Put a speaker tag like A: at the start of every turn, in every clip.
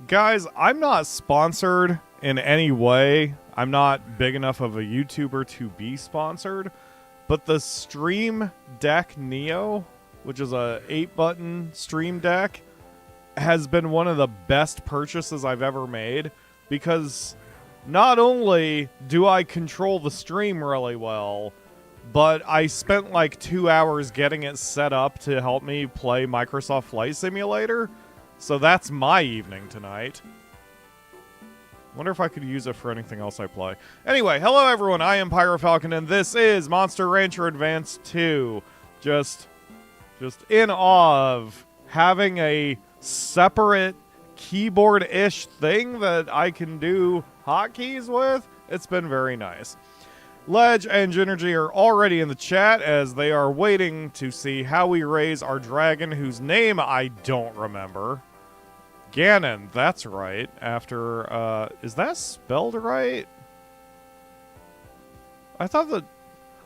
A: Guys, I'm not sponsored in any way. I'm not big enough of a YouTuber to be sponsored. But the Stream Deck Neo, which is a 8-button Stream Deck, has been one of the best purchases I've ever made, because not only do I control the stream really well, but I spent like 2 hours getting it set up to help me play Microsoft Flight Simulator. So that's my evening tonight. Wonder if I could use it for anything else I play. Anyway, hello everyone, I am PyroFalkon, and this is Monster Rancher Advance 2. Just in awe of having a separate keyboard-ish thing that I can do hotkeys with. It's been very nice. Ledge and Ginergy are already in the chat as they are waiting to see how we raise our dragon, whose name I don't remember. Ganon, that's right. After, is that spelled right? I thought that...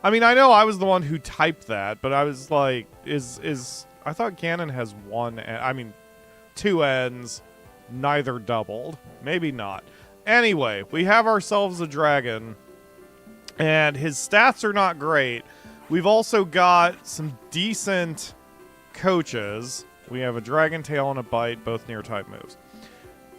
A: I mean, I know I was the one who typed that, but I was like, I thought Ganon has one... I mean, 2 N's, neither doubled. Maybe not. Anyway, we have ourselves a dragon, and his stats are not great. We've also got some decent coaches. We have a Dragon Tail and a Bite, both near-type moves.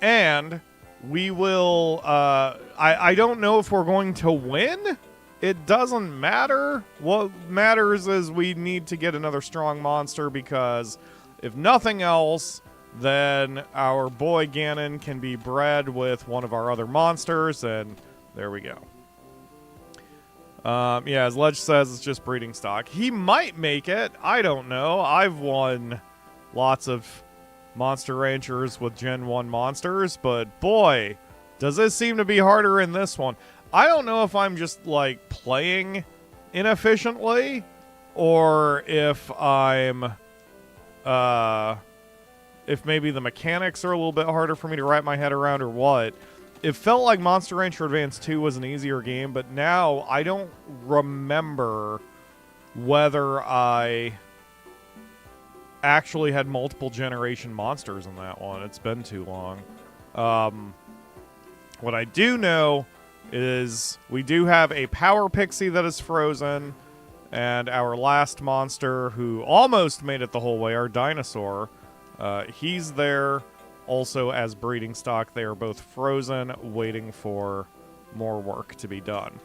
A: And we will... I don't know if we're going to win. It doesn't matter. What matters is we need to get another strong monster, because if nothing else, then our boy Ganon can be bred with one of our other monsters, and there we go. Yeah, as Ledge says, it's just breeding stock. He might make it. I don't know. I've won lots of Monster Ranchers with Gen 1 monsters, but boy, does this seem to be harder in this one. I don't know if I'm just, like, playing inefficiently, or if I'm, if maybe the mechanics are a little bit harder for me to wrap my head around, or what. It felt like Monster Rancher Advance 2 was an easier game, but now I don't remember whether I actually had multiple generation monsters in that one. It's been too long. What I do know is we do have a Power Pixie that is frozen, and our last monster, who almost made it the whole way, our dinosaur, he's there also as breeding stock. They are both frozen, waiting for more work to be done.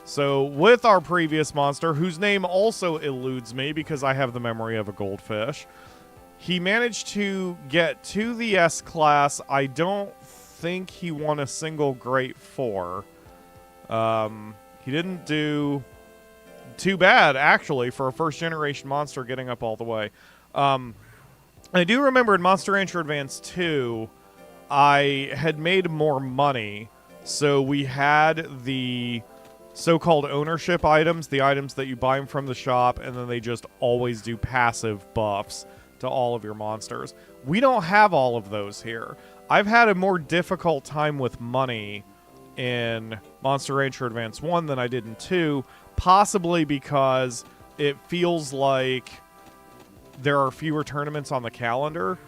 A: So with our previous monster, whose name also eludes me because I have the memory of a goldfish, he managed to get to the S-Class. I don't think he won a single Great 4. He didn't do too bad, actually, for a first-generation monster getting up all the way. I do remember in Monster Rancher Advance 2, I had made more money, so we had the so-called ownership items, the items that you buy from the shop, and then they just always do passive buffs to all of your monsters. We don't have all of those here. I've had a more difficult time with money in Monster Rancher Advance 1 than I did in 2, possibly because it feels like there are fewer tournaments on the calendar,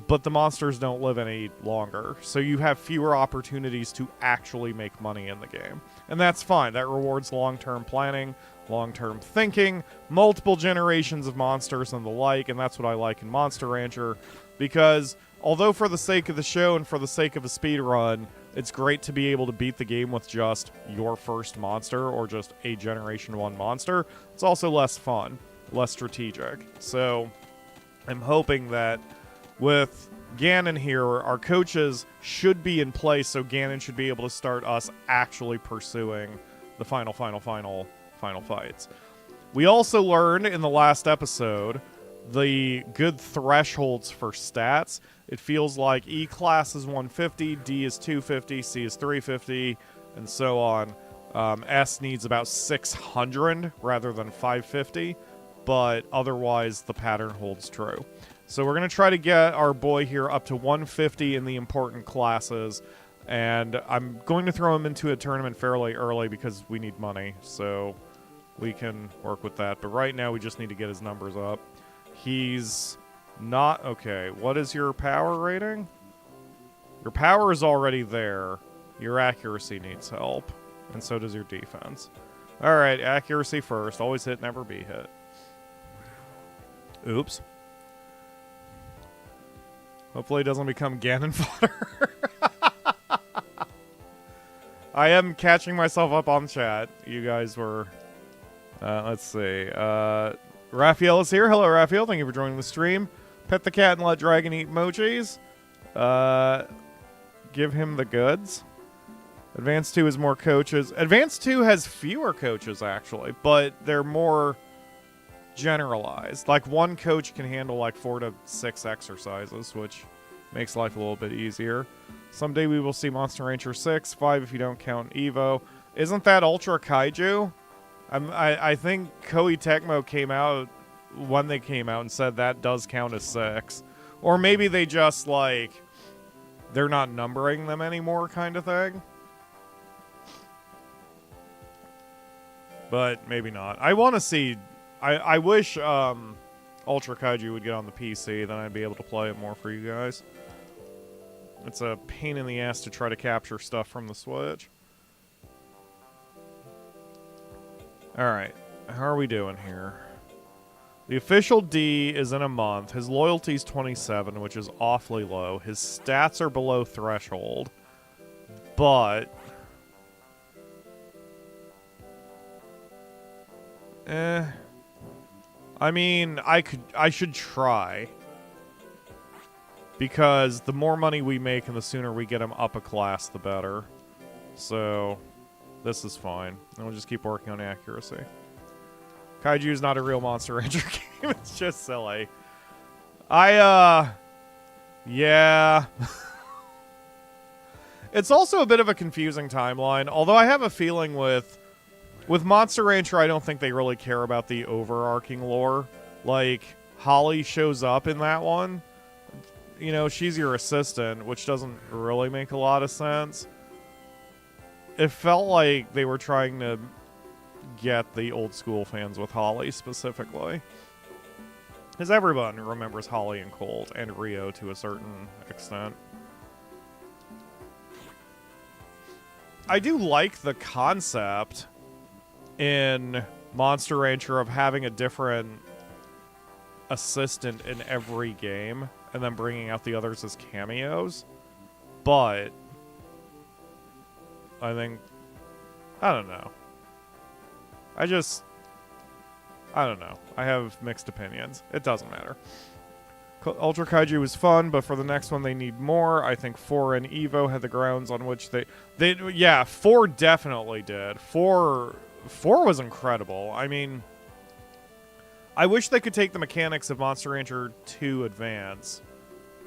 A: but the monsters don't live any longer. So you have fewer opportunities to actually make money in the game. And that's fine. That rewards long-term planning, long-term thinking, multiple generations of monsters and the like, and that's what I like in Monster Rancher, because although for the sake of the show and for the sake of a speed run, it's great to be able to beat the game with just your first monster or just a Generation 1 monster, it's also less fun, less strategic. So I'm hoping that with Ganon here, our coaches should be in place, so Ganon should be able to start us actually pursuing the final fights. We also learned in the last episode the good thresholds for stats. It feels like E class is 150, D is 250, C is 350, and so on. S needs about 600 rather than 550, but otherwise the pattern holds true. So we're going to try to get our boy here up to 150 in the important classes, and I'm going to throw him into a tournament fairly early because we need money, so we can work with that. But right now we just need to get his numbers up. He's not... Okay, what is your power rating? Your power is already there. Your accuracy needs help. And so does your defense. Alright, accuracy first. Always hit, never be hit. Oops. Hopefully it doesn't become Ganon fodder. I am catching myself up on chat. You guys were... let's see. Raphael is here. Hello, Raphael. Thank you for joining the stream. Pet the cat and let dragon eat emojis. Give him the goods. Advanced 2 is more coaches. Advanced 2 has fewer coaches, actually, but they're more generalized. Like, one coach can handle, like, 4 to 6 exercises, which makes life a little bit easier. Someday we will see Monster Rancher 6, 5 if you don't count Evo. Isn't that Ultra Kaiju? I think Koei Tecmo came out when they came out and said that does count as 6. Or maybe they just, like, they're not numbering them anymore kind of thing. But maybe not. I want to see... I wish Ultra Kaiju would get on the PC, then I'd be able to play it more for you guys. It's a pain in the ass to try to capture stuff from the Switch. Alright, how are we doing here? The official D is in a month. His loyalty's 27, which is awfully low. His stats are below threshold. But... I mean, I should try. Because the more money we make and the sooner we get him up a class, the better. So, this is fine. And we'll just keep working on accuracy. Kaiju is not a real Monster Rancher game. It's just silly. Yeah. It's also a bit of a confusing timeline. Although I have a feeling with Monster Rancher, I don't think they really care about the overarching lore. Like, Holly shows up in that one. You know, she's your assistant, which doesn't really make a lot of sense. It felt like they were trying to get the old school fans with Holly specifically. Because everyone remembers Holly and Colt, and Rio to a certain extent. I do like the concept in Monster Rancher of having a different assistant in every game, and then bringing out the others as cameos. But I think... I don't know. I don't know. I have mixed opinions. It doesn't matter. Ultra Kaiju was fun, but for the next one they need more. I think 4 and Evo had the grounds on which they yeah, 4 definitely did. 4 was incredible. I mean, I wish they could take the mechanics of Monster Rancher 2 Advance,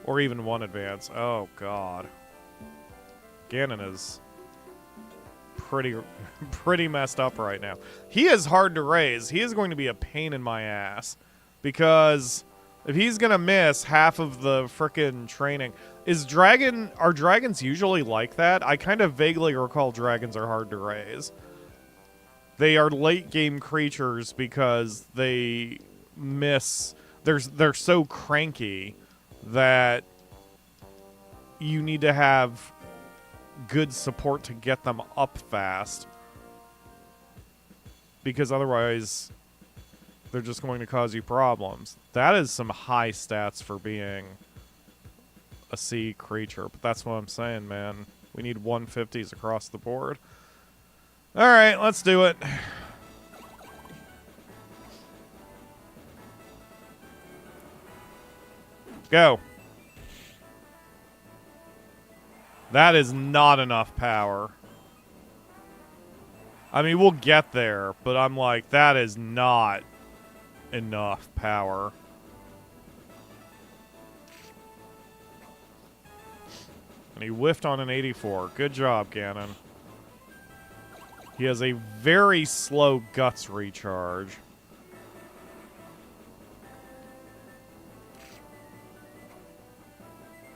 A: or even 1 Advance. Oh god. Ganon is pretty messed up right now. He is hard to raise. He is going to be a pain in my ass, because if he's gonna miss half of the frickin' training... Are dragons usually like that? I kind of vaguely recall dragons are hard to raise. They are late game creatures because they miss... They're so cranky that you need to have good support to get them up fast, because otherwise they're just going to cause you problems. That is some high stats for being a sea creature, but that's what I'm saying, man. We need 150s across the board. Alright, let's do it. Go. That is not enough power. I mean, we'll get there, but I'm like, that is not enough power. And he whiffed on an 84. Good job, Ganon. He has a very slow guts recharge.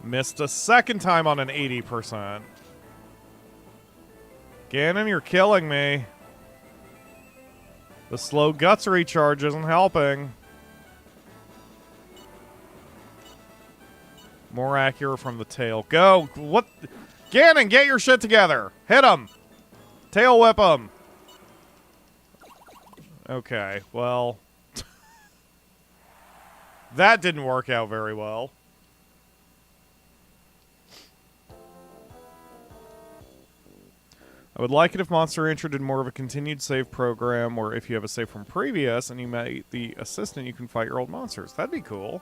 A: Missed a second time on an 80%. Ganon, you're killing me. The slow guts recharge isn't helping. More accurate from the tail. Go! What? Ganon, get your shit together! Hit him! Tail whip him! Okay, well... that didn't work out very well. I would like it if Monster Rancher did more of a continued save program, or if you have a save from previous and you meet the assistant, you can fight your old monsters. That'd be cool.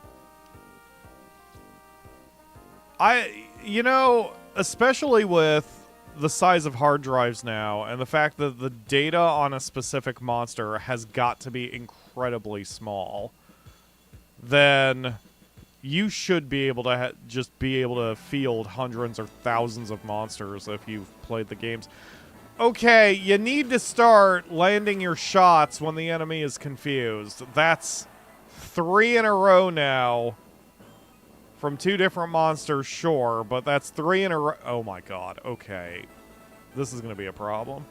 A: You know, especially with the size of hard drives now, and the fact that the data on a specific monster has got to be incredibly small, then you should be able to just be able to field hundreds or thousands of monsters if you've played the games. Okay, you need to start landing your shots when the enemy is confused. That's 3 in a row now. From 2 different monsters, sure, but that's 3 in a row. Oh my god, okay. This is going to be a problem.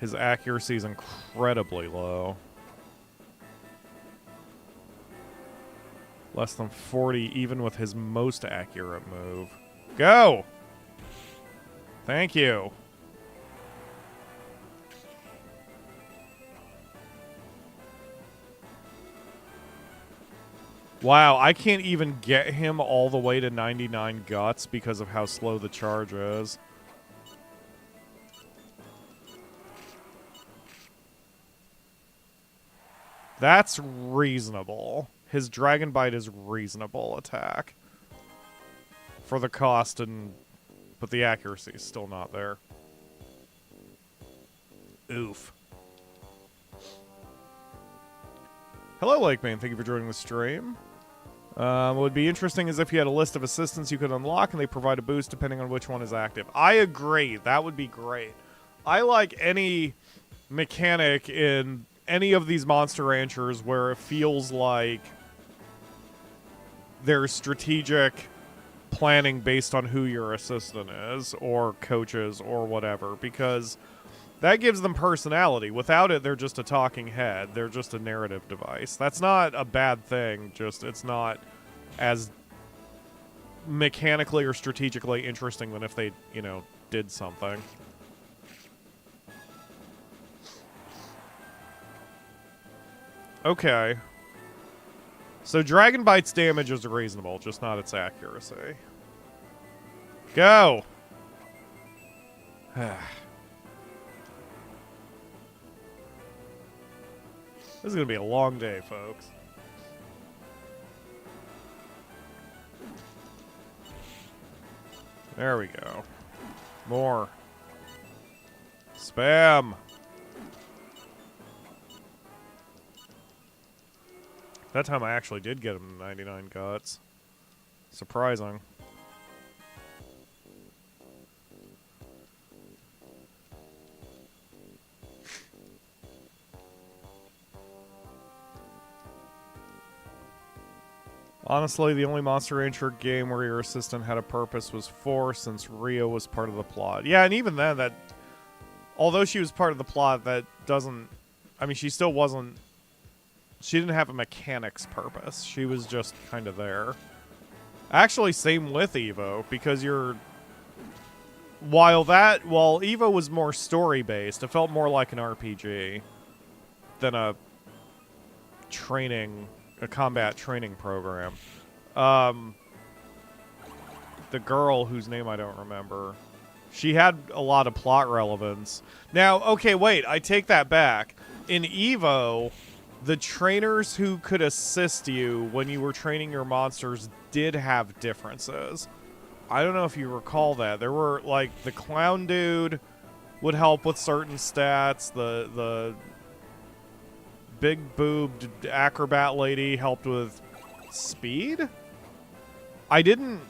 A: His accuracy is incredibly low. Less than 40, even with his most accurate move. Go! Thank you. Wow, I can't even get him all the way to 99 guts because of how slow the charge is. That's reasonable. His Dragon Bite is reasonable attack. For the cost, but the accuracy is still not there. Oof. Hello, Lakeman. Thank you for joining the stream. What would be interesting is if you had a list of assistants you could unlock and they provide a boost depending on which one is active. I agree. That would be great. I like any mechanic in any of these Monster Ranchers where it feels like there's strategic planning based on who your assistant is, or coaches, or whatever, because that gives them personality. Without it, they're just a talking head. They're just a narrative device. That's not a bad thing, just it's not as mechanically or strategically interesting than if they, you know, did something. Okay. So Dragon Bite's damage is reasonable, just not its accuracy. Go! This is going to be a long day, folks. There we go. More. Spam! That time I actually did get him 99 guts. Surprising. Honestly, the only Monster Rancher game where your assistant had a purpose was 4, since Rio was part of the plot. Yeah, and even then, that... although she was part of the plot, that doesn't... I mean, she still wasn't... She didn't have a mechanics purpose. She was just kind of there. Actually, same with Evo, because you're... While Evo was more story-based, it felt more like an RPG than a combat training program. The girl whose name I don't remember, she had a lot of plot relevance. Now, okay, wait, I take that back. In Evo, the trainers who could assist you when you were training your monsters did have differences. I don't know if you recall that. There were, like, the clown dude would help with certain stats. The big-boobed acrobat lady helped with speed? I didn't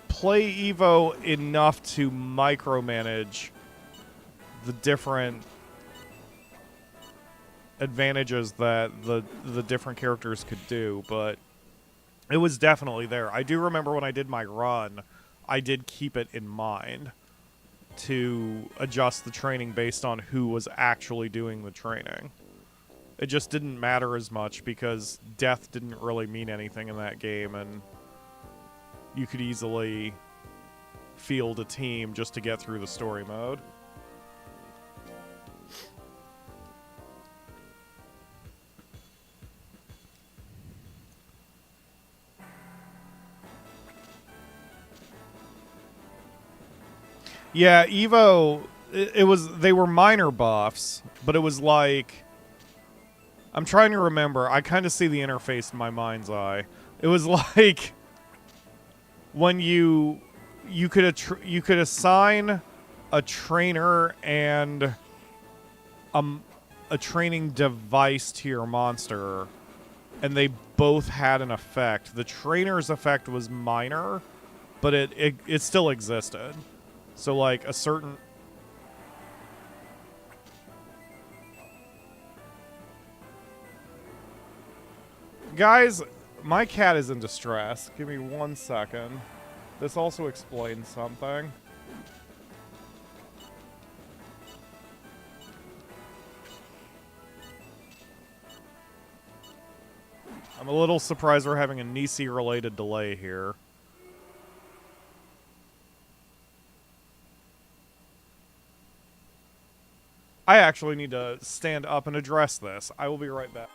A: play Evo enough to micromanage the different advantages that the different characters could do, but it was definitely there. I do remember when I did my run, I did keep it in mind. to adjust the training based on who was actually doing the training. It just didn't matter as much because death didn't really mean anything in that game, and you could easily field a team just to get through the story mode. Yeah, Evo, they were minor buffs, but it was like, I'm trying to remember. I kind of see the interface in my mind's eye. It was like when you could assign a trainer and a training device to your monster, and they both had an effect. The trainer's effect was minor, but it still existed. So like a certain... Guys, my cat is in distress. Give me 1 second. This also explains something. I'm a little surprised we're having a Nisi-related delay here. I actually need to stand up and address this. I will be right back.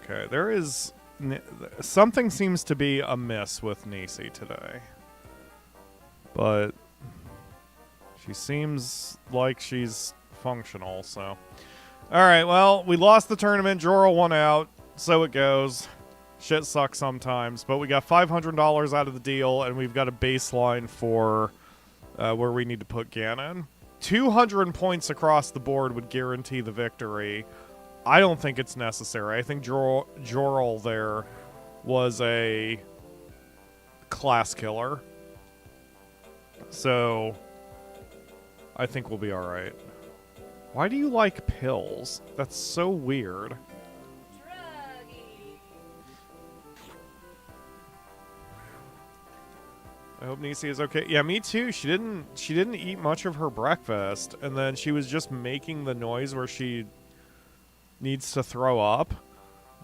A: Okay, there is... something seems to be amiss with Nisi today. But she seems like she's functional, so... Alright, well, we lost the tournament. Jorel won out. So it goes. Shit sucks sometimes. But we got $500 out of the deal, and we've got a baseline for where we need to put Ganon. 200 points across the board would guarantee the victory. I don't think it's necessary. I think Jorel there was a class killer. So, I think we'll be alright. Why do you like pills? That's so weird. I hope Nisi is okay. Yeah, me too. She didn't eat much of her breakfast, and then she was just making the noise where she needs to throw up.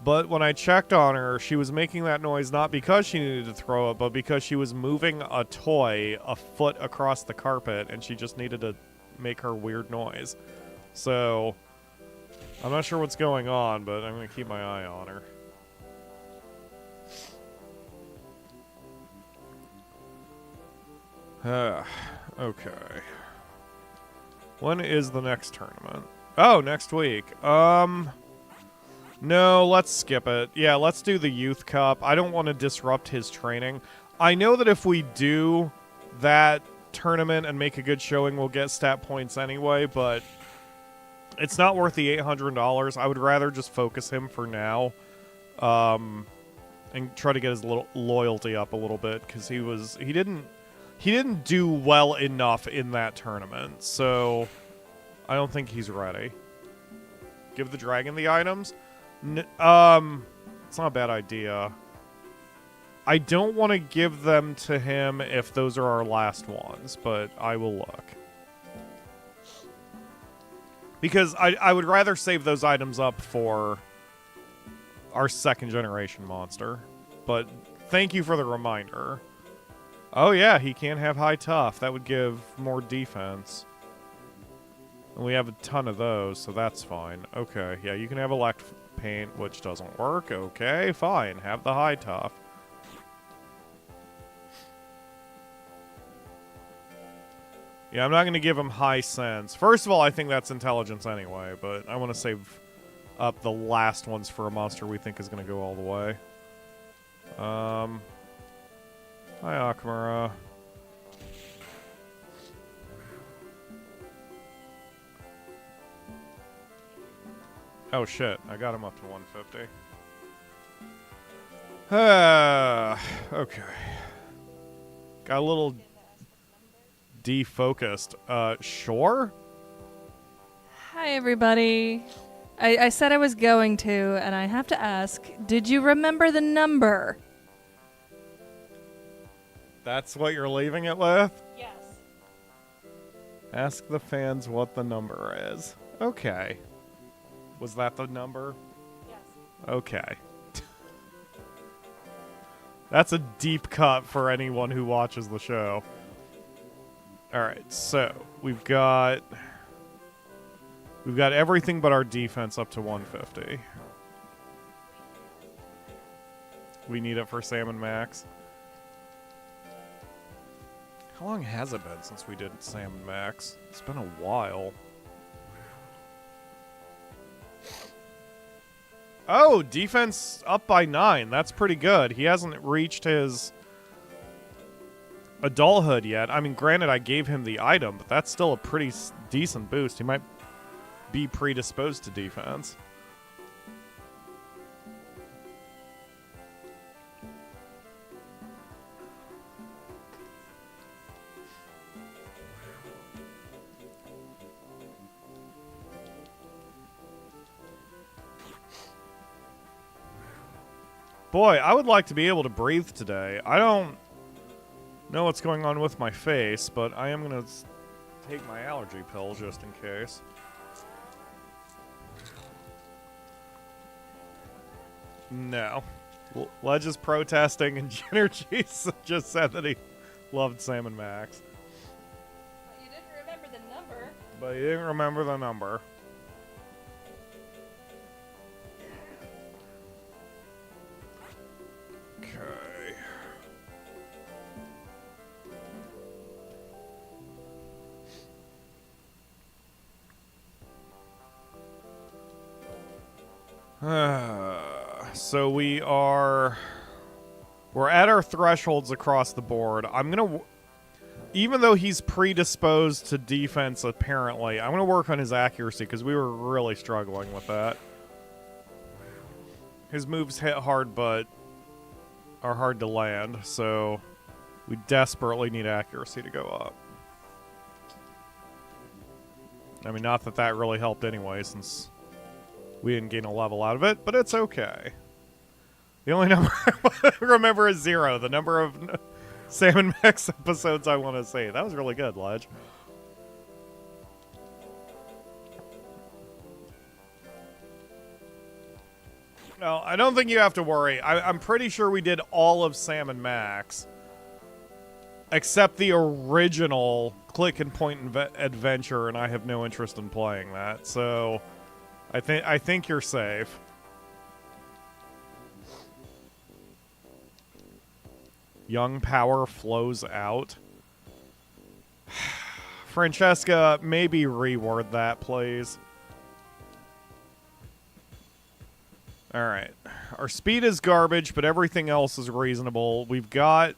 A: But when I checked on her, she was making that noise not because she needed to throw up, but because she was moving a toy a foot across the carpet, and she just needed to make her weird noise. So, I'm not sure what's going on, but I'm going to keep my eye on her. Okay. When is the next tournament? Oh, next week. No, let's skip it. Yeah, let's do the Youth Cup. I don't want to disrupt his training. I know that if we do that tournament and make a good showing, we'll get stat points anyway, but it's not worth the $800. I would rather just focus him for now, and try to get his loyalty up a little bit, because he didn't do well enough in that tournament, so I don't think he's ready. Give the dragon the items? It's not a bad idea. I don't want to give them to him if those are our last ones, but I will look. Because I would rather save those items up for our second generation monster. But thank you for the reminder. Oh yeah, he can have high tough. That would give more defense. And we have a ton of those, so that's fine. Okay, yeah, you can have elect paint, which doesn't work. Okay, fine. Have the high tough. Yeah, I'm not going to give him high sense. First of all, I think that's intelligence anyway, but I want to save up the last ones for a monster we think is going to go all the way. Hi, Akamura. Oh shit, I got him up to 150. Okay. Got a little defocused. Sure?
B: Hi, everybody. I said I was going to, and I have to ask, did you remember the number?
A: That's what you're leaving it with?
B: Yes.
A: Ask the fans what the number is. Okay. Was that the number?
B: Yes.
A: Okay. That's a deep cut for anyone who watches the show. Alright, so we've got everything but our defense up to 150. We need it for Salmon Max. How long has it been since we did Salmon Max? It's been a while. Oh, defense up by 9. That's pretty good. He hasn't reached his adulthood yet. I mean, granted, I gave him the item, but that's still a pretty decent boost. He might be predisposed to defense. Boy, I would like to be able to breathe today. I don't know what's going on with my face, but I am going to take my allergy pill just in case. No. Ledge is protesting, and Genergy just said that he loved Salmon Max.
B: But you didn't remember the number.
A: But he didn't remember the number. Okay. So we're at our thresholds across the board. I'm gonna, even though he's predisposed to defense apparently, I'm gonna work on his accuracy because we were really struggling with that. His moves hit hard but are hard to land, so we desperately need accuracy to go up. I mean, not that that really helped anyway, since we didn't gain a level out of it, but it's okay. The only number I remember is 0, the number of Salmon Max episodes I want to see. That was really good, Ledge. No, I don't think you have to worry. I'm pretty sure we did all of Salmon Max, except the original click and point adventure, and I have no interest in playing that. So, I think you're safe. Young power flows out. Francesca, maybe reword that, please. Alright. Our speed is garbage, but everything else is reasonable. We've got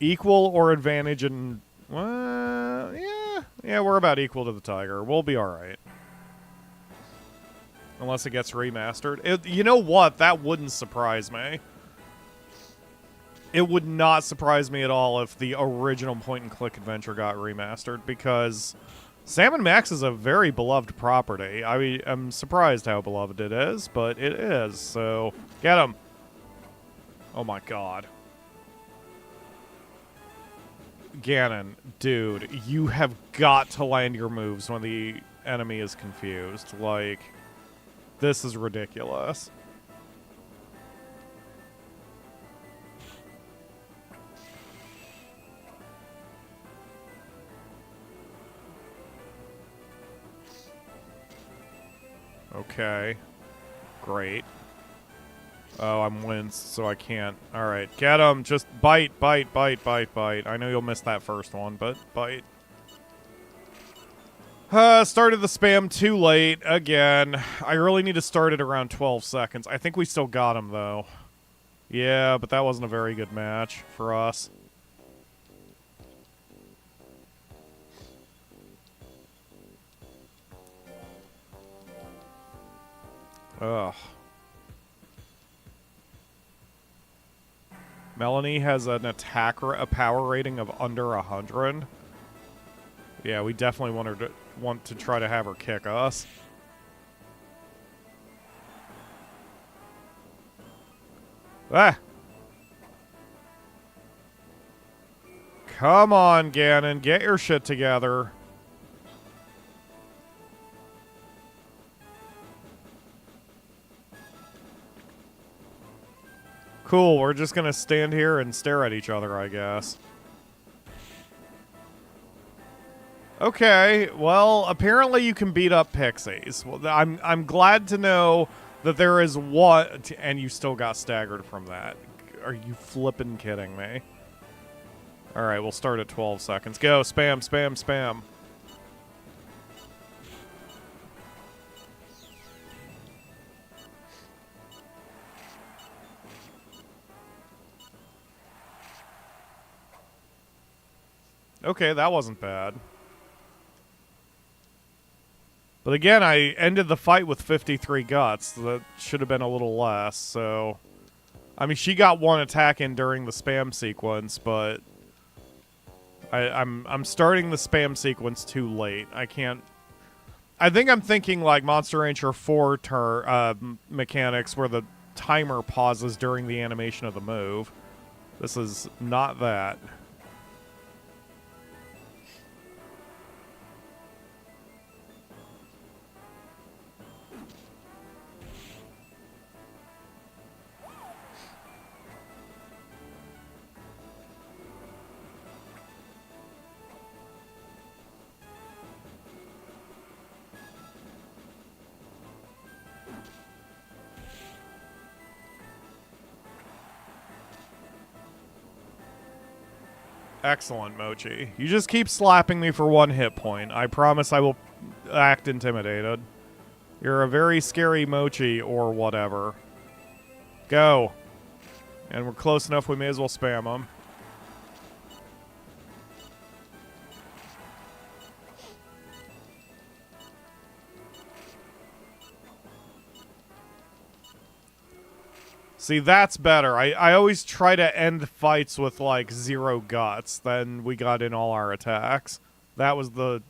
A: equal or advantage in... Well, yeah, we're about equal to the Tiger. We'll be alright. Unless it gets remastered. You know what? That wouldn't surprise me. It would not surprise me at all if the original point-and-click adventure got remastered, because Salmon Max is a very beloved property. I mean, I'm surprised how beloved it is, but it is, so get him. Oh my god. Ganon, dude, you have got to land your moves when the enemy is confused. Like, this is ridiculous. Okay. Great. Oh, I'm winced, so I can't. Alright, get him. Just bite, bite, bite, bite, bite. I know you'll miss that first one, but bite. Started the spam too late again. I really need to start it around 12 seconds. I think we still got him, though. Yeah, but that wasn't a very good match for us. Ugh. Melanie has an a power rating of under 100. Yeah, we definitely want to try to have her kick us. Ah! Come on, Ganon, get your shit together. Cool, we're just gonna stand here and stare at each other, I guess. Okay, well, apparently you can beat up pixies. Well, I'm glad to know that there is one, and you still got staggered from that. Are you flippin' kidding me? Alright, we'll start at 12 seconds. Go, spam, spam, spam. Okay, that wasn't bad. But again, I ended the fight with 53 guts. That should have been a little less, so... I mean, she got one attack in during the spam sequence, but... I'm starting the spam sequence too late. I can't... I think I'm thinking like Monster Rancher 4 mechanics where the timer pauses during the animation of the move. This is not that. Excellent, Mochi. You just keep slapping me for 1 hit point. I promise I will act intimidated. You're a very scary Mochi or whatever. Go. And we're close enough, we may as well spam them. See, that's better. I always try to end fights with, like, 0 guts. Then we got in all our attacks. That was the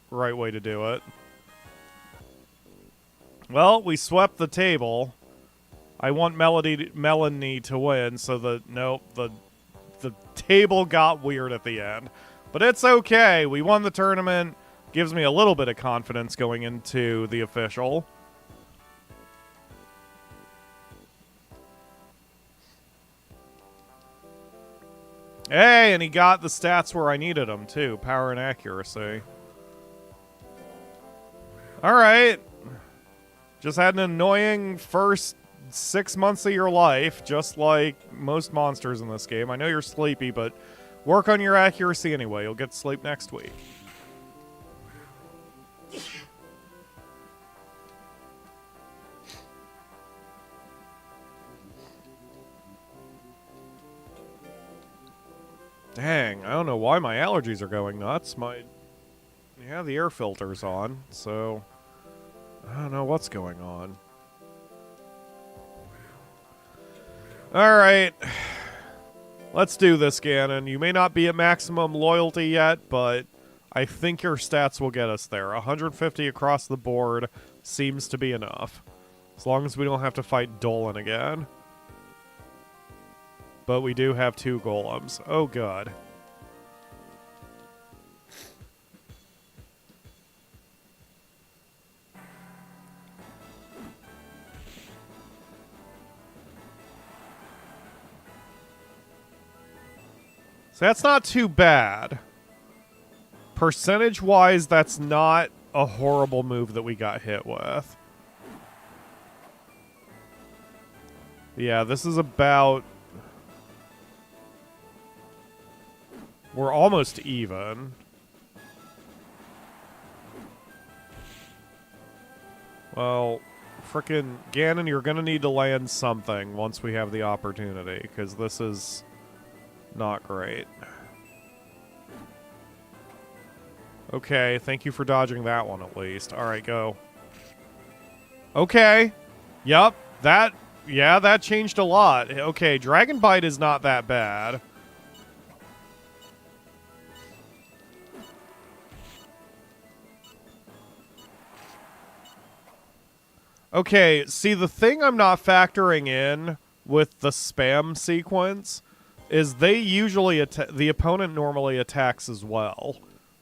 A: right way to do it. Well, we swept the table. I want Melanie to win, so nope, the table got weird at the end. But it's okay. We won the tournament. Gives me a little bit of confidence going into the official. Hey, and he got the stats where I needed them, too. Power and accuracy. Alright. Just had an annoying first 6 months of your life, just like most monsters in this game. I know you're sleepy, but work on your accuracy anyway. You'll get sleep next week. Dang, I don't know why my allergies are going nuts. Yeah, the air filter's on, so I don't know what's going on. Alright. Let's do this, Ganon. You may not be at maximum loyalty yet, but I think your stats will get us there. 150 across the board seems to be enough. As long as we don't have to fight Dolan again. But we do have 2 golems. Oh, God. So that's not too bad. Percentage-wise, that's not a horrible move that we got hit with. Yeah, this is about... We're almost even. Well, frickin' Ganon, you're gonna need to land something once we have the opportunity, because this is not great. Okay, thank you for dodging that one at least. Alright, go. Okay. Yup, that... Yeah, that changed a lot. Okay, Dragon Bite is not that bad. Okay, see, the thing I'm not factoring in with the spam sequence is they usually the opponent normally attacks as well,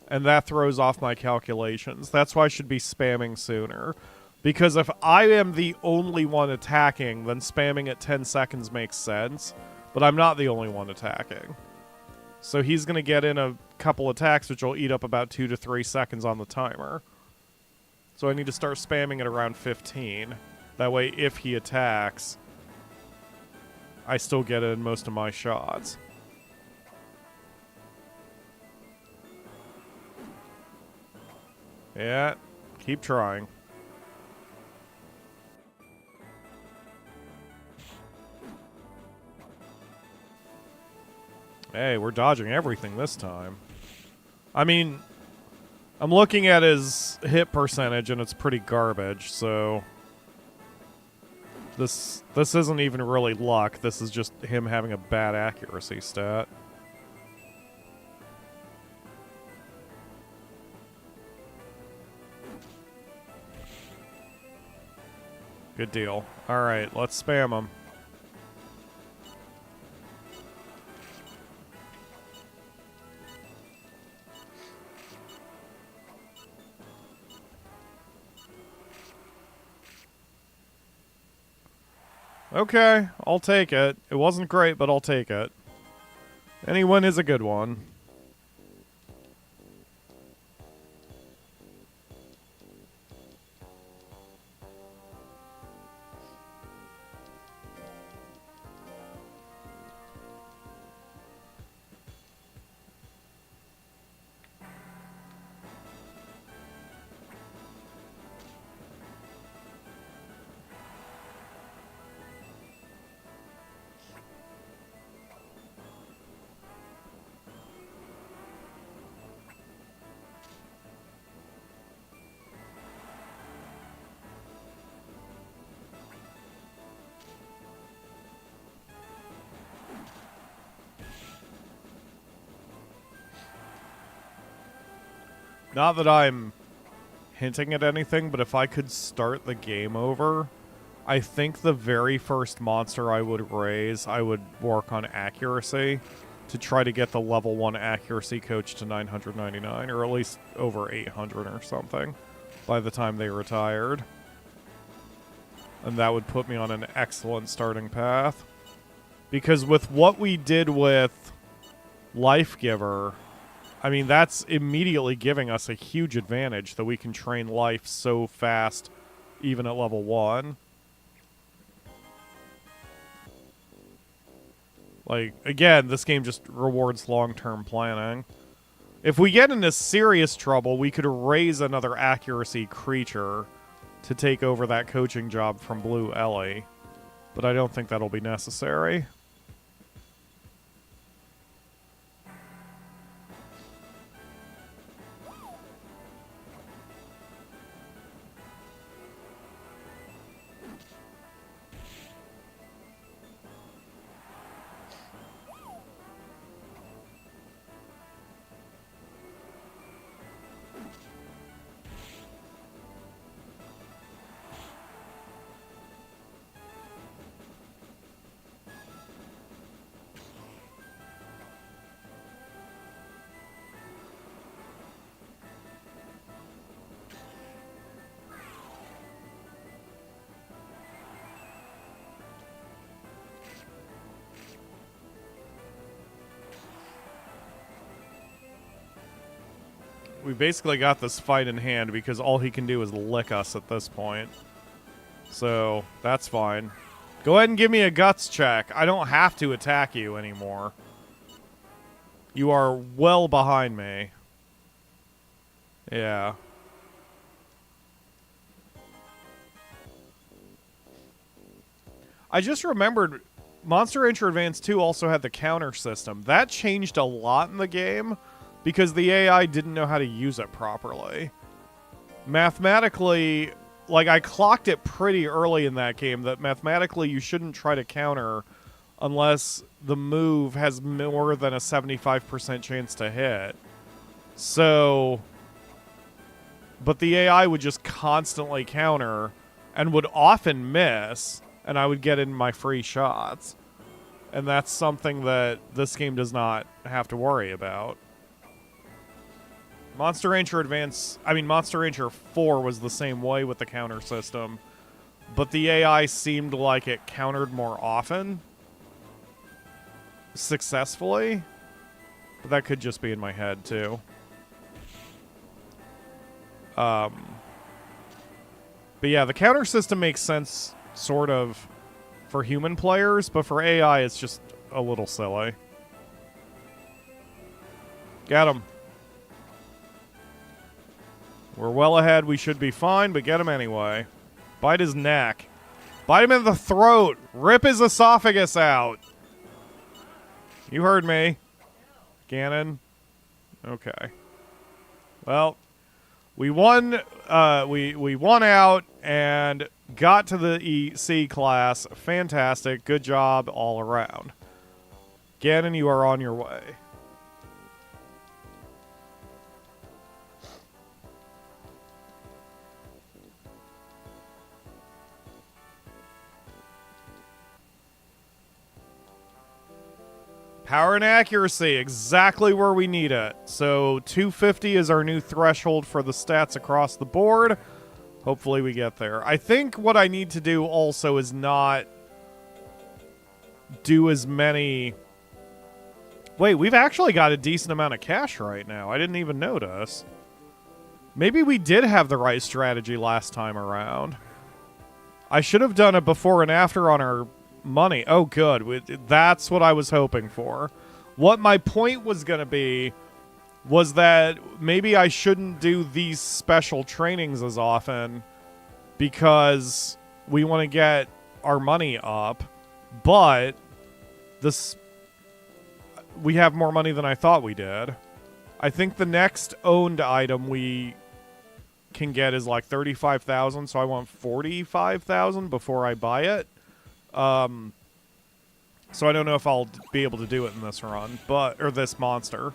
A: and that throws off my calculations. That's why I should be spamming sooner. Because if I am the only one attacking, then spamming at 10 seconds makes sense, but I'm not the only one attacking. So he's going to get in a couple attacks, which will eat up about 2 to 3 seconds on the timer. So I need to start spamming at around 15. That way, if he attacks, I still get in most of my shots. Yeah, keep trying. Hey, we're dodging everything this time. I mean, I'm looking at his hit percentage and it's pretty garbage, so this isn't even really luck. This is just him having a bad accuracy stat. Good deal. All right, let's spam him. Okay, I'll take it. It wasn't great, but I'll take it. Any win is a good one. Not that I'm hinting at anything, but if I could start the game over, I think the very first monster I would raise, I would work on accuracy to try to get the level 1 accuracy coach to 999, or at least over 800 or something by the time they retired. And that would put me on an excellent starting path. Because with what we did with Life Giver, I mean, that's immediately giving us a huge advantage that we can train life so fast, even at level 1. Like, again, this game just rewards long-term planning. If we get into serious trouble, we could raise another accuracy creature to take over that coaching job from Blue Ellie. But I don't think that'll be necessary. We basically got this fight in hand because all he can do is lick us at this point. So, that's fine. Go ahead and give me a guts check. I don't have to attack you anymore. You are well behind me. Yeah. I just remembered Monster Rancher Advance 2 also had the counter system. That changed a lot in the game because the AI didn't know how to use it properly. Mathematically, like, I clocked it pretty early in that game that mathematically you shouldn't try to counter unless the move has more than a 75% chance to hit. So, but the AI would just constantly counter and would often miss, and I would get in my free shots. And that's something that this game does not have to worry about. Monster Rancher 4 was the same way with the counter system, but the AI seemed like it countered more often. Successfully. But that could just be in my head, too. But yeah, the counter system makes sense, sort of, for human players, but for AI, it's just a little silly. Get him. We're well ahead. We should be fine, but get him anyway. Bite his neck. Bite him in the throat. Rip his esophagus out. You heard me. Ganon. Okay. Well, we won. We won out and got to the C class. Fantastic. Good job all around. Ganon, you are on your way. Power and accuracy, exactly where we need it. So 250 is our new threshold for the stats across the board. Hopefully we get there. I think what I need to do also is not do as many... Wait, we've actually got a decent amount of cash right now. I didn't even notice. Maybe we did have the right strategy last time around. I should have done a before and after on our... money. Oh, good. That's what I was hoping for. What my point was going to be was that maybe I shouldn't do these special trainings as often because we want to get our money up, but we have more money than I thought we did. I think the next owned item we can get is like 35,000, so I want 45,000 before I buy it. So I don't know if I'll be able to do it in this run, or this monster,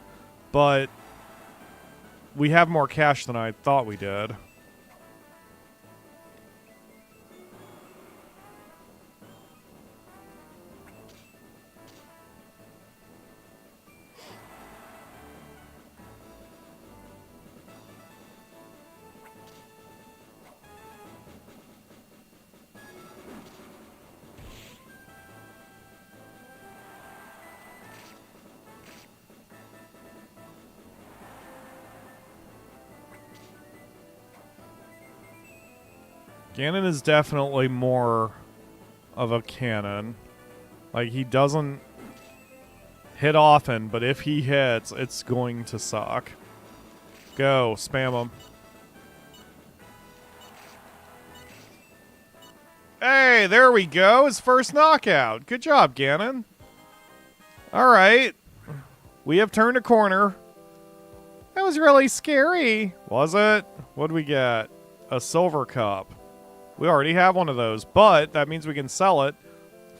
A: but we have more cash than I thought we did. Ganon is definitely more of a cannon. Like, he doesn't hit often, but if he hits, it's going to suck. Go, spam him. Hey, there we go. His first knockout. Good job, Ganon. All right. We have turned a corner. That was really scary. Was it? What did we get? A silver cup. We already have one of those, but that means we can sell it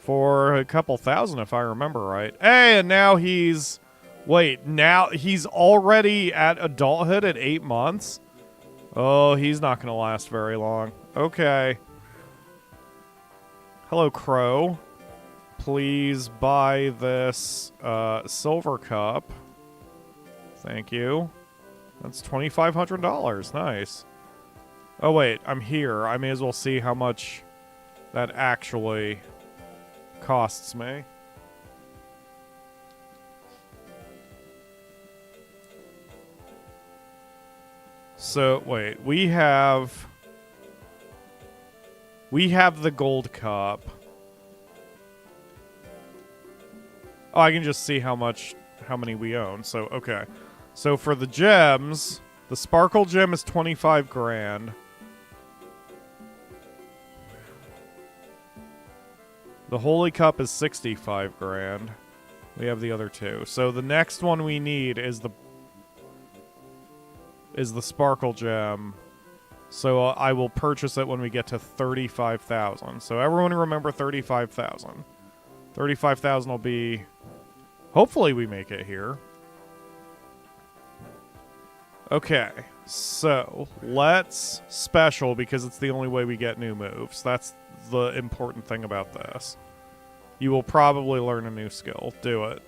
A: for a couple thousand if I remember right. Hey, and now he's... Wait, now he's already at adulthood at 8 months? Oh, he's not going to last very long. Okay. Hello, Crow. Please buy this silver cup. Thank you. That's $2,500. Nice. Oh, wait. I'm here. I may as well see how much that actually costs me. So, wait. We have the gold cup. Oh, I can just see how many we own. So, okay. So for the gems, the Sparkle gem is 25 grand. The Holy Cup is 65 grand. We have the other two. So the next one we need is the Sparkle gem. So I will purchase it when we get to 35,000. So everyone remember 35,000. 35,000 will be... Hopefully we make it here. Okay, so let's special because it's the only way we get new moves. That's the important thing about this. You will probably learn a new skill. Do it.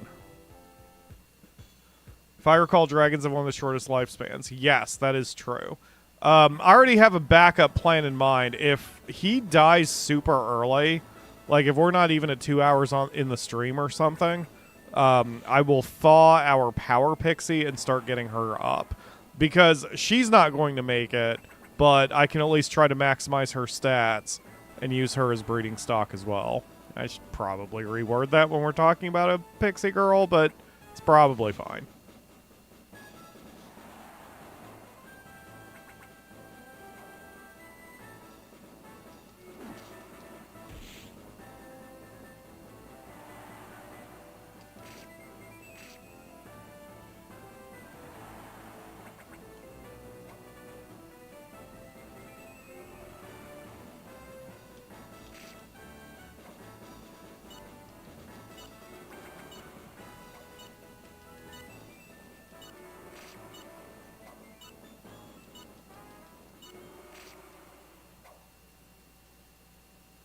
A: If I recall, dragons have one of the shortest lifespans. Yes, that is true. I already have a backup plan in mind. If he dies super early, like if we're not even at 2 hours in the stream or something, I will thaw our Power Pixie and start getting her up. Because she's not going to make it, but I can at least try to maximize her stats and use her as breeding stock as well. I should probably reword that when we're talking about a pixie girl, but it's probably fine.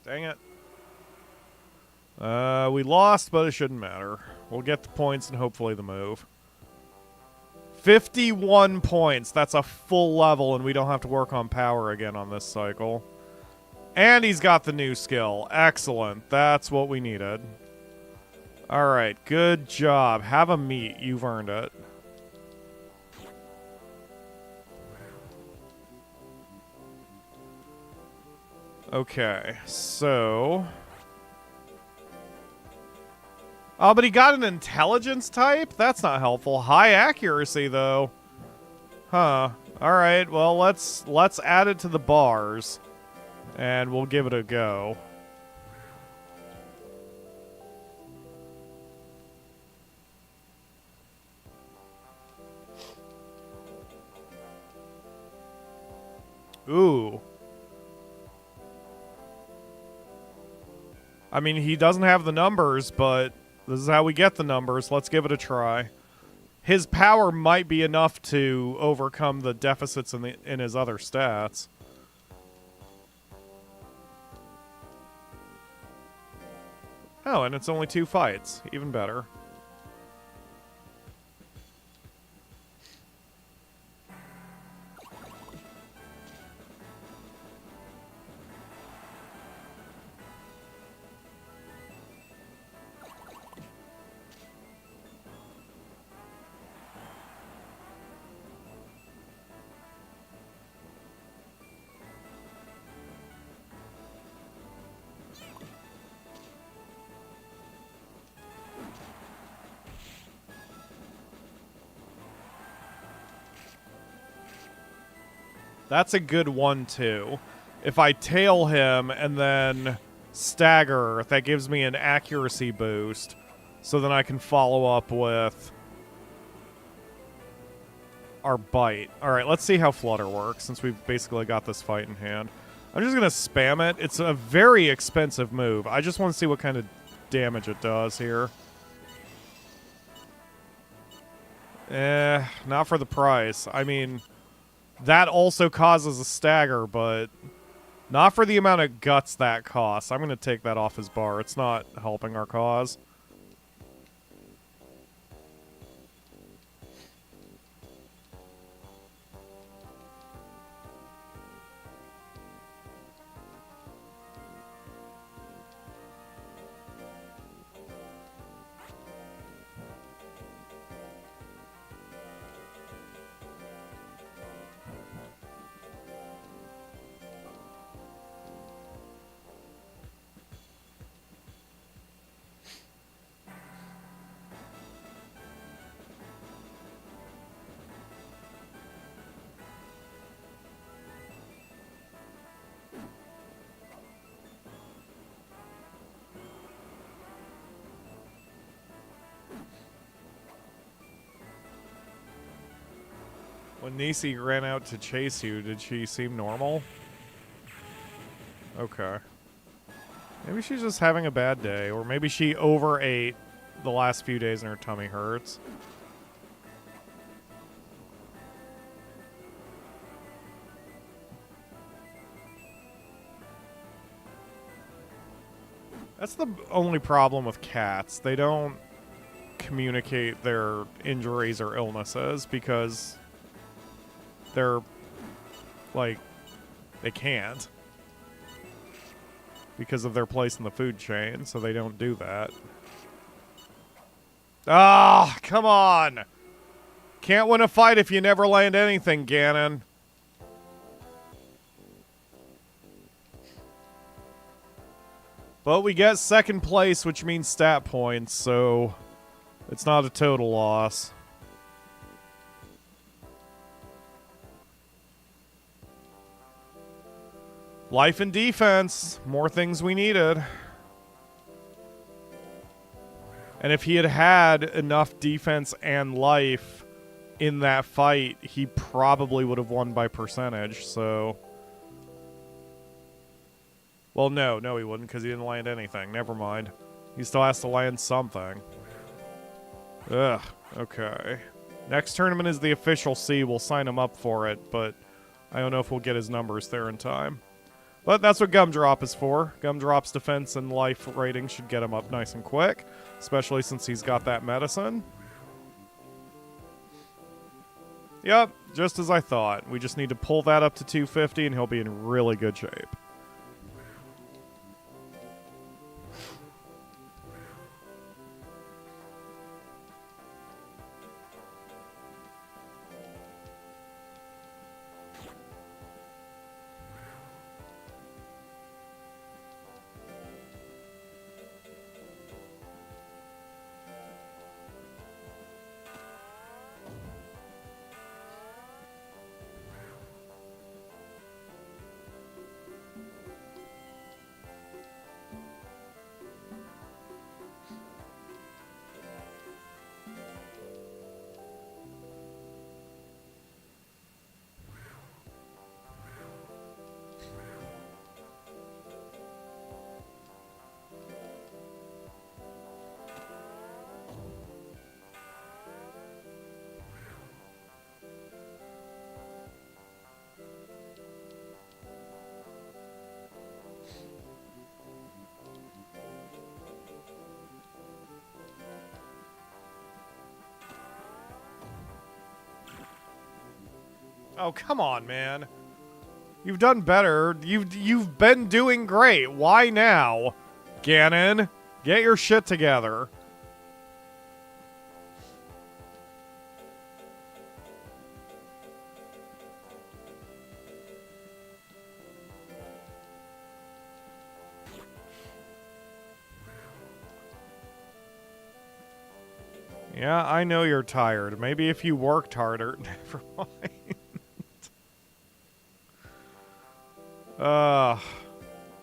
A: Dang it. We lost, but it shouldn't matter. We'll get the points and hopefully the move. 51 points. That's a full level, and we don't have to work on power again on this cycle. And he's got the new skill. Excellent. That's what we needed. Alright, good job. Have a meet. You've earned it. Okay, so... Oh, but he got an intelligence type? That's not helpful. High accuracy, though. Huh. Alright, well, let's add it to the bars. And we'll give it a go. Ooh. I mean, he doesn't have the numbers, but this is how we get the numbers. Let's give it a try. His power might be enough to overcome the deficits in his other stats. Oh, and it's only 2 fights. Even better. That's a good one, too. If I tail him and then stagger, that gives me an accuracy boost. So then I can follow up with our bite. Alright, let's see how Flutter works, since we've basically got this fight in hand. I'm just going to spam it. It's a very expensive move. I just want to see what kind of damage it does here. Not for the price. I mean... That also causes a stagger, but not for the amount of guts that costs. I'm going to take that off his bar. It's not helping our cause. When Nisi ran out to chase you, did she seem normal? Okay. Maybe she's just having a bad day, or maybe she overate the last few days and her tummy hurts. That's the only problem with cats. They don't communicate their injuries or illnesses because they're, like, they can't. Because of their place in the food chain, so they don't do that. Ah, come on! Can't win a fight if you never land anything, Ganon. But we get second place, which means stat points, so it's not a total loss. Life and defense. More things we needed. And if he had had enough defense and life in that fight, he probably would have won by percentage, so... Well, no, he wouldn't, because he didn't land anything. Never mind. He still has to land something. Ugh, okay. Next tournament is the official C. We'll sign him up for it, but I don't know if we'll get his numbers there in time. But that's what Gumdrop is for. Gumdrop's defense and life rating should get him up nice and quick, especially since he's got that medicine. Yep, just as I thought. We just need to pull that up to 250 and he'll be in really good shape. Oh, come on, man. You've done better. You've been doing great. Why now? Ganon, get your shit together. Yeah, I know you're tired. Maybe if you worked harder. Never mind.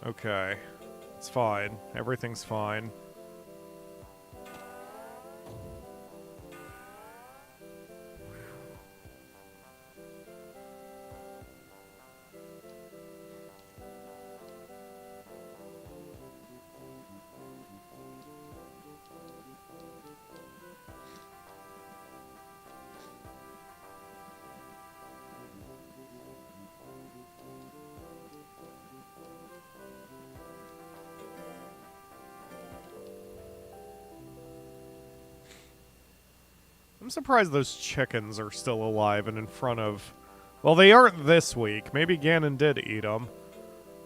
A: Okay. It's fine. Everything's fine. I'm surprised those chickens are still alive and in front of... Well, they aren't this week. Maybe Ganon did eat them.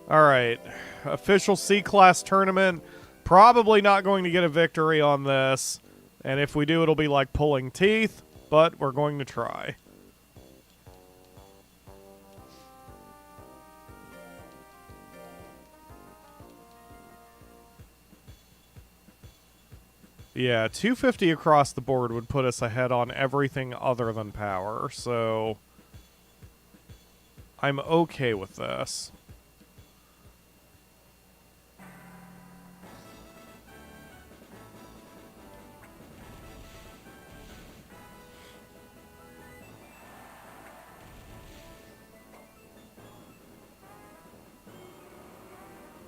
A: Alright. Official C-Class tournament. Probably not going to get a victory on this. And if we do, it'll be like pulling teeth. But we're going to try. Yeah, 250 across the board would put us ahead on everything other than power, so I'm okay with this.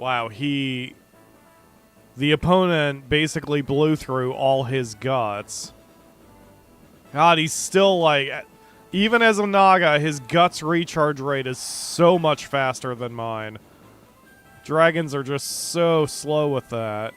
A: Wow, the opponent basically blew through all his guts. God, he's still like, even as a Naga, his guts recharge rate is so much faster than mine. Dragons are just so slow with that.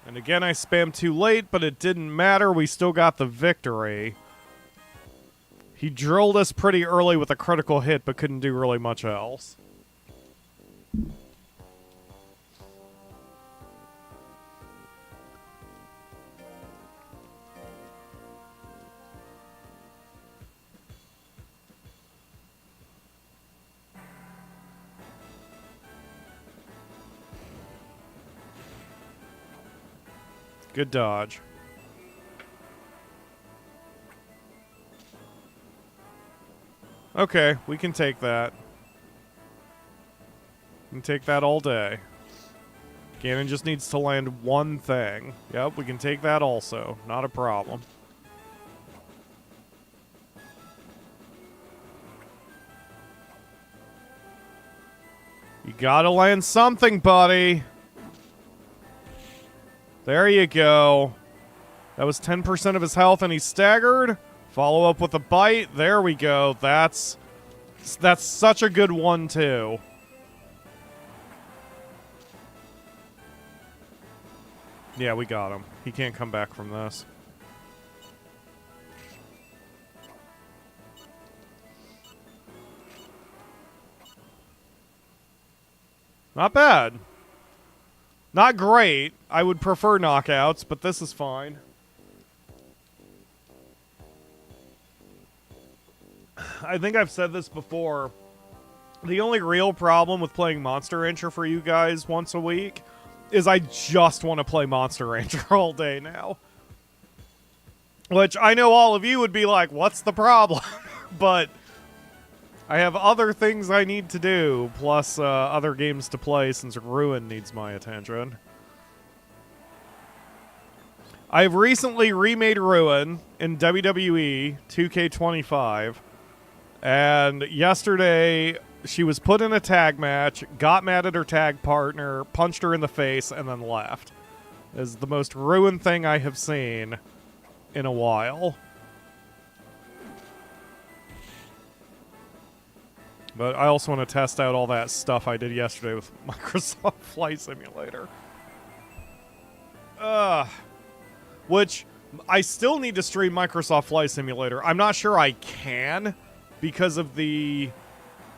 A: And again, I spammed too late, but it didn't matter. We still got the victory. He drilled us pretty early with a critical hit, but couldn't do really much else. Good dodge. Okay, we can take that. We can take that all day. Ganon just needs to land one thing. Yep, we can take that also. Not a problem. You gotta land something, buddy. There you go. That was 10% of his health and he's staggered. Follow up with a bite. There we go. That's such a good one, too. Yeah, we got him. He can't come back from this. Not bad. Not great. I would prefer knockouts, but this is fine. I think I've said this before. The only real problem with playing Monster Rancher for you guys once a week is I just want to play Monster Rancher all day now. Which I know all of you would be like, what's the problem? But I have other things I need to do, plus other games to play since Ruin needs my attention. I've recently remade Ruin in WWE 2K25, and yesterday she was put in a tag match, got mad at her tag partner, punched her in the face, and then left. It is the most Ruin thing I have seen in a while. But I also want to test out all that stuff I did yesterday with Microsoft Flight Simulator. Which, I still need to stream Microsoft Flight Simulator. I'm not sure I can because of the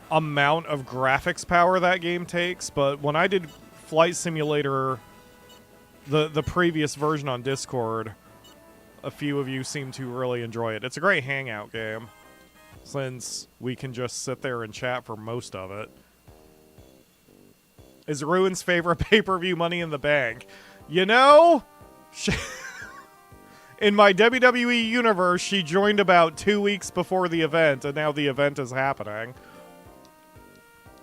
A: amount of graphics power that game takes. But when I did Flight Simulator, the previous version on Discord, a few of you seem to really enjoy it. It's a great hangout game, since we can just sit there and chat for most of it. Is Ruin's favorite pay-per-view Money in the Bank? You know, in my WWE universe, she joined about 2 weeks before the event, and now the event is happening.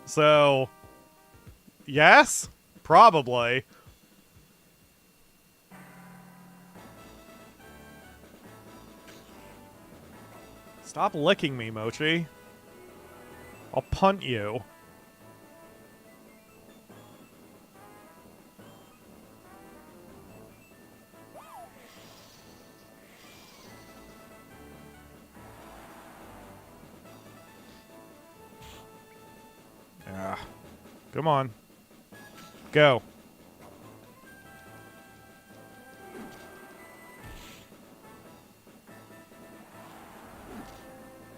A: So, yes? Probably. Stop licking me, Mochi. I'll punt you. Yeah. Come on. Go.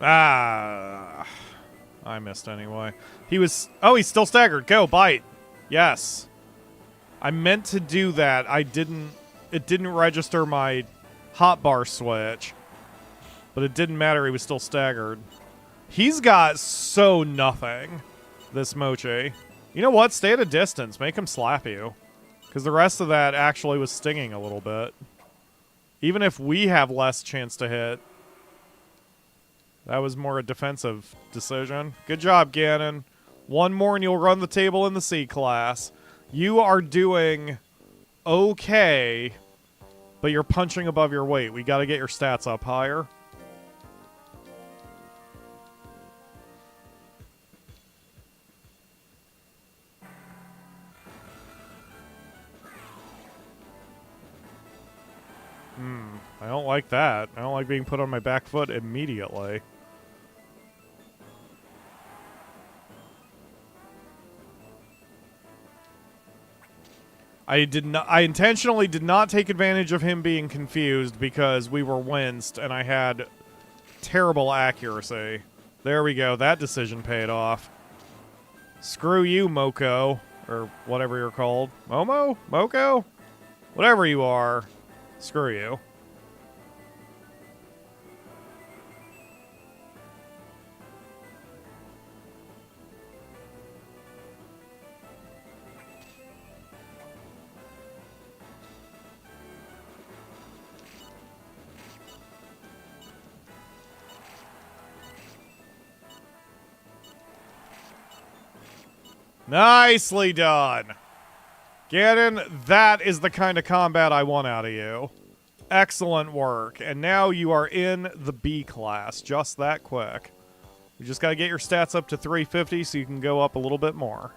A: Ah, I missed anyway. He was... Oh, he's still staggered. Go, bite. Yes. I meant to do that. I didn't... It didn't register my hotbar switch. But it didn't matter. He was still staggered. He's got so nothing, this Mochi. You know what? Stay at a distance. Make him slap you. Because the rest of that actually was stinging a little bit. Even if we have less chance to hit. That was more a defensive decision. Good job, Ganon. One more and you'll run the table in the C class. You are doing okay, but you're punching above your weight. We got to get your stats up higher. I don't like that. I don't like being put on my back foot immediately. I intentionally did not take advantage of him being confused because we were winced and I had terrible accuracy. There we go. That decision paid off. Screw you, Moko. Or whatever you're called. Momo? Moko? Whatever you are. Screw you. Nicely done. Ganon, that is the kind of combat I want out of you. Excellent work. And now you are in the B class, just that quick. You just got to get your stats up to 350 so you can go up a little bit more.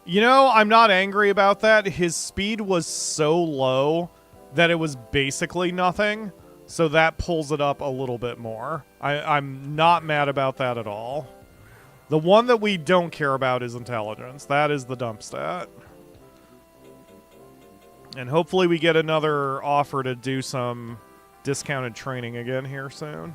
A: You know, I'm not angry about that. His speed was so low that it was basically nothing, so that pulls it up a little bit more. I'm not mad about that at all. The one that we don't care about is intelligence. That is the dump stat. And hopefully we get another offer to do some discounted training again here soon.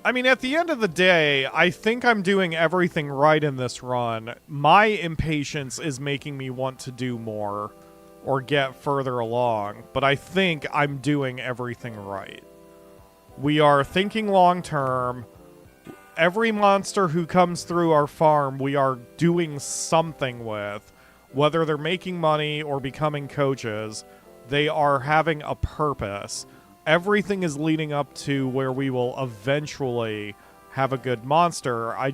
A: I mean, at the end of the day, I think I'm doing everything right in this run. My impatience is making me want to do more or get further along, but I think I'm doing everything right. We are thinking long term. Every monster who comes through our farm, we are doing something with. Whether they're making money or becoming coaches, they are having a purpose. Everything is leading up to where we will eventually have a good monster. I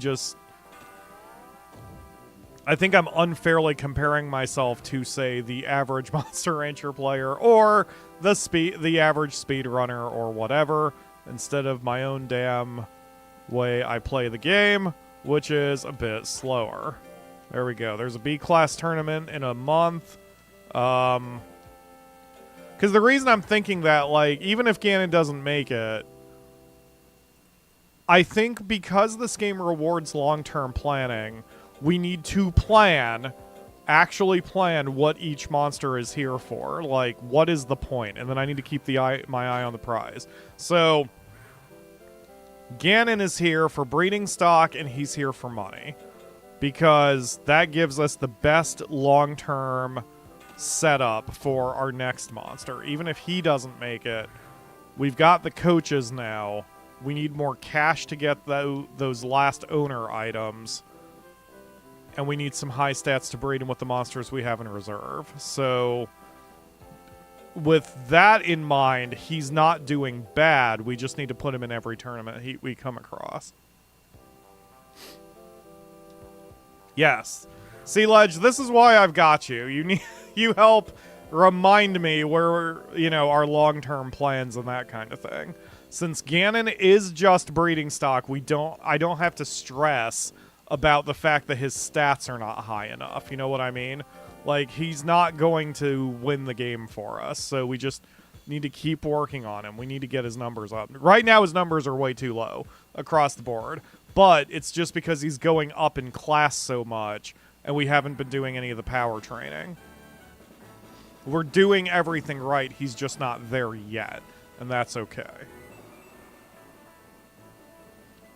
A: think I'm unfairly comparing myself to, say, the average Monster Rancher player or the average speedrunner or whatever, instead of my own damn way I play the game, which is a bit slower. There we go. There's a B-class tournament in a month. Because the reason I'm thinking that, like, even if Ganon doesn't make it, I think because this game rewards long-term planning, we need to actually plan what each monster is here for. Like, what is the point? And then I need to keep my eye on the prize. So, Ganon is here for breeding stock, and he's here for money. Because that gives us the best long-term setup for our next monster. Even if he doesn't make it, we've got the coaches now. We need more cash to get those last owner items, and we need some high stats to breed in with the monsters we have in reserve. So with that in mind, he's not doing bad. We just need to put him in every tournament we come across. Yes. See, Ledge, this is why I've got you. You help remind me where, our long-term plans and that kind of thing. Since Ganon is just breeding stock, I don't have to stress about the fact that his stats are not high enough. You know what I mean? Like, he's not going to win the game for us, so we just need to keep working on him. We need to get his numbers up. Right now, his numbers are way too low across the board, but it's just because he's going up in class so much, and we haven't been doing any of the power training. We're doing everything right, he's just not there yet, and that's okay.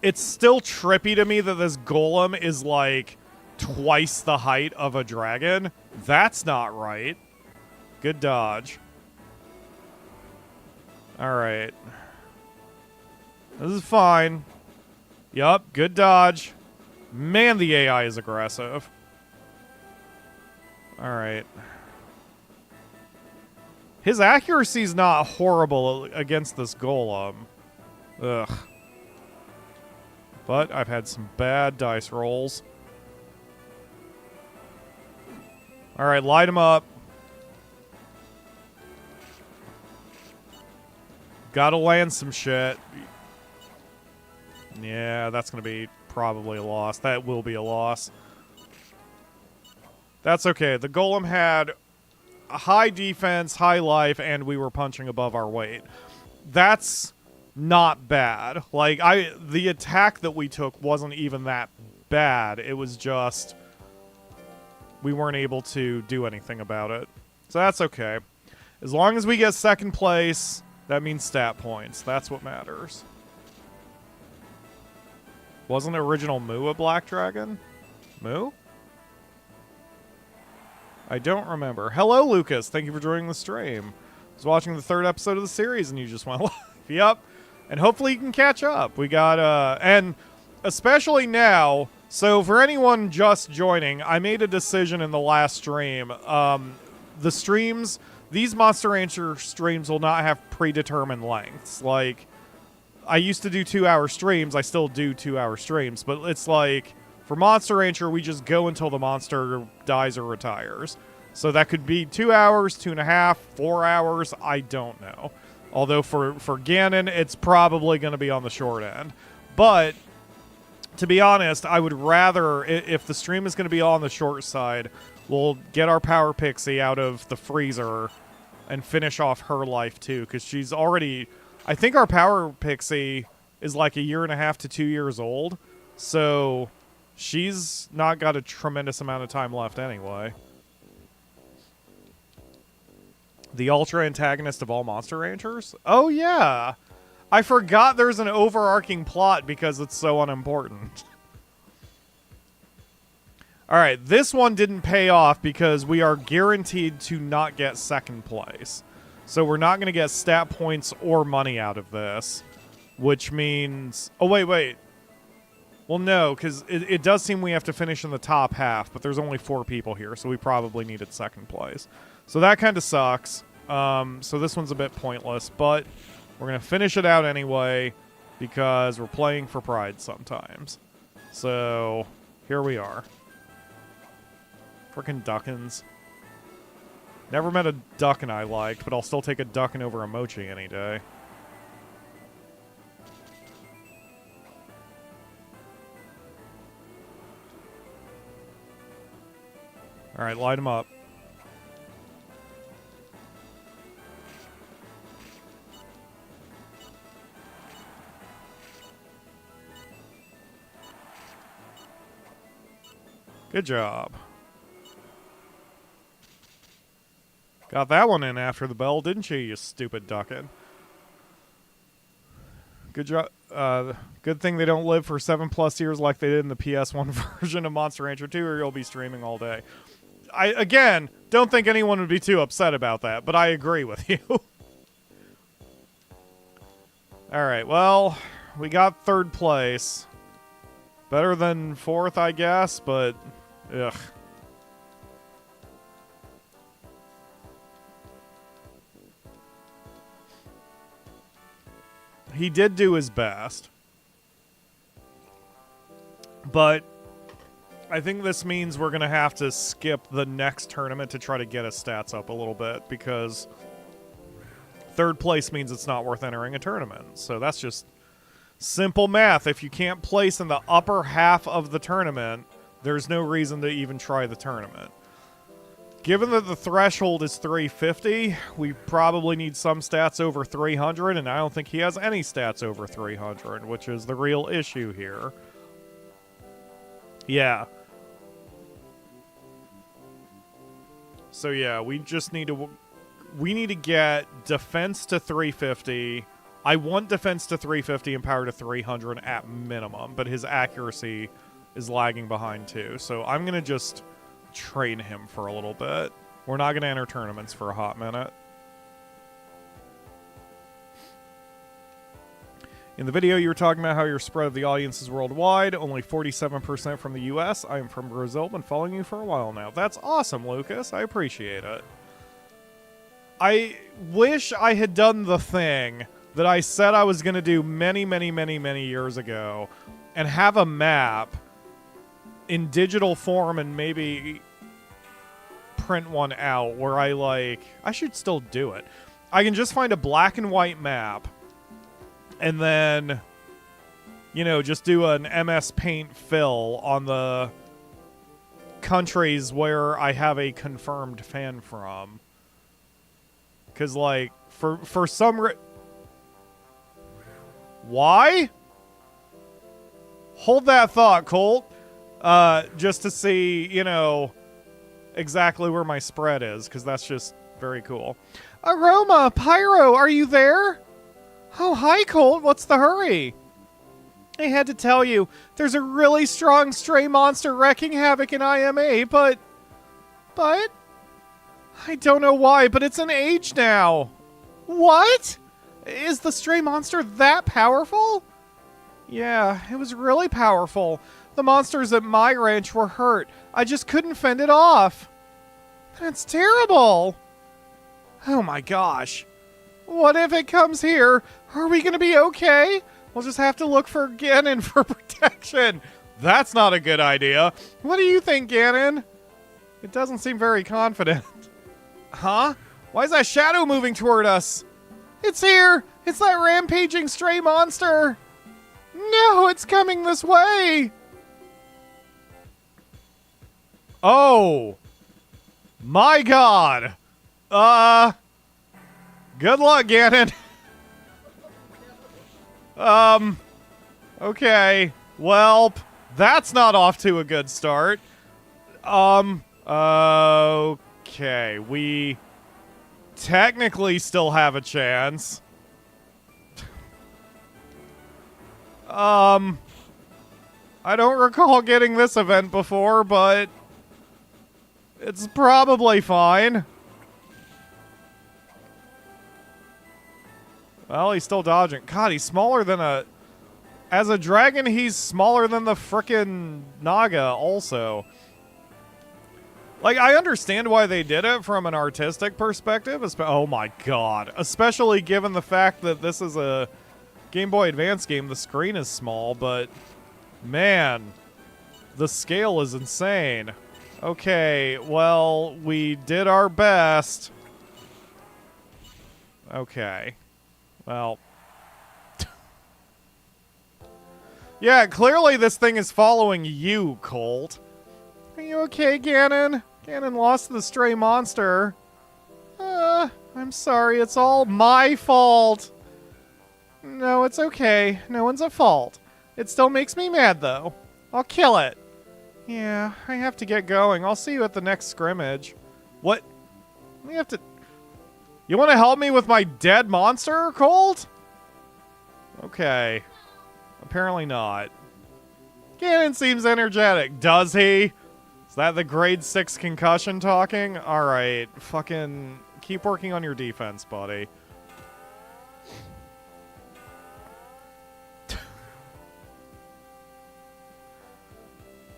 A: It's still trippy to me that this golem is, like, twice the height of a dragon. That's not right. Good dodge. Alright. This is fine. Yup, good dodge. Man, the AI is aggressive. Alright. His accuracy's not horrible against this golem. Ugh. But I've had some bad dice rolls. Alright, light him up. Gotta land some shit. Yeah, that's gonna be probably a loss. That will be a loss. That's okay. The golem had a high defense, high life, and we were punching above our weight. That's not bad. Like, the attack that we took wasn't even that bad. It was just we weren't able to do anything about it. So that's okay. As long as we get second place, that means stat points. That's what matters. Wasn't original Moo a black dragon? Moo? I don't remember. Hello, Lucas. Thank you for joining the stream. I was watching the 3rd episode of the series, and you just went live. Yep. And hopefully you can catch up. We got, and especially now, so for anyone just joining, I made a decision in the last stream. The streams, these Monster Rancher streams will not have predetermined lengths. Like, I used to do 2-hour streams. I still do 2-hour streams, but it's like, for Monster Rancher, we just go until the monster dies or retires. So that could be 2 hours, 2.5, 4 hours. I don't know. Although for Ganon, it's probably going to be on the short end. But to be honest, I would rather, if the stream is going to be on the short side, we'll get our Power Pixie out of the freezer and finish off her life too. Because she's already, I think our Power Pixie is like 1.5 to 2 years old. So she's not got a tremendous amount of time left anyway. The ultra antagonist of all Monster Ranchers? Oh, yeah. I forgot there's an overarching plot because it's so unimportant. Alright, this one didn't pay off because we are guaranteed to not get second place. So we're not going to get stat points or money out of this. Which means... Oh, wait. Well, no, because it does seem we have to finish in the top half, but there's only 4 people here, so we probably needed second place. So that kind of sucks. So this one's a bit pointless, but we're going to finish it out anyway because we're playing for pride sometimes. So here we are. Frickin' Duckins. Never met a Duckin I liked, but I'll still take a Duckin over a Mochi any day. Alright, light him up. Good job. Got that one in after the bell, didn't you stupid duckin'? Good job. Good thing they don't live for 7+ years like they did in the PS1 version of Monster Rancher 2, or you'll be streaming all day. I, again, don't think anyone would be too upset about that, but I agree with you. Alright, well, we got 3rd place. Better than 4th, I guess, but... Ugh. He did do his best. But I think this means we're going to have to skip the next tournament to try to get his stats up a little bit, because 3rd place means it's not worth entering a tournament. So that's just simple math. If you can't place in the upper half of the tournament, there's no reason to even try the tournament. Given that the threshold is 350, we probably need some stats over 300, and I don't think he has any stats over 300, which is the real issue here. Yeah. So yeah, we just need to... We need to get defense to 350. I want defense to 350 and power to 300 at minimum, but his accuracy is lagging behind too. So I'm going to just train him for a little bit. We're not going to enter tournaments for a hot minute. In the video, you were talking about how your spread of the audience is worldwide, only 47% from the US. I am from Brazil, been following you for a while now. That's awesome, Lucas. I appreciate it. I wish I had done the thing that I said I was going to do many, many, many, many years ago and have a map in digital form and maybe print one out where I should still do it. I can just find a black and white map and then, you know, just do an MS Paint fill on the countries where I have a confirmed fan from. Because, like, for some why? Hold that thought, Colt. Just to see, you know, exactly where my spread is, because that's just very cool. Aroma, Pyro, are you there? Oh, hi, Colt. What's the hurry? I had to tell you, there's a really strong stray monster wreaking havoc in IMA, but... I don't know why, but it's an age now. What? Is the stray monster that powerful? Yeah, it was really powerful. The monsters at my ranch were hurt. I just couldn't fend it off. That's terrible. Oh my gosh. What if it comes here? Are we going to be okay? We'll just have to look for Ganon for protection. That's not a good idea. What do you think, Ganon? It doesn't seem very confident. Huh? Why is that shadow moving toward us? It's here! It's that rampaging stray monster! No, it's coming this way! Oh! My god! Good luck, Ganon. Okay. Well, that's not off to a good start. Okay. We technically still have a chance. I don't recall getting this event before, but it's probably fine. Well, he's still dodging. God, he's smaller than a... As a dragon, he's smaller than the frickin' Naga, also. Like, I understand why they did it from an artistic perspective. Oh my god. Especially given the fact that this is a Game Boy Advance game. The screen is small, but... Man. The scale is insane. Okay, well, we did our best. Okay. Well. Yeah, clearly this thing is following you, Colt. Are you okay, Ganon? Ganon lost the stray monster. I'm sorry, it's all my fault. No, it's okay. No one's at fault. It still makes me mad, though. I'll kill it. Yeah, I have to get going. I'll see you at the next scrimmage. What? We have to... You want to help me with my dead monster, Colt? Okay. Apparently not. Ganon seems energetic. Does he? Is that the grade 6 concussion talking? Alright. Fucking keep working on your defense, buddy.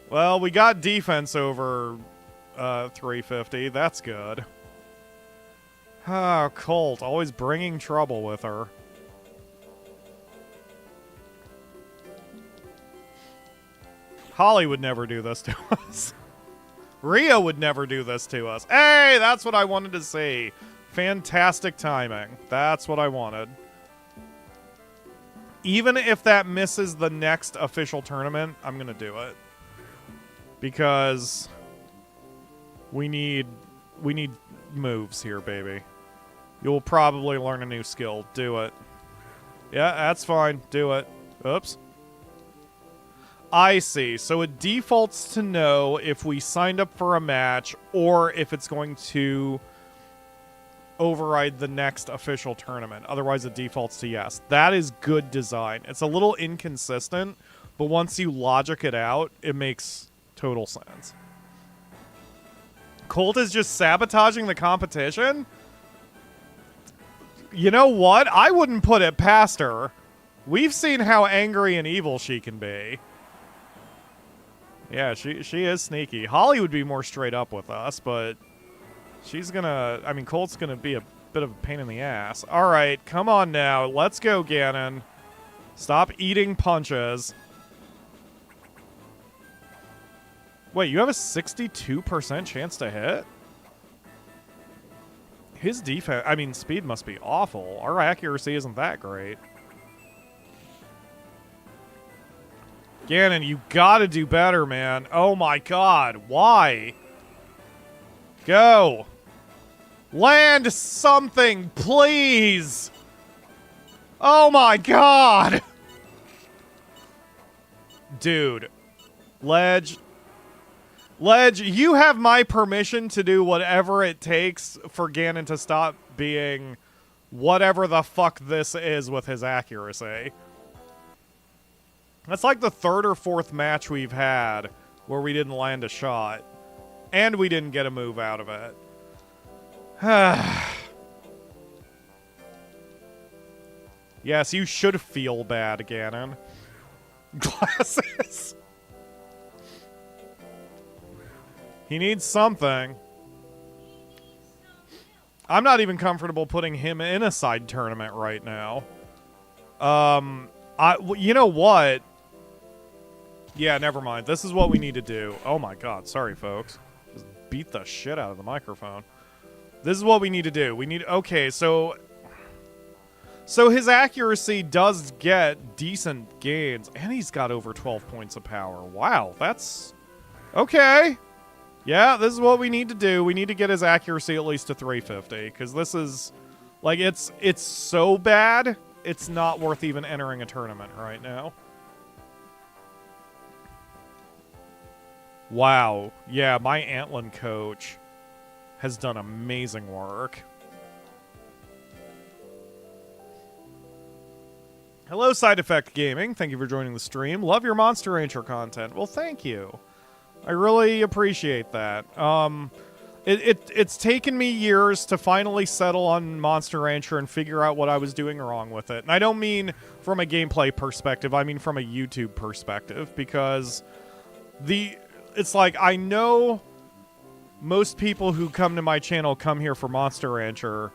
A: Well, we got defense over 350. That's good. Ah, Colt. Always bringing trouble with her. Holly would never do this to us. Rio would never do this to us. Hey, that's what I wanted to see. Fantastic timing. That's what I wanted. Even if that misses the next official tournament, I'm going to do it. Because we need moves here, baby. You'll probably learn a new skill. Do it. Yeah, that's fine. Do it. Oops. I see. So it defaults to no if we signed up for a match or if it's going to override the next official tournament. Otherwise, it defaults to yes. That is good design. It's a little inconsistent, but once you logic it out, it makes total sense. Colt is just sabotaging the competition? You know what? I wouldn't put it past her. We've seen how angry and evil she can be. Yeah, she is sneaky. Holly would be more straight up with us, but she's gonna... I mean, Colt's gonna be a bit of a pain in the ass. All right, come on now. Let's go, Ganon. Stop eating punches. Wait, you have a 62% chance to hit? His defense... I mean, speed must be awful. Our accuracy isn't that great. Ganon, you gotta do better, man. Oh my god, why? Go. Land something, please. Oh my god. Dude. Ledge, you have my permission to do whatever it takes for Ganon to stop being whatever the fuck this is with his accuracy. That's like the third or fourth match we've had where we didn't land a shot. And we didn't get a move out of it. Yes, you should feel bad, Ganon. Glasses. He needs something. I'm not even comfortable putting him in a side tournament right now. You know what? Yeah, never mind. This is what we need to do. Oh my god, sorry folks. Just beat the shit out of the microphone. This is what we need to do. We need... Okay, so his accuracy does get decent gains, and he's got over 12 points of power. Wow, that's... Okay. Yeah, this is what we need to do. We need to get his accuracy at least to 350, because this is... Like, it's so bad, it's not worth even entering a tournament right now. Wow. Yeah, my Antlin coach has done amazing work. Hello, Side Effect Gaming. Thank you for joining the stream. Love your Monster Rancher content. Well, thank you. I really appreciate that. It's taken me years to finally settle on Monster Rancher and figure out what I was doing wrong with it. And I don't mean from a gameplay perspective. I mean from a YouTube perspective, because it's like, I know most people who come to my channel come here for Monster Rancher,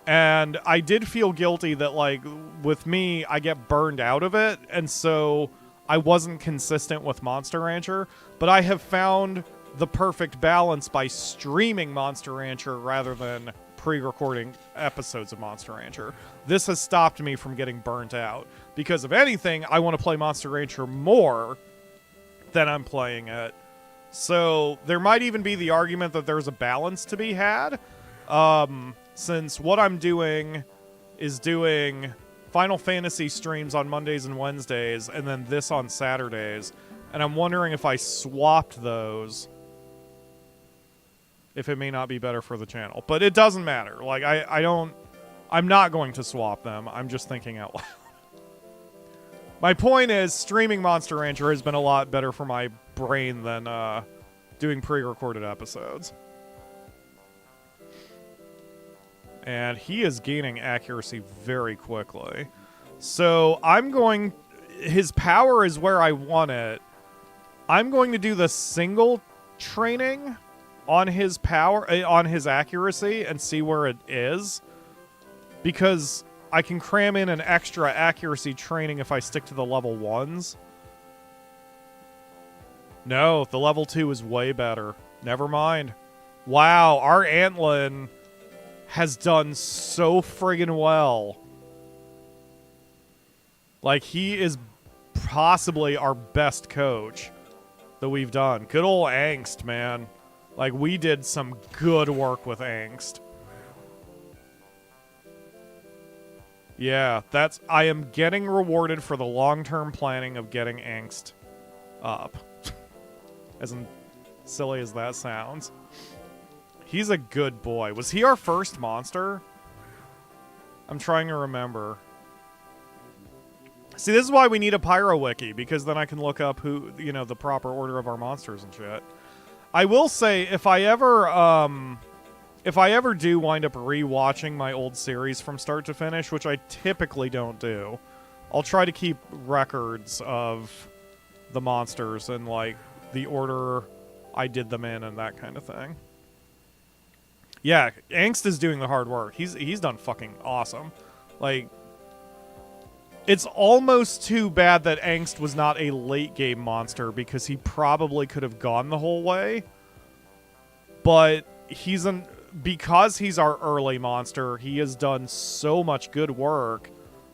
A: and I did feel guilty that, like, with me, I get burned out of it, and so I wasn't consistent with Monster Rancher, but I have found the perfect balance by streaming Monster Rancher rather than pre-recording episodes of Monster Rancher. This has stopped me from getting burnt out, because if anything, I want to play Monster Rancher more than I'm playing it. So there might even be the argument that there's a balance to be had, since what I'm doing is doing Final Fantasy streams on Mondays and Wednesdays, and then this on Saturdays, and I'm wondering if I swapped those, if it may not be better for the channel. But it doesn't matter. Like, I'm not going to swap them. I'm just thinking out loud. My point is, streaming Monster Rancher has been a lot better for my brain than doing pre-recorded episodes. And he is gaining accuracy very quickly. So I'm going... His power is where I want it. I'm going to do the single training on his power, on his accuracy, and see where it is. Because I can cram in an extra accuracy training if I stick to the level 1s. No, the level 2 is way better. Never mind. Wow, our Antlin has done so friggin' well. Like, he is possibly our best coach that we've done. Good old Angst, man. Like, we did some good work with Angst. Yeah, I am getting rewarded for the long-term planning of getting Angst up. As silly as that sounds. He's a good boy. Was he our first monster? I'm trying to remember. See, this is why we need a Pyro Wiki, because then I can look up who, the proper order of our monsters and shit. I will say, if I ever do wind up rewatching my old series from start to finish, which I typically don't do, I'll try to keep records of the monsters and, like, the order I did them in and that kind of thing. Yeah, Angst is doing the hard work. He's done fucking awesome. Like, it's almost too bad that Angst was not a late game monster, because he probably could have gone the whole way. But because he's our early monster, he has done so much good work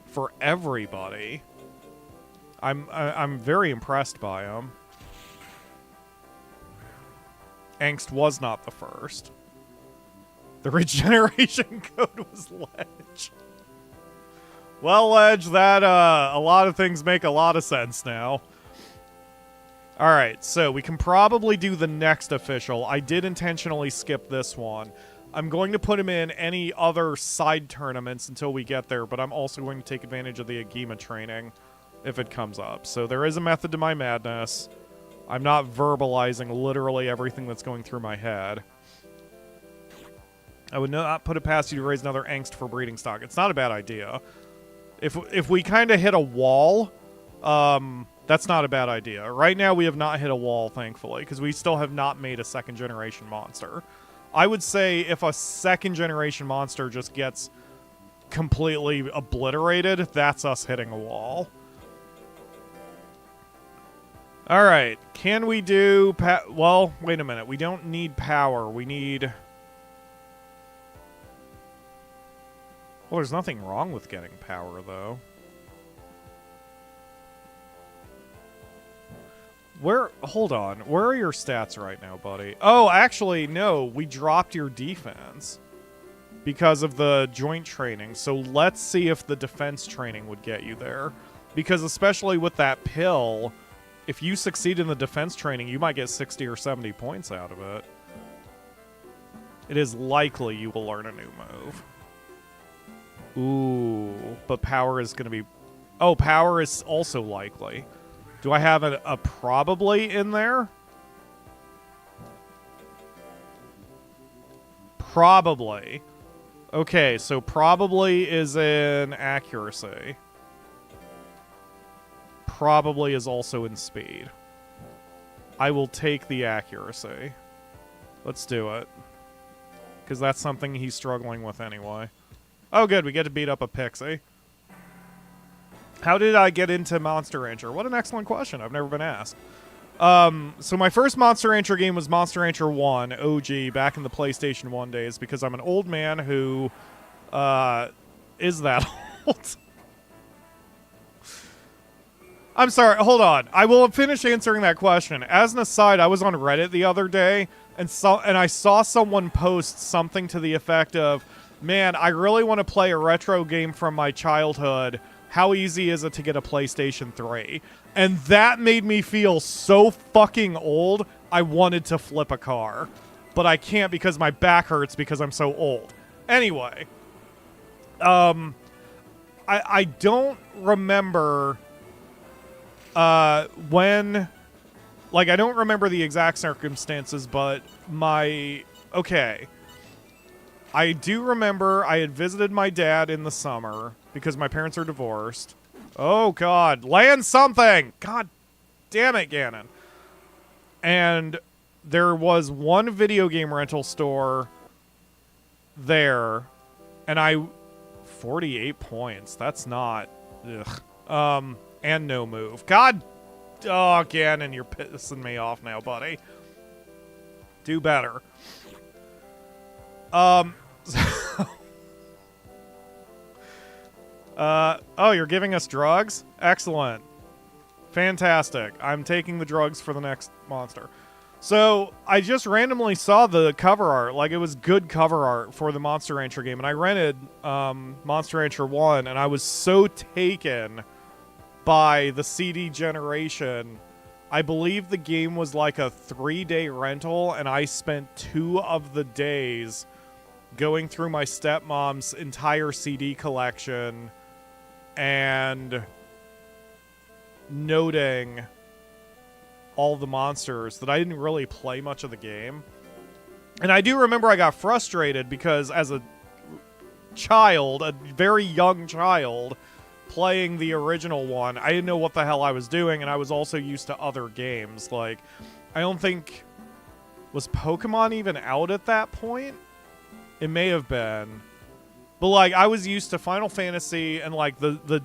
A: for everybody. I'm very impressed by him. Angst was not the first. The regeneration code was Ledge. Well, Ledge, that, a lot of things make a lot of sense now. Alright, so we can probably do the next official. I did intentionally skip this one. I'm going to put him in any other side tournaments until we get there, but I'm also going to take advantage of the Agima training if it comes up. So there is a method to my madness. I'm not verbalizing literally everything that's going through my head. I would not put it past you to raise another Angst for breeding stock. It's not a bad idea. If we kind of hit a wall, that's not a bad idea. Right now, we have not hit a wall, thankfully, because we still have not made a second-generation monster. I would say if a second-generation monster just gets completely obliterated, that's us hitting a wall. Alright, can we do... well, wait a minute. We don't need power. We need... Well, there's nothing wrong with getting power, though. Hold on. Where are your stats right now, buddy? Oh, actually, no. We dropped your defense because of the joint training. So let's see if the defense training would get you there. Because especially with that pill, if you succeed in the defense training, you might get 60 or 70 points out of it. It is likely you will learn a new move. Ooh, but power is going to be... Oh, power is also likely. Do I have a probably in there? Probably. Okay, so probably is in accuracy. Probably is also in speed. I will take the accuracy. Let's do it. Because that's something he's struggling with anyway. Oh, good. We get to beat up a pixie. How did I get into Monster Rancher? What an excellent question. I've never been asked. So my first Monster Rancher game was Monster Rancher 1, OG, back in the PlayStation 1 days, because I'm an old man who is that old. I'm sorry. Hold on. I will finish answering that question. As an aside, I was on Reddit the other day, and I saw someone post something to the effect of, man, I really want to play a retro game from my childhood. How easy is it to get a PlayStation 3? And that made me feel so fucking old, I wanted to flip a car. But I can't because my back hurts because I'm so old. Anyway. I don't remember when... Like, I don't remember the exact circumstances, but okay. I do remember I had visited my dad in the summer because my parents are divorced. Oh, God. Land something! God damn it, Ganon. And there was one video game rental store there, and 48 points. That's not... Ugh. And no move. God... Oh, Ganon, you're pissing me off now, buddy. Do better. Oh, you're giving us drugs? Excellent. Fantastic. I'm taking the drugs for the next monster. So, I just randomly saw the cover art. Like, it was good cover art for the Monster Rancher game. And I rented Monster Rancher 1, and I was so taken by the CD generation. I believe the game was like a 3-day rental, and I spent 2 of the days going through my stepmom's entire CD collection and noting all the monsters that I didn't really play much of the game. And I do remember I got frustrated because as a child, a very young child, playing the original one, I didn't know what the hell I was doing, and I was also used to other games. Like, I don't think... Was Pokemon even out at that point? It may have been. But, like, I was used to Final Fantasy and, like, the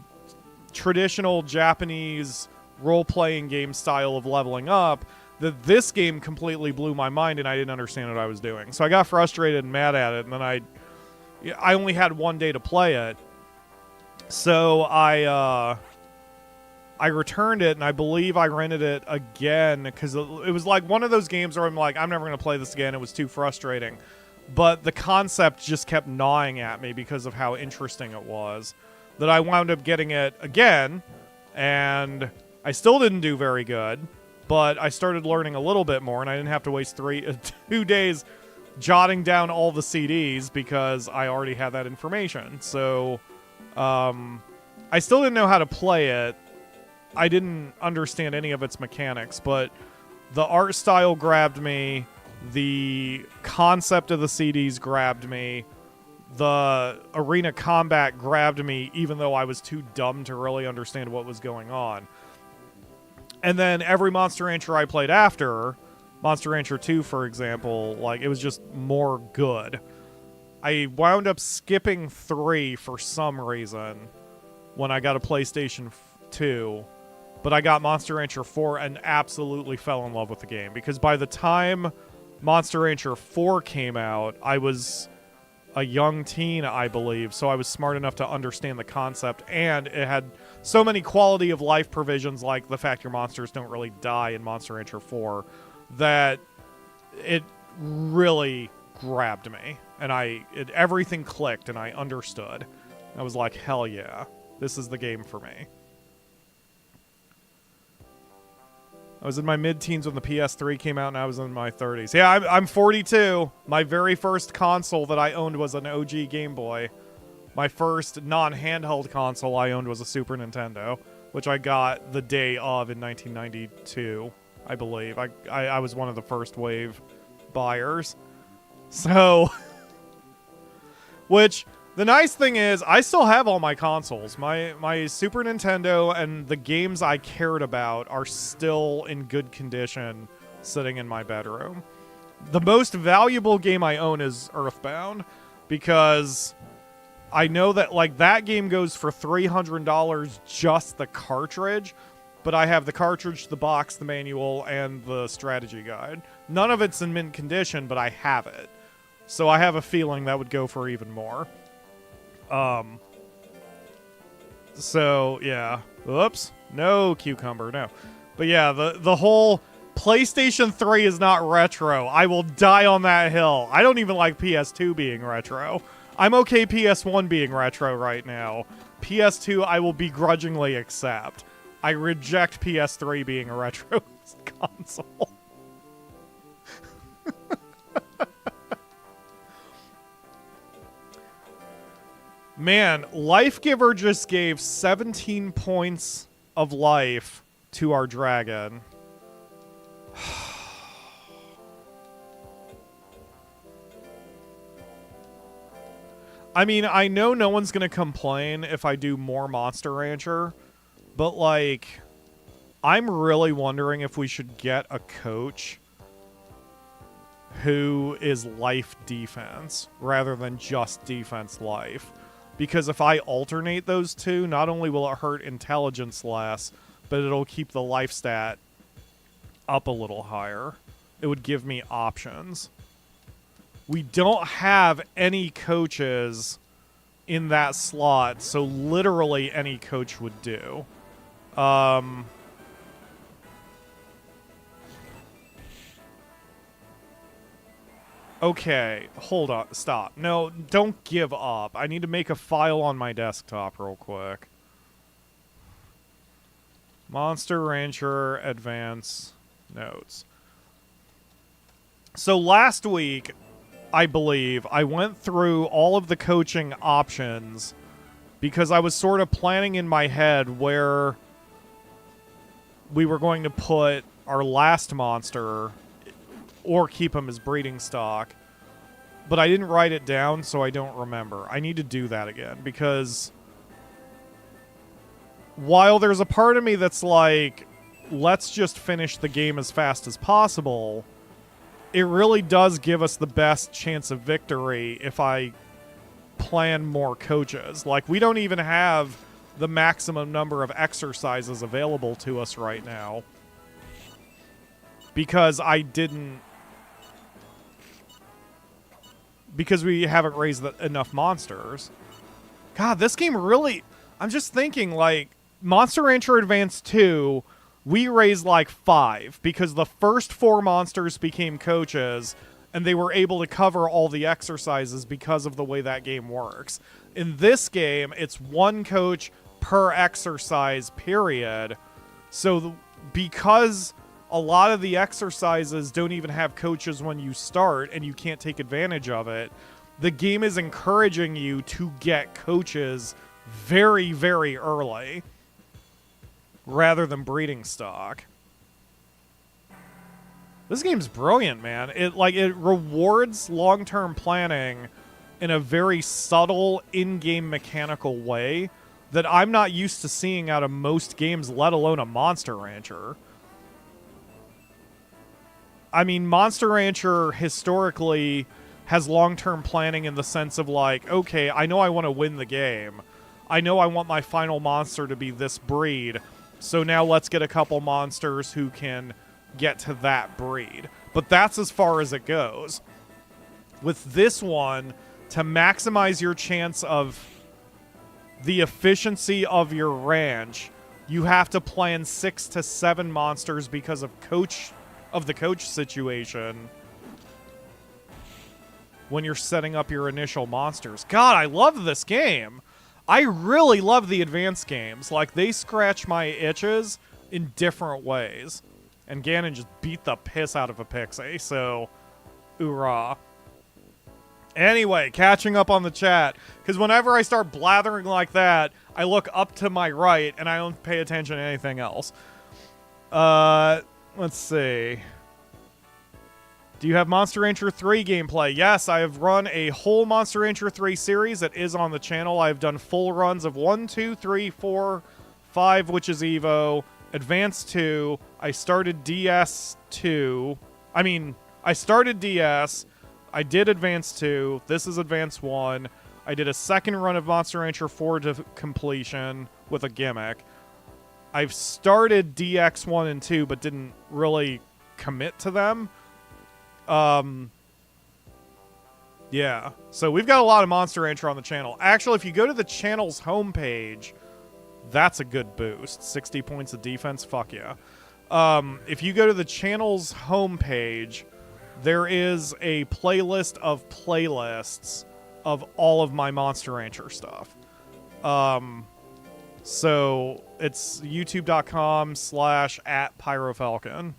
A: traditional Japanese role-playing game style of leveling up, that this game completely blew my mind and I didn't understand what I was doing. So I got frustrated and mad at it, and then I only had one day to play it. So I returned it, and I believe I rented it again, because it was like one of those games where I'm like, I'm never going to play this again. It was too frustrating. But the concept just kept gnawing at me because of how interesting it was, that I wound up getting it again, and I still didn't do very good, but I started learning a little bit more, and I didn't have to waste 2 days jotting down all the CDs because I already had that information. So, I still didn't know how to play it. I didn't understand any of its mechanics, but the art style grabbed me, the concept of the CDs grabbed me, the arena combat grabbed me, even though I was too dumb to really understand what was going on. And then every Monster Rancher I played after, Monster Rancher 2, for example, like, it was just more good. I wound up skipping 3 for some reason when I got a PlayStation 2, but I got Monster Rancher 4 and absolutely fell in love with the game, because by the time Monster Rancher 4 came out, I was a young teen, I believe, so I was smart enough to understand the concept, and it had so many quality of life provisions, like the fact your monsters don't really die in Monster Rancher 4, that it really grabbed me, and everything clicked, and I understood. I was like, hell yeah, this is the game for me. I was in my mid-teens when the PS3 came out, and I was in my 30s. Yeah, I'm 42. My very first console that I owned was an OG Game Boy. My first non-handheld console I owned was a Super Nintendo, which I got the day of in 1992, I believe. I was one of the first wave buyers. So, which... The nice thing is, I still have all my consoles. My Super Nintendo and the games I cared about are still in good condition, sitting in my bedroom. The most valuable game I own is Earthbound, because I know that, like, that game goes for $300 just the cartridge, but I have the cartridge, the box, the manual, and the strategy guide. None of it's in mint condition, but I have it. So I have a feeling that would go for even more. So, yeah. Oops. No, cucumber, no. But yeah, the whole PlayStation 3 is not retro. I will die on that hill. I don't even like PS2 being retro. I'm okay PS1 being retro right now. PS2 I will begrudgingly accept. I reject PS3 being a retro console. Man, Life Giver just gave 17 points of life to our dragon. I mean, I know no one's going to complain if I do more Monster Rancher, but, like, I'm really wondering if we should get a coach who is life defense rather than just defense life. Because if I alternate those two, not only will it hurt intelligence less, but it'll keep the life stat up a little higher. It would give me options. We don't have any coaches in that slot, so literally any coach would do. Okay, hold on, stop. No, don't give up. I need to make a file on my desktop real quick. Monster Rancher Advance Notes. So last week, I believe, I went through all of the coaching options because I was sort of planning in my head where we were going to put our last monster or keep him as breeding stock. But I didn't write it down, so I don't remember. I need to do that again, because while there's a part of me that's like, let's just finish the game as fast as possible, it really does give us the best chance of victory if I plan more coaches. Like, we don't even have the maximum number of exercises available to us right now, because we haven't raised enough monsters. God, this game really... I'm just thinking, like, Monster Rancher Advance 2, we raised like 5, because the first 4 monsters became coaches, and they were able to cover all the exercises because of the way that game works. In this game, it's 1 coach per exercise, period. So because a lot of the exercises don't even have coaches when you start, and you can't take advantage of it, the game is encouraging you to get coaches very, very early, rather than breeding stock. This game's brilliant, man. It rewards long-term planning in a very subtle, in-game mechanical way that I'm not used to seeing out of most games, let alone a Monster Rancher. I mean, Monster Rancher historically has long-term planning in the sense of like, okay, I know I want to win the game. I know I want my final monster to be this breed. So now let's get a couple monsters who can get to that breed. But that's as far as it goes. With this one, to maximize your chance of the efficiency of your ranch, you have to plan 6 to 7 monsters because of the coach situation when you're setting up your initial monsters. God, I love this game. I really love the advanced games. Like, they scratch my itches in different ways. And Ganon just beat the piss out of a pixie, so oorah. Anyway, catching up on the chat, because whenever I start blathering like that, I look up to my right, and I don't pay attention to anything else. Let's see. Do you have Monster Rancher 3 gameplay? Yes, I have run a whole Monster Rancher 3 series that is on the channel. I've done full runs of 1, 2, 3, 4, 5, which is Evo, Advance 2. I started DS 2. I started DS. I did Advance 2. This is Advance 1. I did a second run of Monster Rancher 4 to completion with a gimmick. I've started DX 1 and 2, but didn't really commit to them. Yeah. So we've got a lot of Monster Rancher on the channel. Actually, if you go to the channel's homepage, that's a good boost. 60 points of defense, fuck yeah. If you go to the channel's homepage, there is a playlist of playlists of all of my Monster Rancher stuff. So it's youtube.com/@PyroFalkon,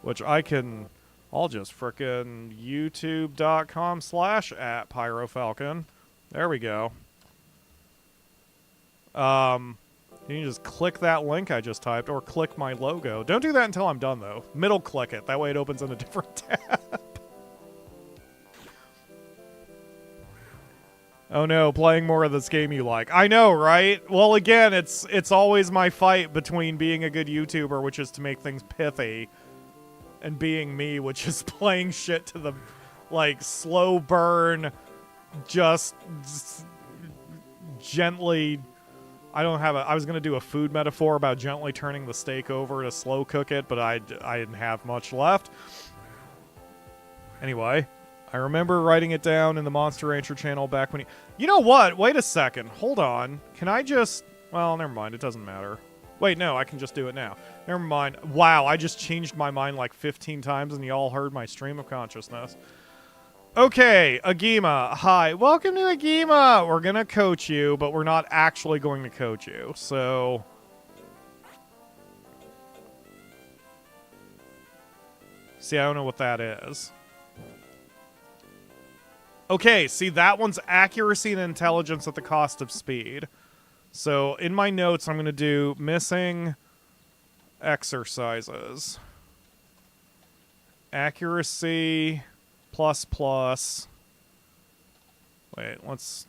A: which I'll just frickin' youtube.com/@PyroFalkon. There we go. You can just click that link I just typed, or click my logo. Don't do that until I'm done, though. Middle click it. That way it opens in a different tab. Oh no, playing more of this game you like. I know, right? Well, again, it's always my fight between being a good YouTuber, which is to make things pithy, and being me, which is playing shit to the, like, slow burn, just gently... I was going to do a food metaphor about gently turning the steak over to slow cook it, but I didn't have much left. Anyway, I remember writing it down in the Monster Rancher channel back when You know what? Wait a second. Hold on. Can I just... Well, never mind. It doesn't matter. Wait, no. I can just do it now. Never mind. Wow, I just changed my mind like 15 times and you all heard my stream of consciousness. Okay, Agima. Hi. Welcome to Agima. We're going to coach you, but we're not actually going to coach you. So... See, I don't know what that is. Okay, see, that one's accuracy and intelligence at the cost of speed. So, in my notes, I'm going to do missing exercises. Accuracy plus plus. Wait, let's...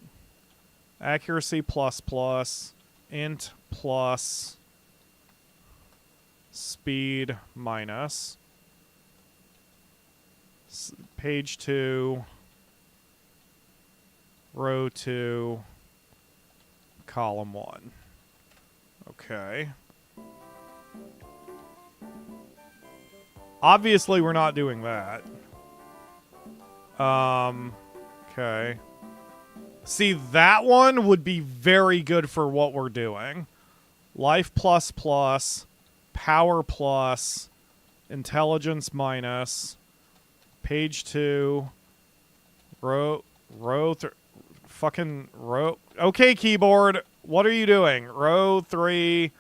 A: Accuracy plus plus. Int plus. Speed minus. Page 2. Row 2. Column 1. Okay. Obviously, we're not doing that. Okay. See, that one would be very good for what we're doing. Life plus plus, power plus, intelligence minus, page 2, fucking row. Okay, keyboard, what are you doing? Row 3,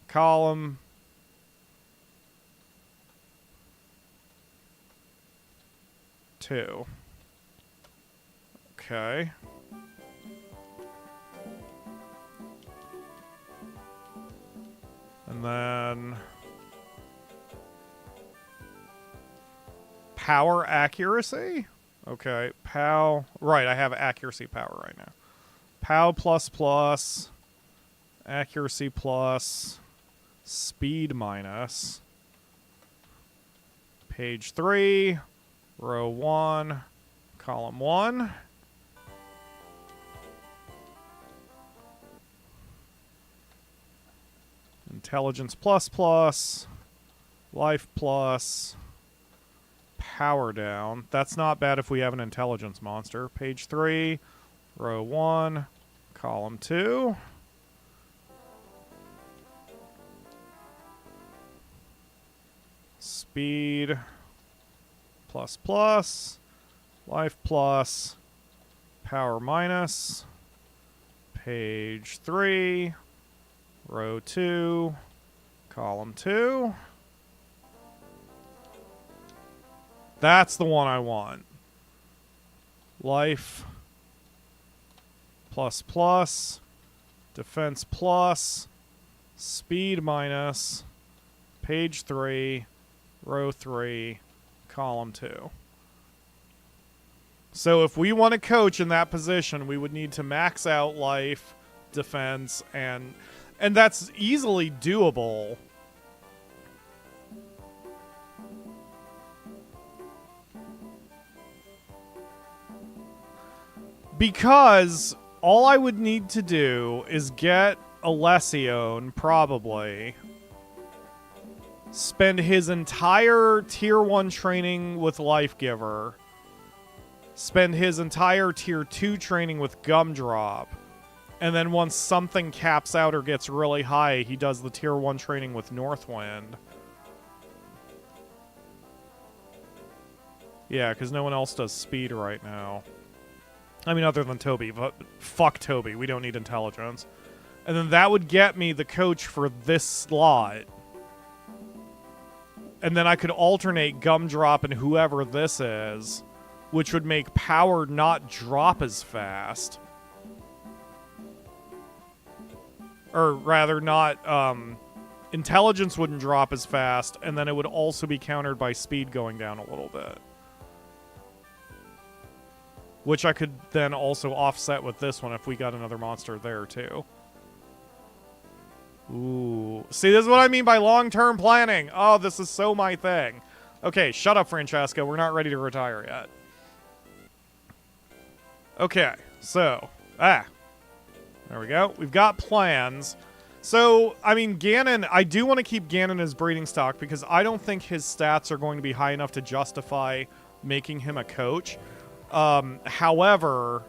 A: column 2. Okay. And then power accuracy? Okay, POW. Right, I have accuracy power right now. POW plus plus, accuracy plus, speed minus. Page 3, row 1, column 1. Intelligence plus plus, life plus, power down. That's not bad if we have an intelligence monster. Page 3, row 1, column 2. Speed plus plus, life plus, power minus. Page 3, row 2, column 2. That's the one I want. Life plus plus, defense plus, speed minus, page 3, row 3, column 2. So if we want to coach in that position, we would need to max out life, defense, and that's easily doable. Because all I would need to do is get Alession, probably. Spend his entire tier 1 training with Life Giver. Spend his entire tier 2 training with Gumdrop. And then once something caps out or gets really high, he does the tier 1 training with Northwind. Yeah, because no one else does speed right now. I mean, other than Toby, but fuck Toby. We don't need intelligence. And then that would get me the coach for this slot. And then I could alternate Gumdrop and whoever this is, which would make power not drop as fast. Or rather, not, intelligence wouldn't drop as fast, and then it would also be countered by speed going down a little bit. Which I could then also offset with this one if we got another monster there, too. Ooh. See, this is what I mean by long-term planning. Oh, this is so my thing. Okay, shut up, Francesca. We're not ready to retire yet. Okay, so... there we go. We've got plans. So, I mean, Ganon... I do want to keep Ganon as breeding stock because I don't think his stats are going to be high enough to justify making him a coach. However...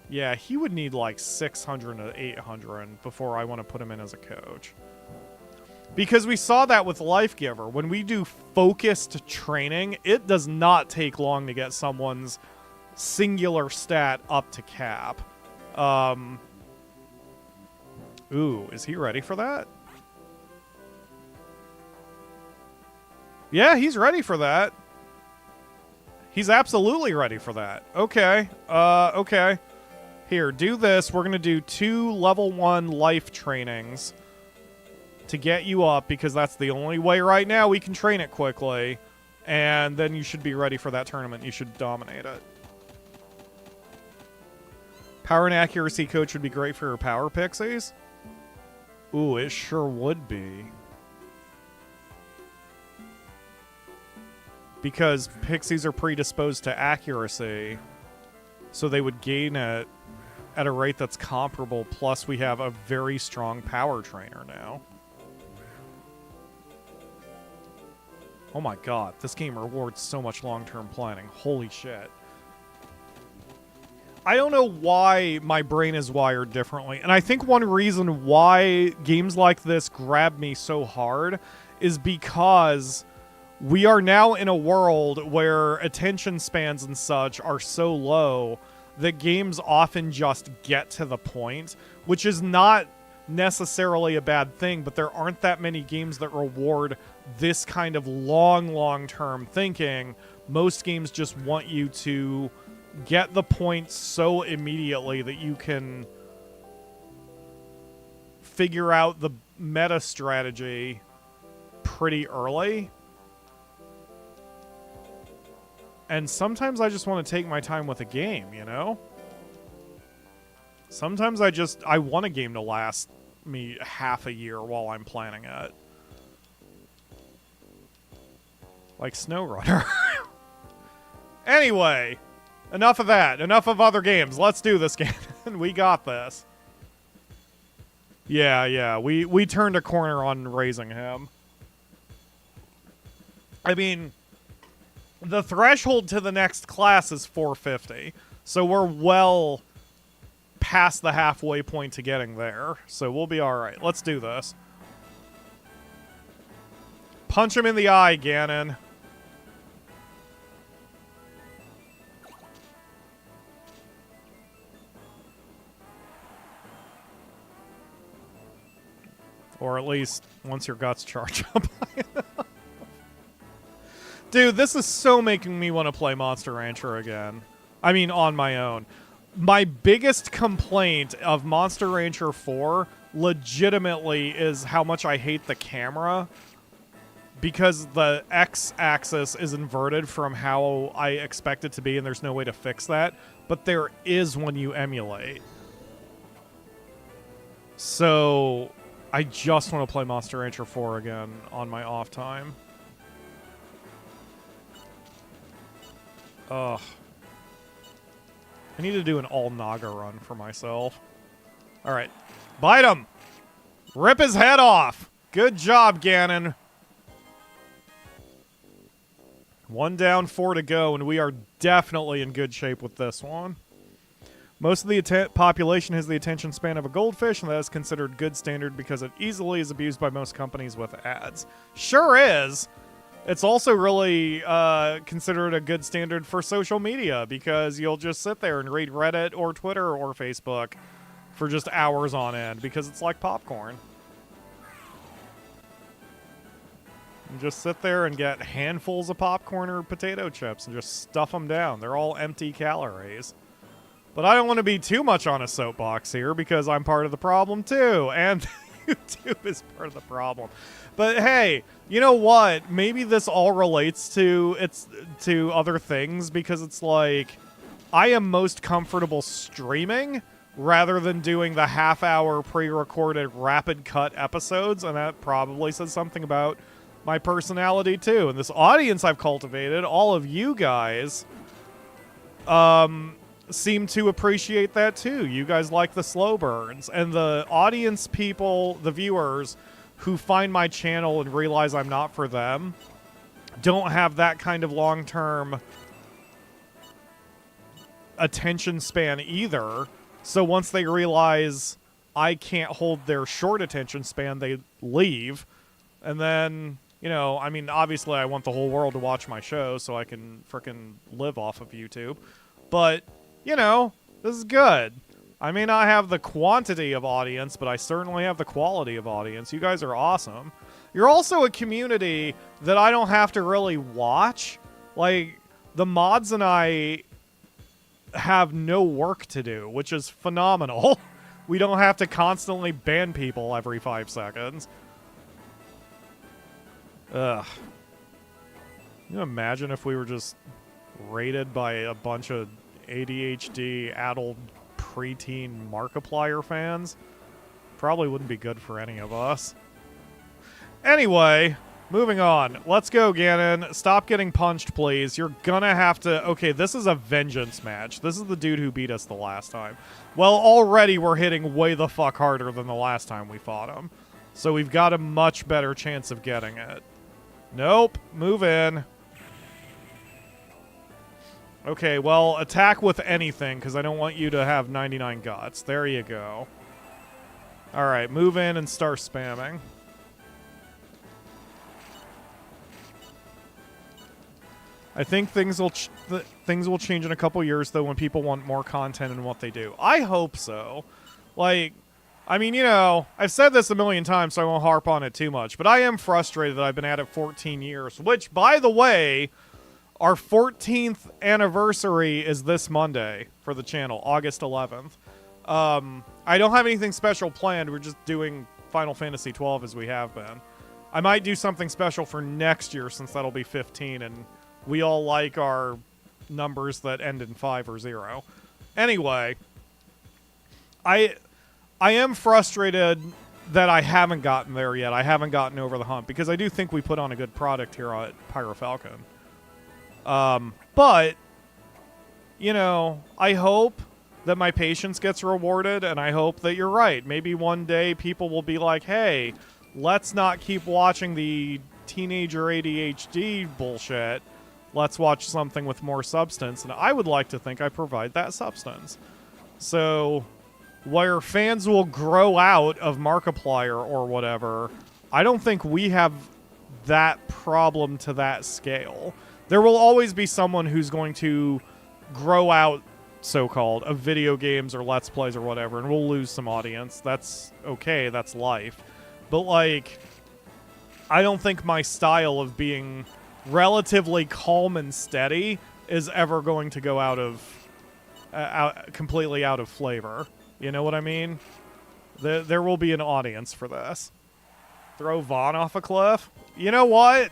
A: yeah, he would need like 600 to 800 before I want to put him in as a coach. Because we saw that with Life Giver. When we do focused training, it does not take long to get someone's singular stat up to cap. Ooh, is he ready for that? Yeah, he's ready for that. He's absolutely ready for that. Okay. Okay. Here, do this. We're going to do 2 level 1 life trainings to get you up, because that's the only way right now we can train it quickly. And then you should be ready for that tournament. You should dominate it. Power and accuracy coach would be great for your power pixies. Ooh, it sure would be. Because pixies are predisposed to accuracy, so they would gain it at a rate that's comparable, plus we have a very strong power trainer now. Oh my god, this game rewards so much long-term planning. Holy shit. I don't know why my brain is wired differently, and I think one reason why games like this grab me so hard is because we are now in a world where attention spans and such are so low that games often just get to the point, which is not necessarily a bad thing, but there aren't that many games that reward this kind of long-term thinking. Most games just want you to get the point so immediately that you can figure out the meta strategy pretty early. And sometimes I just want to take my time with a game, you know? Sometimes I want a game to last me half a year while I'm planning it. Like SnowRunner. Anyway, enough of that. Enough of other games. Let's do this game. We got this. Yeah, we turned a corner on raising him. I mean, the threshold to the next class is 450. So we're well past the halfway point to getting there. So we'll be alright. Let's do this. Punch him in the eye, Ganon. Or at least once your guts charge up. Dude, this is so making me want to play Monster Rancher again. I mean, on my own. My biggest complaint of Monster Rancher 4 legitimately is how much I hate the camera, because the X-axis is inverted from how I expect it to be, and there's no way to fix that. But there is when you emulate. So I just want to play Monster Rancher 4 again on my off time. Ugh. I need to do an all-Naga run for myself. Alright. Bite him! Rip his head off! Good job, Ganon. 1 down, 4 to go, and we are definitely in good shape with this one. Most of the population has the attention span of a goldfish, and that is considered good standard because it easily is abused by most companies with ads. Sure is! It's also really considered a good standard for social media, because you'll just sit there and read Reddit or Twitter or Facebook for just hours on end, because it's like popcorn. You just sit there and get handfuls of popcorn or potato chips and just stuff them down. They're all empty calories. But I don't want to be too much on a soapbox here, because I'm part of the problem too, and YouTube is part of the problem. But hey, you know what? Maybe this all relates to other things, because it's like I am most comfortable streaming rather than doing the half-hour pre-recorded rapid cut episodes, and that probably says something about my personality too. And this audience I've cultivated, all of you guys, seem to appreciate that too. You guys like the slow burns, and the audience people, the viewers who find my channel and realize I'm not for them, don't have that kind of long-term attention span either. So once they realize I can't hold their short attention span, they leave. And then, you know, I mean, obviously I want the whole world to watch my show so I can frickin' live off of YouTube. But, you know, this is good. I may not have the quantity of audience, but I certainly have the quality of audience. You guys are awesome. You're also a community that I don't have to really watch. Like, the mods and I have no work to do, which is phenomenal. We don't have to constantly ban people every 5 seconds. Ugh. Can you imagine if we were just raided by a bunch of ADHD-addled preteen Markiplier fans? Probably wouldn't be good for any of us. Anyway, moving on. Let's go, Ganon. Stop getting punched, please. You're gonna have to... Okay, this is a vengeance match. This is the dude who beat us the last time. Well, already we're hitting way the fuck harder than the last time we fought him. So we've got a much better chance of getting it. Nope. Move in. Okay, well, attack with anything, because I don't want you to have 99 guts. There you go. Alright, move in and start spamming. I think things will change in a couple years, though, when people want more content in what they do. I hope so. Like, I mean, you know, I've said this a million times, so I won't harp on it too much, but I am frustrated that I've been at it 14 years, which, by the way... Our 14th anniversary is this Monday for the channel, August 11th. I don't have anything special planned. We're just doing Final Fantasy XII as we have been. I might do something special for next year since that'll be 15, and we all like our numbers that end in 5 or 0. Anyway, I am frustrated that I haven't gotten there yet. I haven't gotten over the hump, because I do think we put on a good product here at PyroFalkon. But, you know, I hope that my patience gets rewarded, and I hope that you're right. Maybe one day people will be like, hey, let's not keep watching the teenager ADHD bullshit. Let's watch something with more substance, and I would like to think I provide that substance. So, where fans will grow out of Markiplier or whatever, I don't think we have that problem to that scale. There will always be someone who's going to grow out, so-called, of video games or Let's Plays or whatever, and we'll lose some audience. That's okay, that's life. But, like, I don't think my style of being relatively calm and steady is ever going to go out of... completely out of flavor. You know what I mean? There will be an audience for this. Throw Vaughn off a cliff? You know what?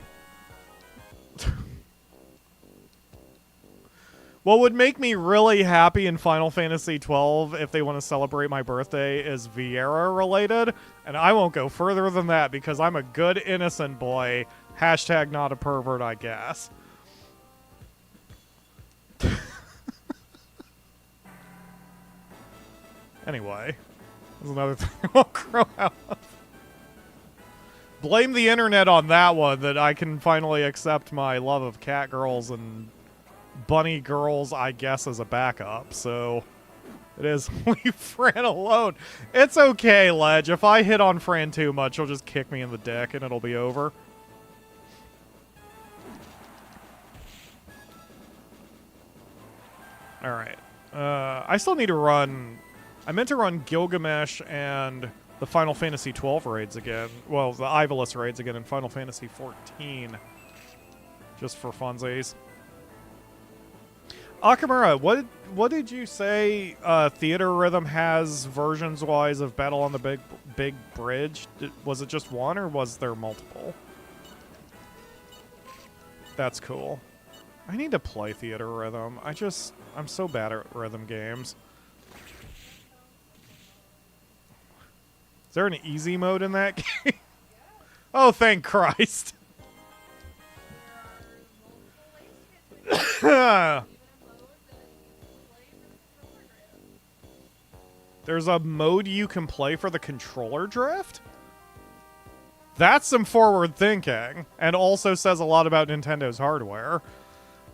A: What would make me really happy in Final Fantasy XII if they want to celebrate my birthday is Vieira related, and I won't go further than that because I'm a good innocent boy. Hashtag not a pervert, I guess. Anyway, there's another thing I won't grow out of. Blame the internet on that one, that I can finally accept my love of cat girls and bunny girls, I guess, as a backup. So it is leave Fran alone. It's okay, Ledge. If I hit on Fran too much, he'll just kick me in the dick and it'll be over. Alright. I still need to run... I meant to run Gilgamesh and the Final Fantasy XII raids again. Well, the Ivalice raids again in Final Fantasy XIV. Just for funsies. Akamura, what did you say Theater Rhythm has versions-wise of Battle on the Big Bridge? Was it just one, or was there multiple? That's cool. I need to play Theater Rhythm. I'm so bad at rhythm games. Is there an easy mode in that game? Oh, thank Christ. There's a mode you can play for the controller drift? That's some forward thinking, and also says a lot about Nintendo's hardware.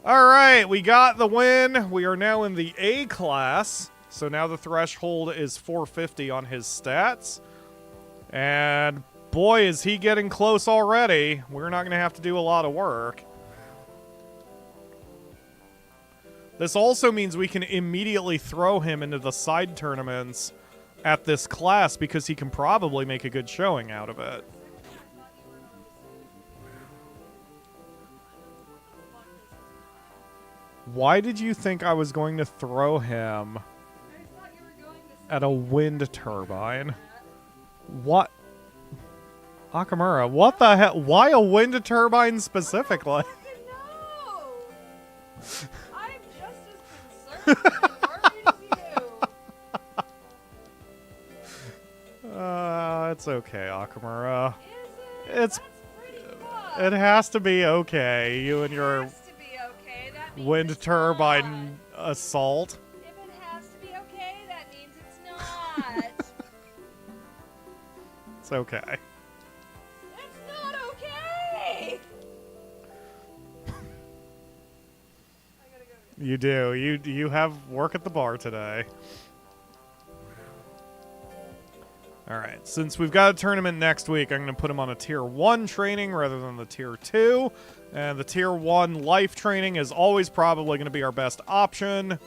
A: Alright, we got the win. We are now in the A class, so now the threshold is 450 on his stats. And boy, is he getting close already. We're not going to have to do a lot of work. This also means we can immediately throw him into the side tournaments at this class because he can probably make a good showing out of it. Why did you think I was going to throw him at a wind turbine? What? Akamura, what the hell? Why a wind turbine specifically?
B: No! I'm just as concerned and worried as you.
A: It's okay, Akamura.
B: Is it?
A: It's
B: That's pretty rough.
A: It has to be okay. You and your
B: Has to be okay. That means
A: wind
B: it's
A: turbine
B: not.
A: assault.
B: If it has to be okay, that means it's not.
A: It's okay.
B: It's not okay. I gotta go.
A: You do. You have work at the bar today. Alright, since we've got a tournament next week, I'm going to put him on a Tier 1 training rather than the Tier 2. And the Tier 1 life training is always probably going to be our best option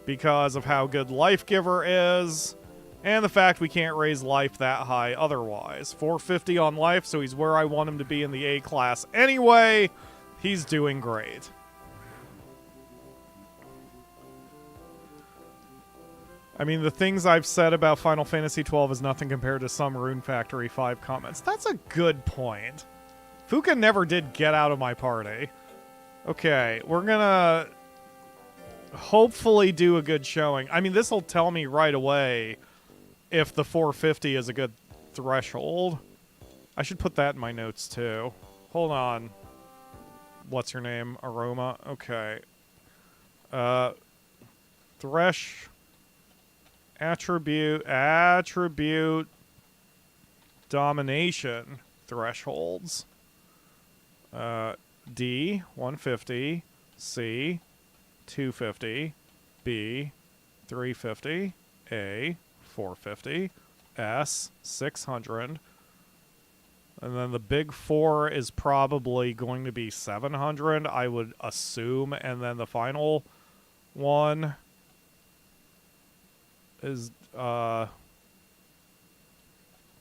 A: because of how good Life Giver is and the fact we can't raise life that high otherwise. 450 on life, so he's where I want him to be in the A class anyway. He's doing great. I mean, the things I've said about Final Fantasy XII is nothing compared to some Rune Factory 5 comments. That's a good point. Fuka never did get out of my party. Okay, we're gonna hopefully do a good showing. I mean, this will tell me right away if the 450 is a good threshold. I should put that in my notes, too. Hold on. What's your name? Aroma? Okay. Thresh... Attribute domination thresholds. D 150, C 250, B 350, A 450, S 600, and then the big four is probably going to be 700, I would assume, and then the final one is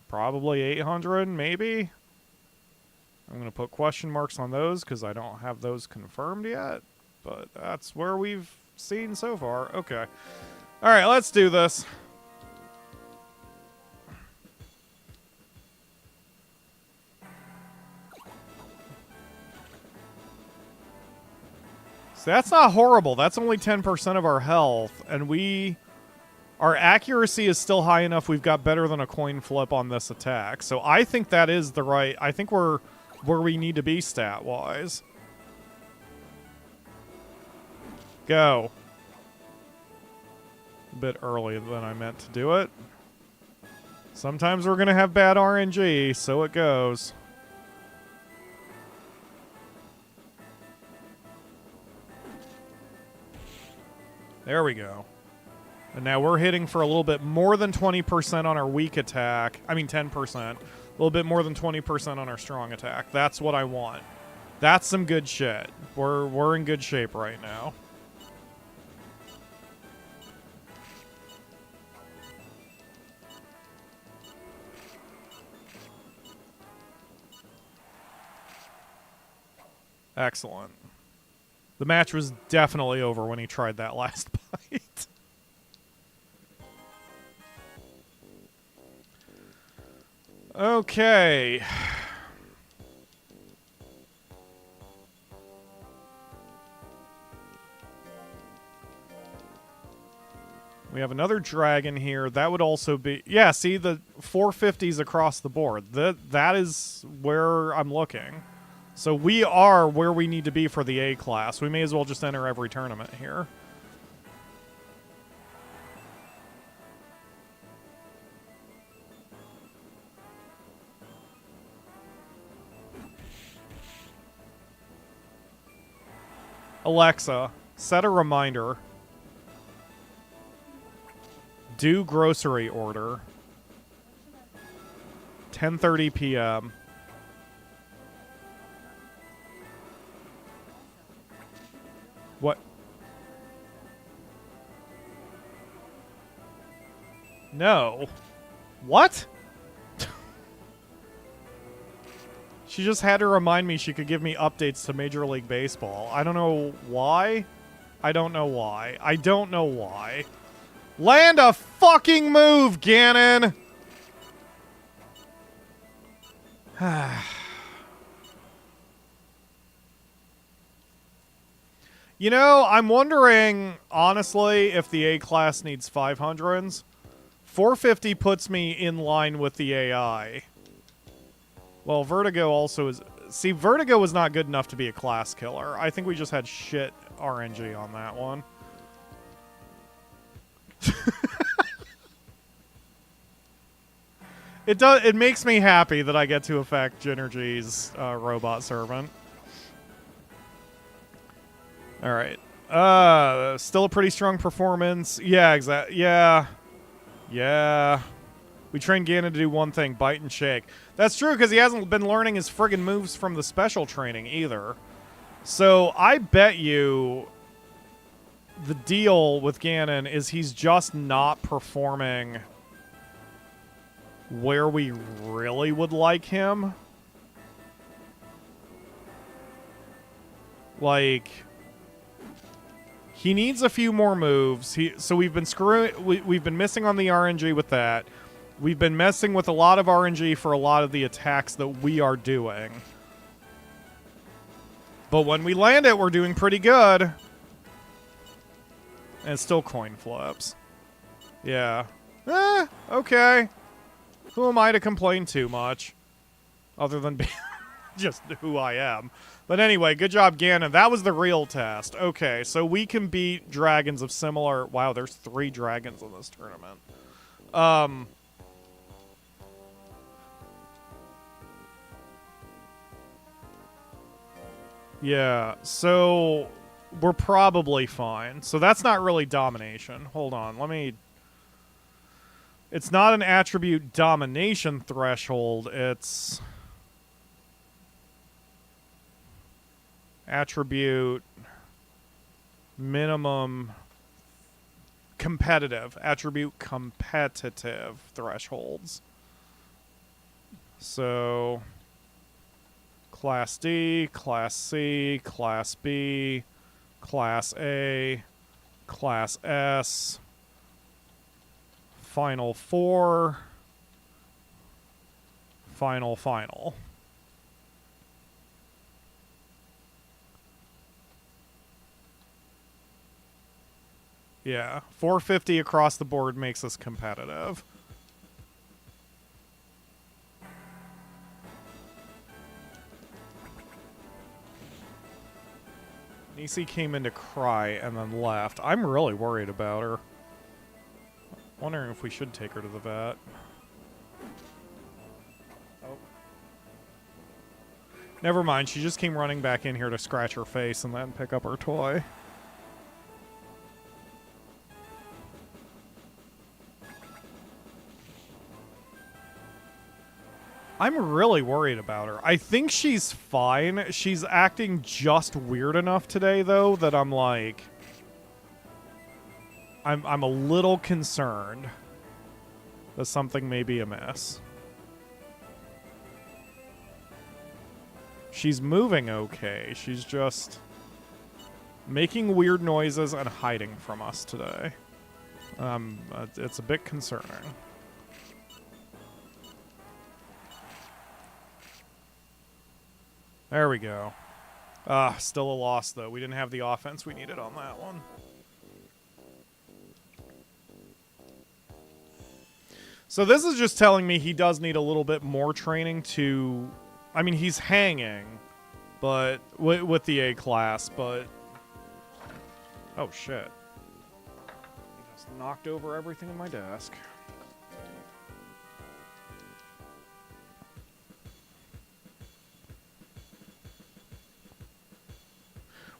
A: probably 800, maybe. I'm going to put question marks on those because I don't have those confirmed yet, but that's where we've seen so far. Okay. All right, let's do this. So that's not horrible. That's only 10% of our health, and our accuracy is still high enough. We've got better than a coin flip on this attack. So I think that is the right... I think we're where we need to be stat-wise. Go. A bit early than I meant to do it. Sometimes we're going to have bad RNG, so it goes. There we go. And now we're hitting for a little bit more than 20% on our weak attack. I mean 10%. A little bit more than 20% on our strong attack. That's what I want. That's some good shit. We're in good shape right now. Excellent. The match was definitely over when he tried that last bite. Okay. We have another dragon here. That would also be... Yeah, see, the 450s across the board. That is where I'm looking. So we are where we need to be for the A class. We may as well just enter every tournament here. Alexa, set a reminder. Do grocery order. 10:30 p.m. What? No. What? She just had to remind me she could give me updates to Major League Baseball. I don't know why. I don't know why. I don't know why. Land a fucking move, Ganon! You know, I'm wondering, honestly, if the A-class needs 500s. 450 puts me in line with the AI. Well, Vertigo also is... See, Vertigo was not good enough to be a class killer. I think we just had shit RNG on that one. It makes me happy that I get to affect Jinergy's robot servant. All right. Still a pretty strong performance. Yeah, exactly. Yeah. Yeah. We trained Ganon to do one thing, bite and shake. That's true, because he hasn't been learning his friggin' moves from the special training either. So I bet you the deal with Ganon is he's just not performing where we really would like him. Like, he needs a few more moves. So we've been missing on the RNG with that. We've been messing with a lot of RNG for a lot of the attacks that we are doing. But when we land it, we're doing pretty good. And it's still coin flips. Yeah. Okay. Who am I to complain too much? Other than being just who I am. But anyway, good job, Ganon. That was the real test. Okay, so we can beat dragons of similar... Wow, there's 3 dragons in this tournament. Yeah, so we're probably fine. So that's not really domination. Hold on, let me... It's not an attribute domination threshold, it's... Attribute minimum competitive. Attribute competitive thresholds. So... Class D, Class C, Class B, Class A, Class S, Final 4, Final. Yeah, 450 across the board makes us competitive. Nisi came in to cry and then left. I'm really worried about her. Wondering if we should take her to the vet. Oh. Never mind, she just came running back in here to scratch her face and then pick up her toy. I'm really worried about her. I think she's fine. She's acting just weird enough today, though, that I'm like... I'm a little concerned that something may be amiss. She's moving okay. She's just making weird noises and hiding from us today. It's a bit concerning. There we go. Still a loss, though. We didn't have the offense we needed on that one. So this is just telling me he does need a little bit more training to... I mean, he's hanging, but with the A-class, but... Oh, shit. He just knocked over everything in my desk.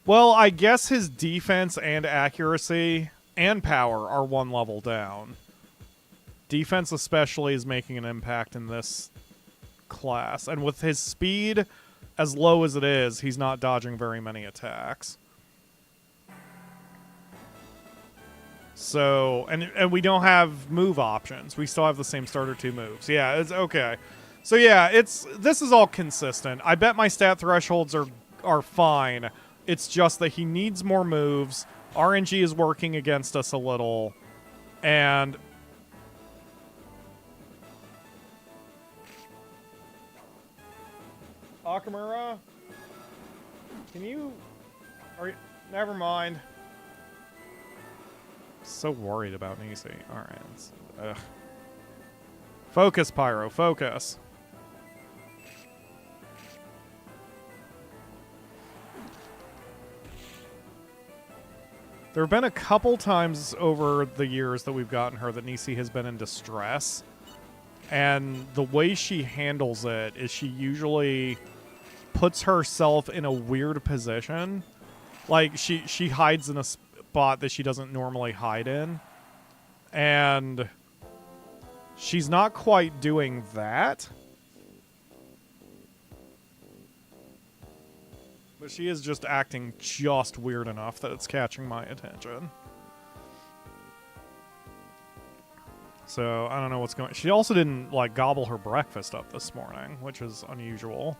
A: Well, I guess his defense and accuracy and power are one level down. Defense especially is making an impact in this class. And with his speed as low as it is, he's not dodging very many attacks. So, and we don't have move options. We still have the same starter 2 moves. Yeah, it's okay. So yeah, this is all consistent. I bet my stat thresholds are fine. It's just that he needs more moves, RNG is working against us a little, and Akamura, can you? Never mind. So worried about Nisi. All right. Focus, Pyro. Focus. There have been a couple times over the years that we've gotten her that Nisi has been in distress. And the way she handles it is she usually puts herself in a weird position. Like, she hides in a spot that she doesn't normally hide in. And she's not quite doing that. But she is just acting just weird enough that it's catching my attention. So, I don't know what's going on. She also didn't, like, gobble her breakfast up this morning, which is unusual.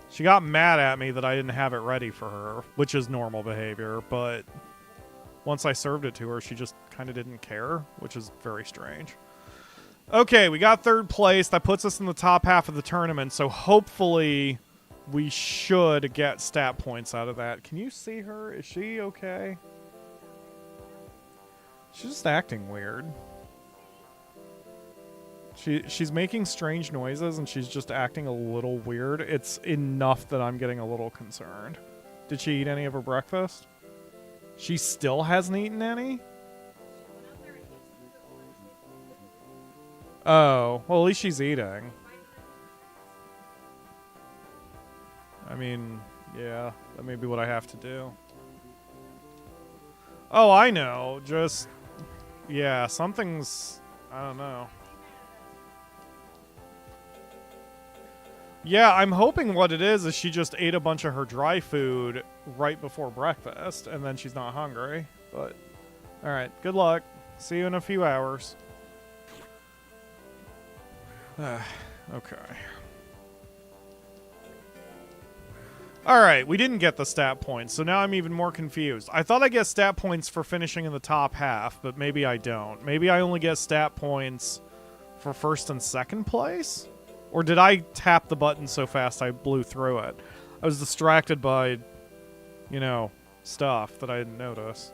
A: She got mad at me that I didn't have it ready for her, which is normal behavior, but once I served it to her, she just kind of didn't care, which is very strange. Okay, we got third place. That puts us in the top half of the tournament, so hopefully we should get stat points out of that. Can you see her? Is she okay? She's just acting weird. She's making strange noises and she's just acting a little weird. It's enough that I'm getting a little concerned. Did she eat any of her breakfast? She still hasn't eaten any? Oh, well, at least she's eating. I mean, yeah, that may be what I have to do. Oh, I know. Just, yeah, something's, I don't know. Yeah, I'm hoping what it is she just ate a bunch of her dry food right before breakfast, and then she's not hungry. But, alright, good luck. See you in a few hours. Okay. Alright, we didn't get the stat points, so now I'm even more confused. I thought I get stat points for finishing in the top half, but maybe I don't. Maybe I only get stat points for first and second place? Or did I tap the button so fast I blew through it? I was distracted by, you know, stuff that I didn't notice.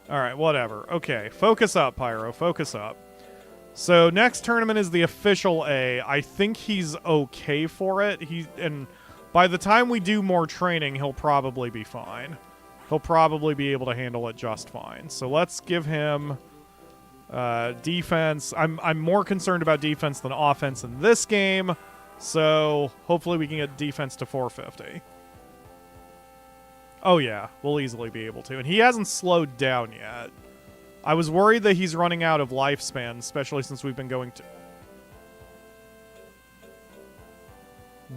A: Alright, whatever. Okay, focus up, Pyro. Focus up. So, next tournament is the official A. I think he's okay for it. And by the time we do more training, he'll probably be fine. He'll probably be able to handle it just fine. So let's give him defense. I'm more concerned about defense than offense in this game. So hopefully we can get defense to 450. Oh yeah, we'll easily be able to. And he hasn't slowed down yet. I was worried that he's running out of lifespan, especially since we've been going to...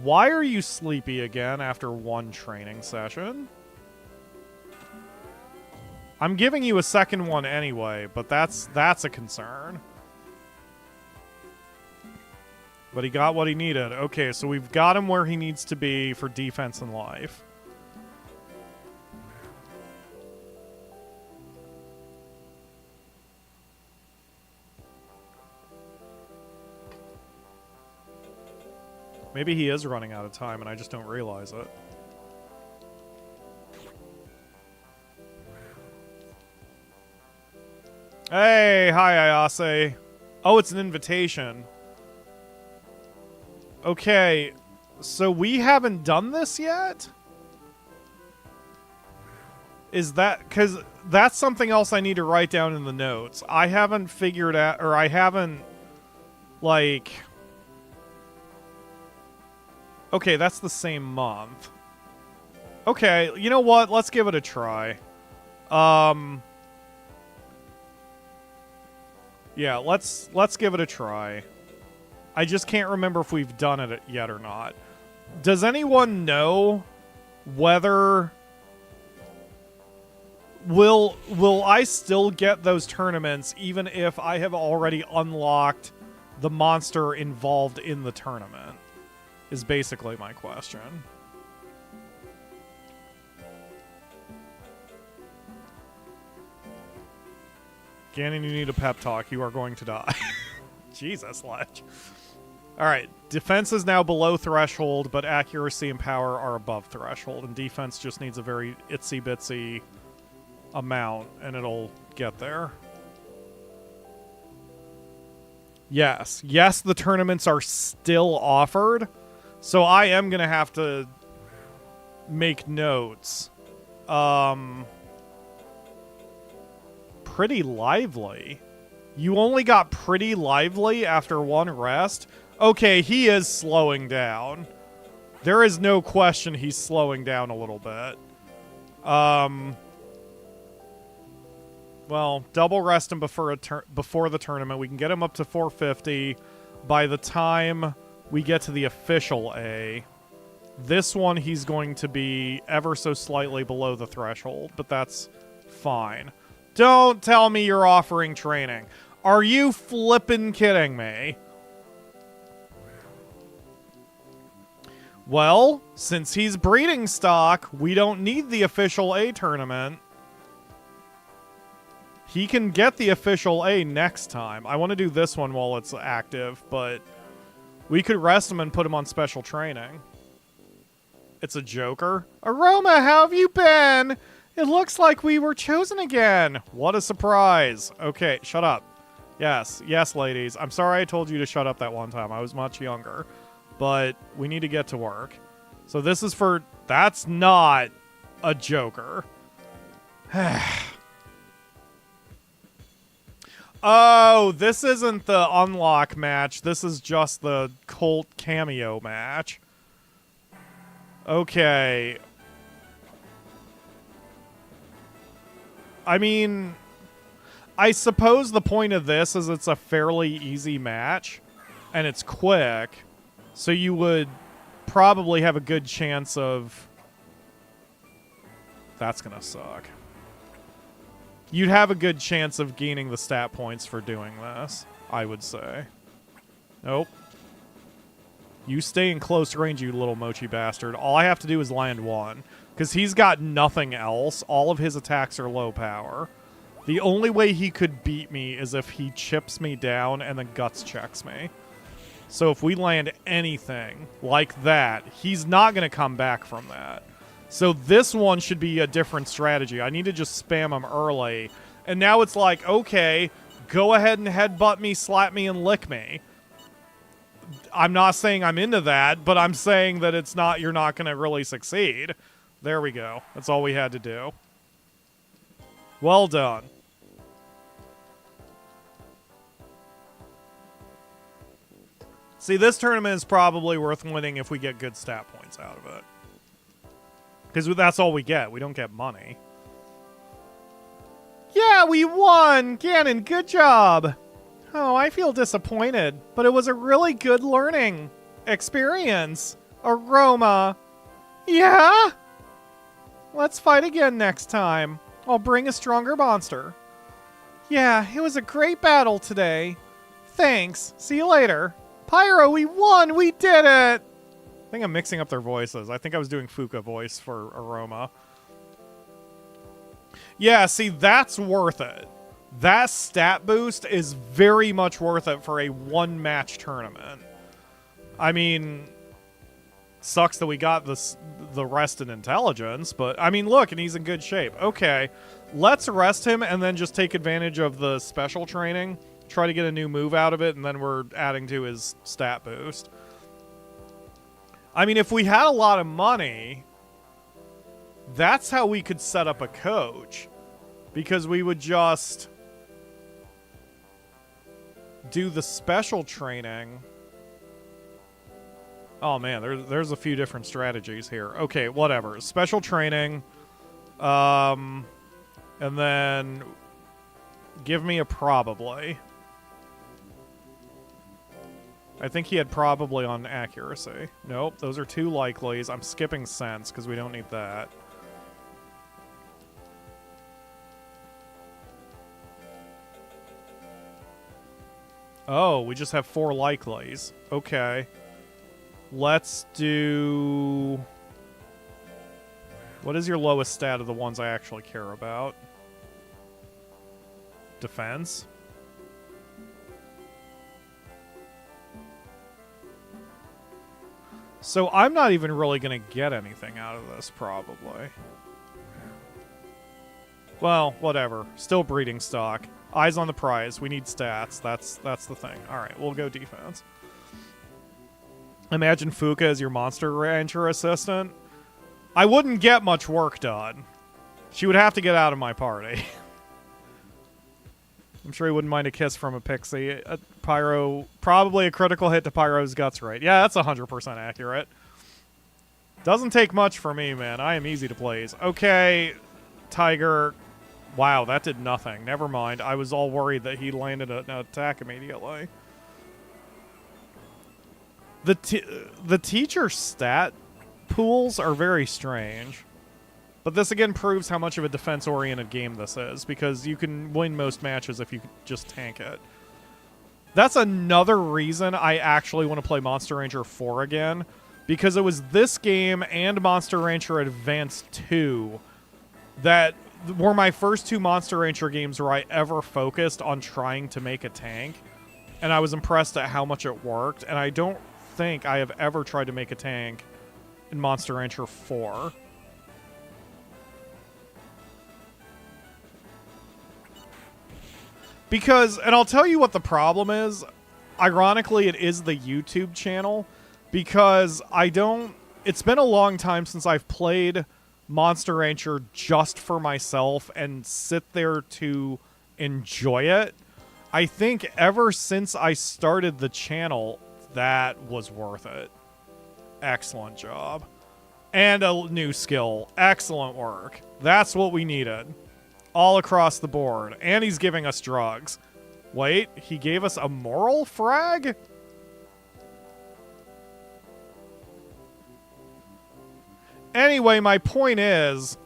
A: Why are you sleepy again after one training session? I'm giving you a second one anyway, but that's a concern. But he got what he needed. Okay, so we've got him where he needs to be for defense and life. Maybe he is running out of time and I just don't realize it. Hey, hi Ayase. Oh, it's an invitation. Okay, so we haven't done this yet? Is that... because that's something else I need to write down in the notes. I haven't figured out... or I haven't... like... Okay, that's the same month. Okay, you know what? Let's give it a try. Yeah, let's give it a try. I just can't remember if we've done it yet or not. Does anyone know whether... Will I still get those tournaments even if I have already unlocked the monster involved in the tournament? Is basically my question. Ganon, you need a pep talk. You are going to die. Jesus, Ledge. Alright, defense is now below threshold, but accuracy and power are above threshold, and defense just needs a very itsy-bitsy amount, and it'll get there. Yes. Yes, the tournaments are still offered, so I am going to have to make notes. Pretty lively. You only got pretty lively after one rest? Okay, he is slowing down. There is no question he's slowing down a little bit. Well, double rest him before the tournament. We can get him up to 450 by the time we get to the official A. This one, he's going to be ever so slightly below the threshold, but that's fine. Don't tell me you're offering training. Are you flippin' kidding me? Well, since he's breeding stock, we don't need the official A tournament. He can get the official A next time. I want to do this one while it's active, but we could rest him and put him on special training. It's a joker. Aroma, how have you been? It looks like we were chosen again. What a surprise. Okay, shut up. Yes, yes, ladies. I'm sorry I told you to shut up that one time. I was much younger. But we need to get to work. So this is for... That's not a joker. Oh, this isn't the unlock match. This is just the Colt cameo match. Okay. I mean, I suppose the point of this is it's a fairly easy match, and it's quick, so you would probably have a good chance of... That's gonna suck. You'd have a good chance of gaining the stat points for doing this, I would say. Nope. You stay in close range, you little mochi bastard. All I have to do is land one. Because he's got nothing else. All of his attacks are low power. The only way he could beat me is if he chips me down and then guts checks me. So if we land anything like that, he's not going to come back from that. So this one should be a different strategy. I need to just spam him early. And now it's like, okay, go ahead and headbutt me, slap me, and lick me. I'm not saying I'm into that, but I'm saying that it's not, you're not going to really succeed. There we go. That's all we had to do. Well done. See, this tournament is probably worth winning if we get good stat points out of it. Because that's all we get. We don't get money. Yeah, we won! Ganon, good job! Oh, I feel disappointed, but it was a really good learning experience. Aroma. Yeah? Let's fight again next time. I'll bring a stronger monster. Yeah, it was a great battle today. Thanks. See you later. Pyro, we won! We did it! I think I'm mixing up their voices. I think I was doing Fuka voice for Aroma. Yeah, see, that's worth it. That stat boost is very much worth it for a one-match tournament. I mean, sucks that we got the rest in intelligence, but, I mean, look, and he's in good shape. Okay, let's rest him and then just take advantage of the special training, try to get a new move out of it, and then we're adding to his stat boost. I mean, if we had a lot of money, that's how we could set up a coach. Because we would just do the special training. Oh man, there's a few different strategies here. Okay, whatever. Special training. And then give me a probably. I think he had probably on accuracy. Nope, those are two likelies. I'm skipping sense because we don't need that. Oh, we just have 4 likelies. Okay. Let's do... What is your lowest stat of the ones I actually care about? defense. So I'm not even really going to get anything out of this, probably. Well, whatever. Still breeding stock. Eyes on the prize. We need stats. That's the thing. All right, we'll go defense. Imagine Fuka as your monster rancher assistant. I wouldn't get much work done. She would have to get out of my party. I'm sure he wouldn't mind a kiss from a pixie. Pyro, probably a critical hit to Pyro's guts rate. Yeah, that's 100% accurate. Doesn't take much for me, man. I am easy to please. Okay, Tiger. Wow, that did nothing. Never mind. I was all worried that he landed an attack immediately. The teacher stat pools are very strange. But this again proves how much of a defense-oriented game this is, because you can win most matches if you just tank it. That's another reason I actually want to play Monster Rancher 4 again, because it was this game and Monster Rancher Advance 2 that were my first two Monster Rancher games where I ever focused on trying to make a tank, and I was impressed at how much it worked, and I don't think I have ever tried to make a tank in Monster Rancher 4. Because, and I'll tell you what the problem is, ironically it is the YouTube channel, because it's been a long time since I've played Monster Rancher just for myself and sit there to enjoy it. I think ever since I started the channel, that was worth it. Excellent job. And a new skill. Excellent work. That's what we needed. All across the board. And he's giving us drugs. Wait, he gave us a moral frag? Anyway, my point is,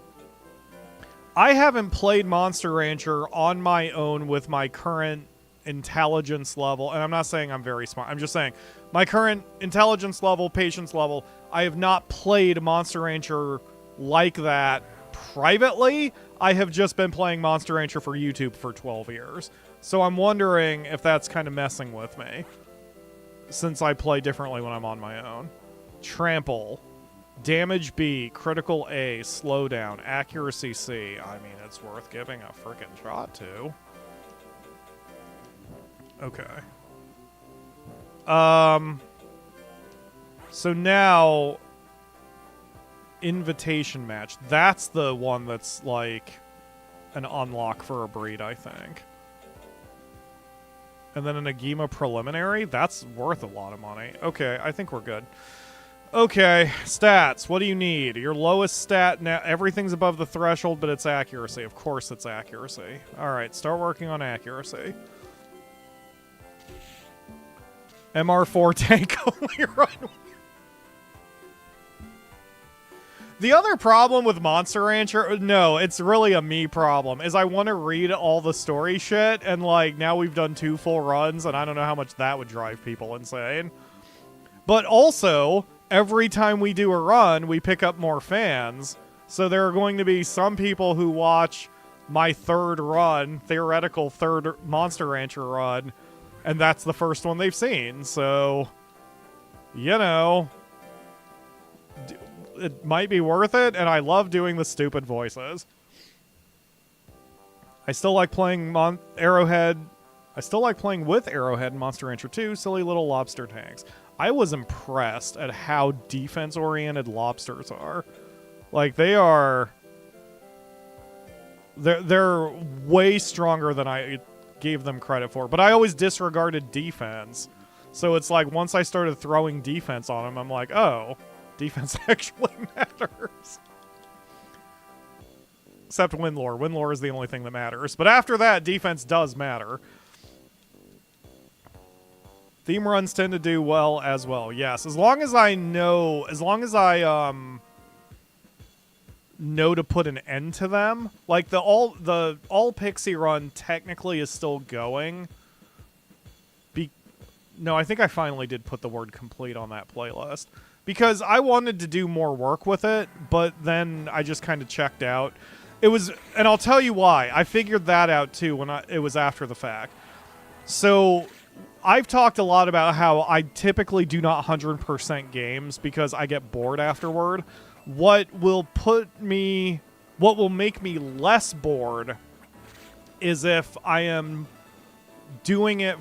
A: I haven't played Monster Rancher on my own with my current intelligence level, and I'm not saying I'm very smart, I'm just saying my current intelligence level, patience level, I have not played Monster Rancher like that privately. I have just been playing Monster Rancher for YouTube for 12 years. So I'm wondering if that's kind of messing with me, since I play differently when I'm on my own. Trample. Damage B, critical A, slowdown, accuracy C. I mean, it's worth giving a freaking shot to. Okay. So now, invitation match. That's the one that's like an unlock for a breed, I think. And then an Agema preliminary. That's worth a lot of money. Okay, I think we're good. Okay, stats. What do you need? Your lowest stat now. Everything's above the threshold, but it's accuracy. Of course, it's accuracy. All right, start working on accuracy. MR4 tank only run. The other problem with Monster Rancher, no, it's really a me problem, is I want to read all the story shit, and like now we've done 2 full runs, and I don't know how much that would drive people insane. But also, every time we do a run, we pick up more fans, so there are going to be some people who watch my third run, theoretical third Monster Rancher run, and that's the first one they've seen, so, you know, it might be worth it, and I love doing the stupid voices. I still like playing Arrowhead. I still like playing with Arrowhead in Monster Rancher 2, silly little lobster tanks. I was impressed at how defense-oriented lobsters are. Like, they're way stronger than I gave them credit for, but I always disregarded defense. So it's like, once I started throwing defense on them, I'm like, oh, defense actually matters. Except win lore. Win lore is the only thing that matters. But after that, defense does matter. Theme runs tend to do well as well. Yes, as long as I know, know to put an end to them. Like the all pixie run technically is still going. No, I think I finally did put the word complete on that playlist. Because I wanted to do more work with it, but then I just kind of checked out. It was, and I'll tell you why. I figured that out too when it was after the fact. So I've talked a lot about how I typically do not 100% games because I get bored afterward. What will make me less bored is if I am doing it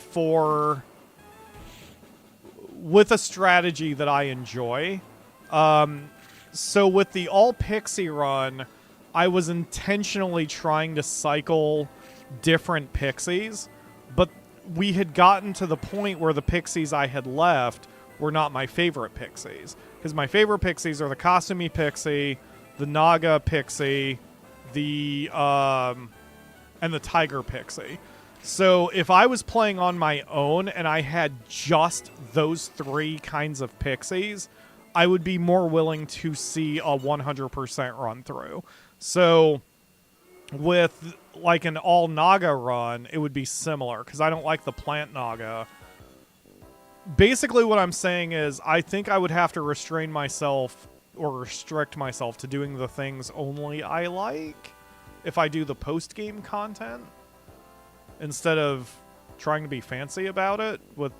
A: with a strategy that I enjoy. So with the all pixie run, I was intentionally trying to cycle different pixies, but we had gotten to the point where the pixies I had left were not my favorite pixies. Because my favorite pixies are the Kasumi pixie, the Naga pixie, and the Tiger pixie. So if I was playing on my own and I had just those 3 kinds of pixies, I would be more willing to see a 100% run through. So with like an all Naga run, it would be similar because I don't like the plant Naga. Basically what I'm saying is I think I would have to restrain myself or restrict myself to doing the things only I like if I do the post-game content instead of trying to be fancy about it with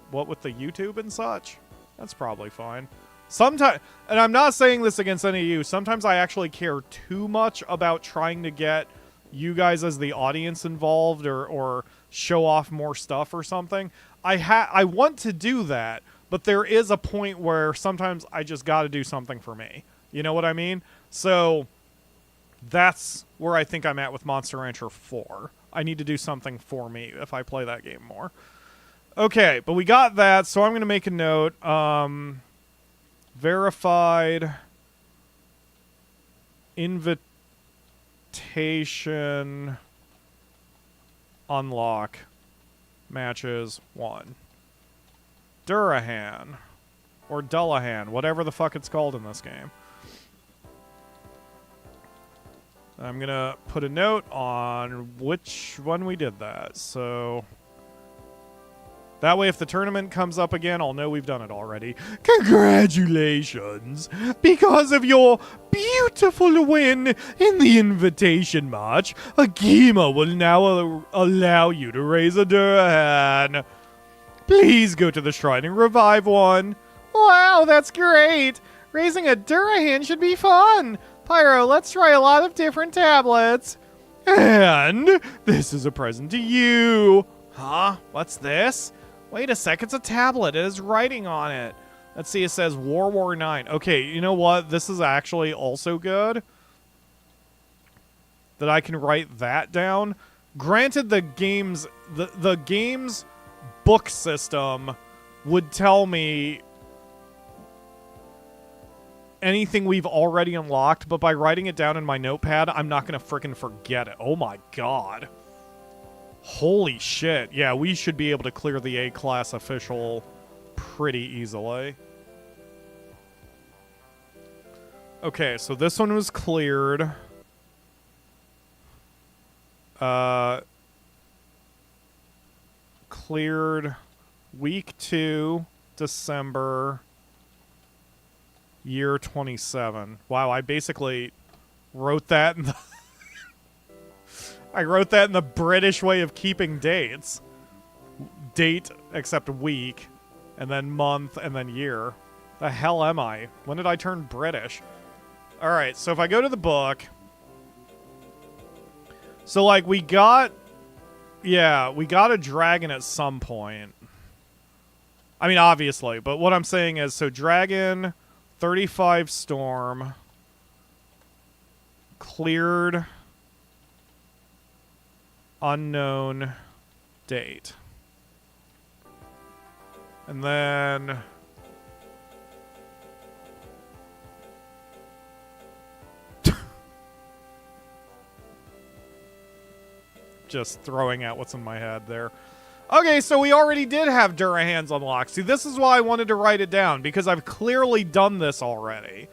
A: the YouTube and such. That's probably fine. Sometimes, and I'm not saying this against any of you, sometimes I actually care too much about trying to get you guys as the audience involved or show off more stuff or something. I want to do that, but there is a point where sometimes I just got to do something for me. You know what I mean? So that's where I think I'm at with Monster Rancher 4. I need to do something for me if I play that game more. Okay, but we got that, so I'm going to make a note. Verified invitation unlock matches 1. Durahan. Or Dullahan, whatever the fuck it's called in this game. I'm going to put a note on which one we did that. So that way if the tournament comes up again, I'll know we've done it already. Congratulations! Because of your beautiful win in the invitation match, Agima will now allow you to raise a Durahan. Please go to the shrine and revive one. Wow, that's great! Raising a Durahan should be fun! Pyro, let's try a lot of different tablets. And this is a present to you. Huh? What's this? Wait a sec, it's a tablet. It has writing on it. Let's see, it says War 9. Okay, you know what? This is actually also good. That I can write that down. Granted, the game's book system would tell me anything we've already unlocked, but by writing it down in my notepad, I'm not going to frickin' forget it. Oh my god. Holy shit. Yeah, we should be able to clear the A-class official pretty easily. Okay, so this one was cleared. Cleared week 2, December, year 27. Wow, I basically wrote that in the I wrote that in the British way of keeping dates. Date, except week, and then month, and then year. The hell am I? When did I turn British? Alright, so if I go to the book... So, like, we got a dragon at some point. I mean, obviously, but what I'm saying is, so dragon, 35 storm, cleared... unknown date. And then just throwing out what's in my head there. Okay, so we already did have Durahans unlocked. See, this is why I wanted to write it down, because I've clearly done this already.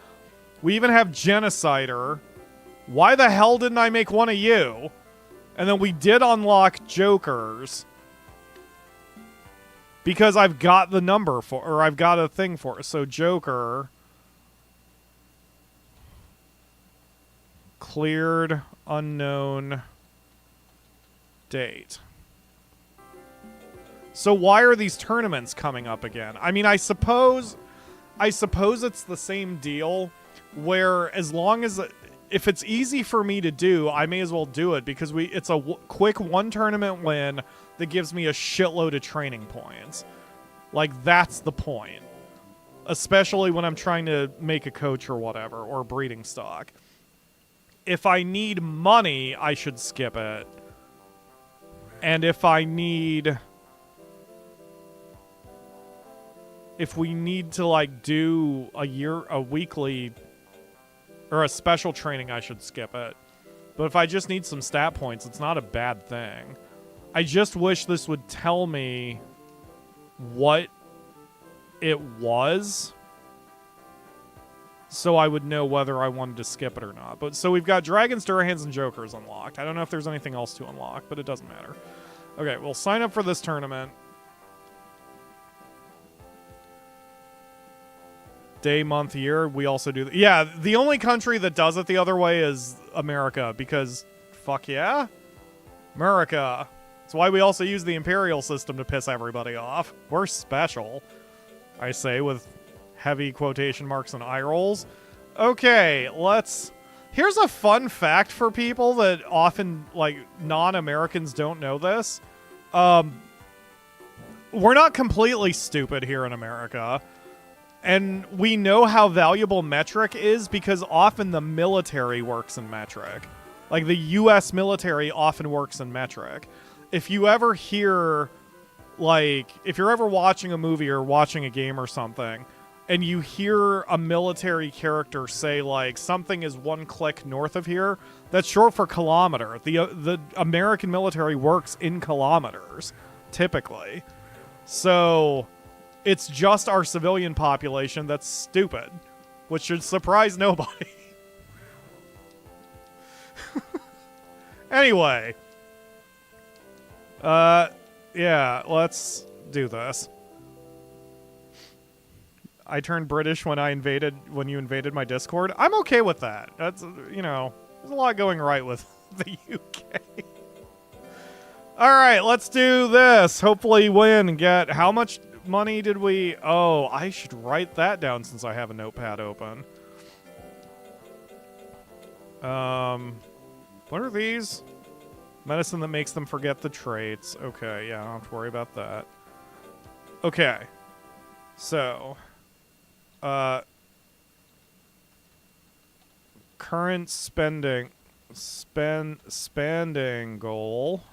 A: We even have Genocider. Why the hell didn't I make one of you? And then we did unlock Jokers. Because I've got the number for, or I've got a thing for it. So Joker. Cleared unknown date. So why are these tournaments coming up again? I mean, I suppose it's the same deal where as long as if it's easy for me to do, I may as well do it because it's a quick one tournament win that gives me a shitload of training points. Like, that's the point. Especially when I'm trying to make a coach or whatever, or breeding stock. If I need money, I should skip it. And if we need to, like, do a weekly, or a special training, I should skip it. But if I just need some stat points, it's not a bad thing. I just wish this would tell me what it was, so I would know whether I wanted to skip it or not. But so we've got Dragons, Durahans, and Jokers unlocked. I don't know if there's anything else to unlock, but it doesn't matter. Okay, we'll sign up for this tournament. Day, month, year. We also do... Yeah, the only country that does it the other way is America, because fuck yeah. America. That's why we also use the Imperial system to piss everybody off. We're special, I say, with heavy quotation marks and eye rolls. Okay, here's a fun fact for people that often, like, non-Americans don't know this. We're not completely stupid here in America. And we know how valuable metric is because often the military works in metric. Like, the U.S. military often works in metric. If you ever hear, like, if you're ever watching a movie or watching a game or something, and you hear a military character say, like, something is 1 click north of here, that's short for kilometer. The American military works in kilometers, typically. So it's just our civilian population that's stupid, which should surprise nobody. Anyway. Yeah, let's do this. I turned British when you invaded my Discord. I'm okay with that. That's, you know, there's a lot going right with the UK. All right, let's do this. Hopefully win and get... How much money did we... Oh, I should write that down since I have a notepad open. What are these? Medicine that makes them forget the traits. Okay, yeah, I don't have to worry about that. Okay. So... current spending goal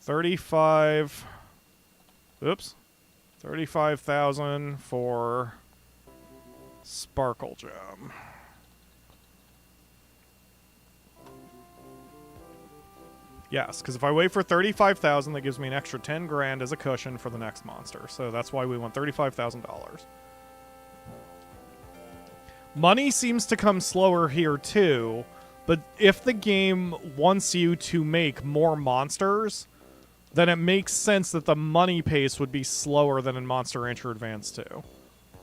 A: 35,000 for Sparkle Gem. Yes, because if I wait for 35,000, that gives me an extra 10 grand as a cushion for the next monster. So that's why we want $35,000. Money seems to come slower here too, but if the game wants you to make more monsters, then it makes sense that the money pace would be slower than in Monster Rancher Advance 2.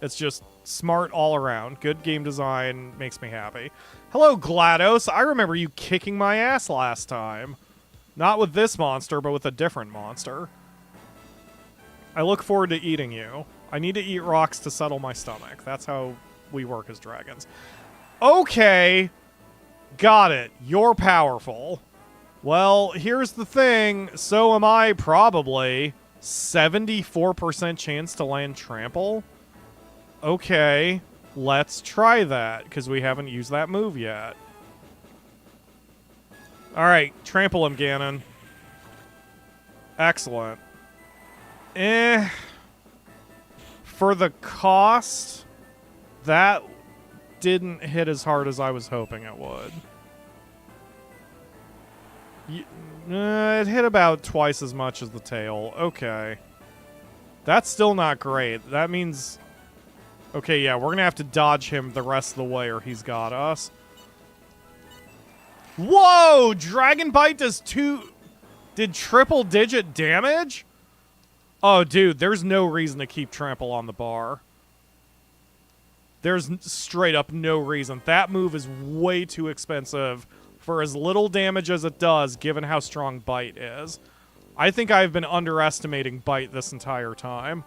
A: It's just smart all around. Good game design makes me happy. Hello, GLaDOS. I remember you kicking my ass last time. Not with this monster, but with a different monster. I look forward to eating you. I need to eat rocks to settle my stomach. That's how we work as dragons. Okay. Got it. You're powerful. Well, here's the thing. So am I, probably. 74% chance to land trample? Okay. Let's try that, because we haven't used that move yet. Alright, trample him, Ganon. Excellent. For the cost, that didn't hit as hard as I was hoping it would. It hit about twice as much as the tail. Okay. That's still not great. That means... Okay, yeah, we're going to have to dodge him the rest of the way or he's got us. Whoa! Dragon Bite did triple digit damage? Oh, dude, there's no reason to keep trample on the bar. There's straight up no reason. That move is way too expensive for as little damage as it does, given how strong Bite is. I think I've been underestimating Bite this entire time.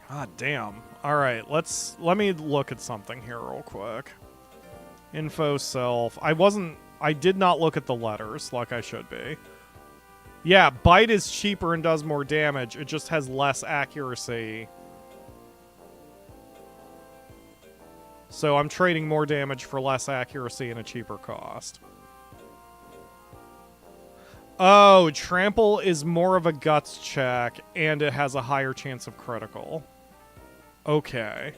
A: God damn. Alright, let me look at something here real quick. Info self. I did not look at the letters like I should be. Yeah, Bite is cheaper and does more damage. It just has less accuracy. So I'm trading more damage for less accuracy and a cheaper cost. Oh, Trample is more of a guts check, and it has a higher chance of critical. Okay.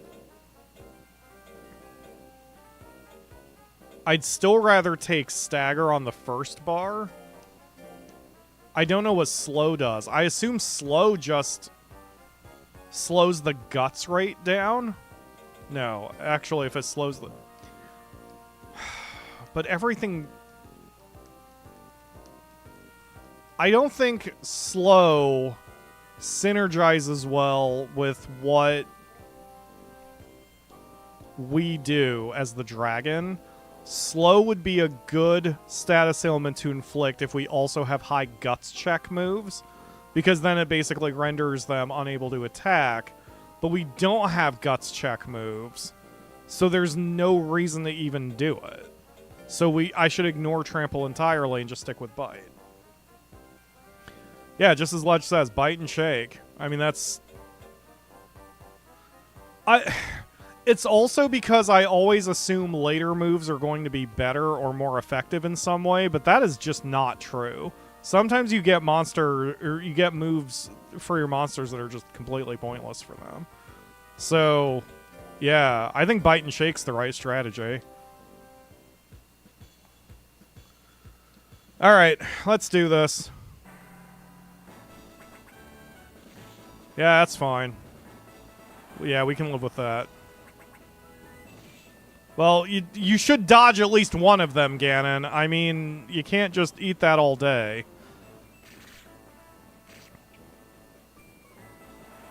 A: I'd still rather take Stagger on the first bar. I don't know what Slow does. I assume Slow just slows the guts rate down. No, actually, if it slows the... But everything... I don't think Slow synergizes well with what we do as the dragon. Slow would be a good status ailment to inflict if we also have high guts check moves, because then it basically renders them unable to attack. But we don't have guts check moves, so there's no reason to even do it. So I should ignore Trample entirely and just stick with Bite. Yeah, just as Ledge says, Bite and Shake. I mean, that's... It's also because I always assume later moves are going to be better or more effective in some way, but that is just not true. Sometimes you get you get moves for your monsters that are just completely pointless for them. So, yeah, I think Bite and Shake's the right strategy. Alright, let's do this. Yeah, that's fine. Yeah, we can live with that. Well, you should dodge at least one of them, Ganon. I mean, you can't just eat that all day.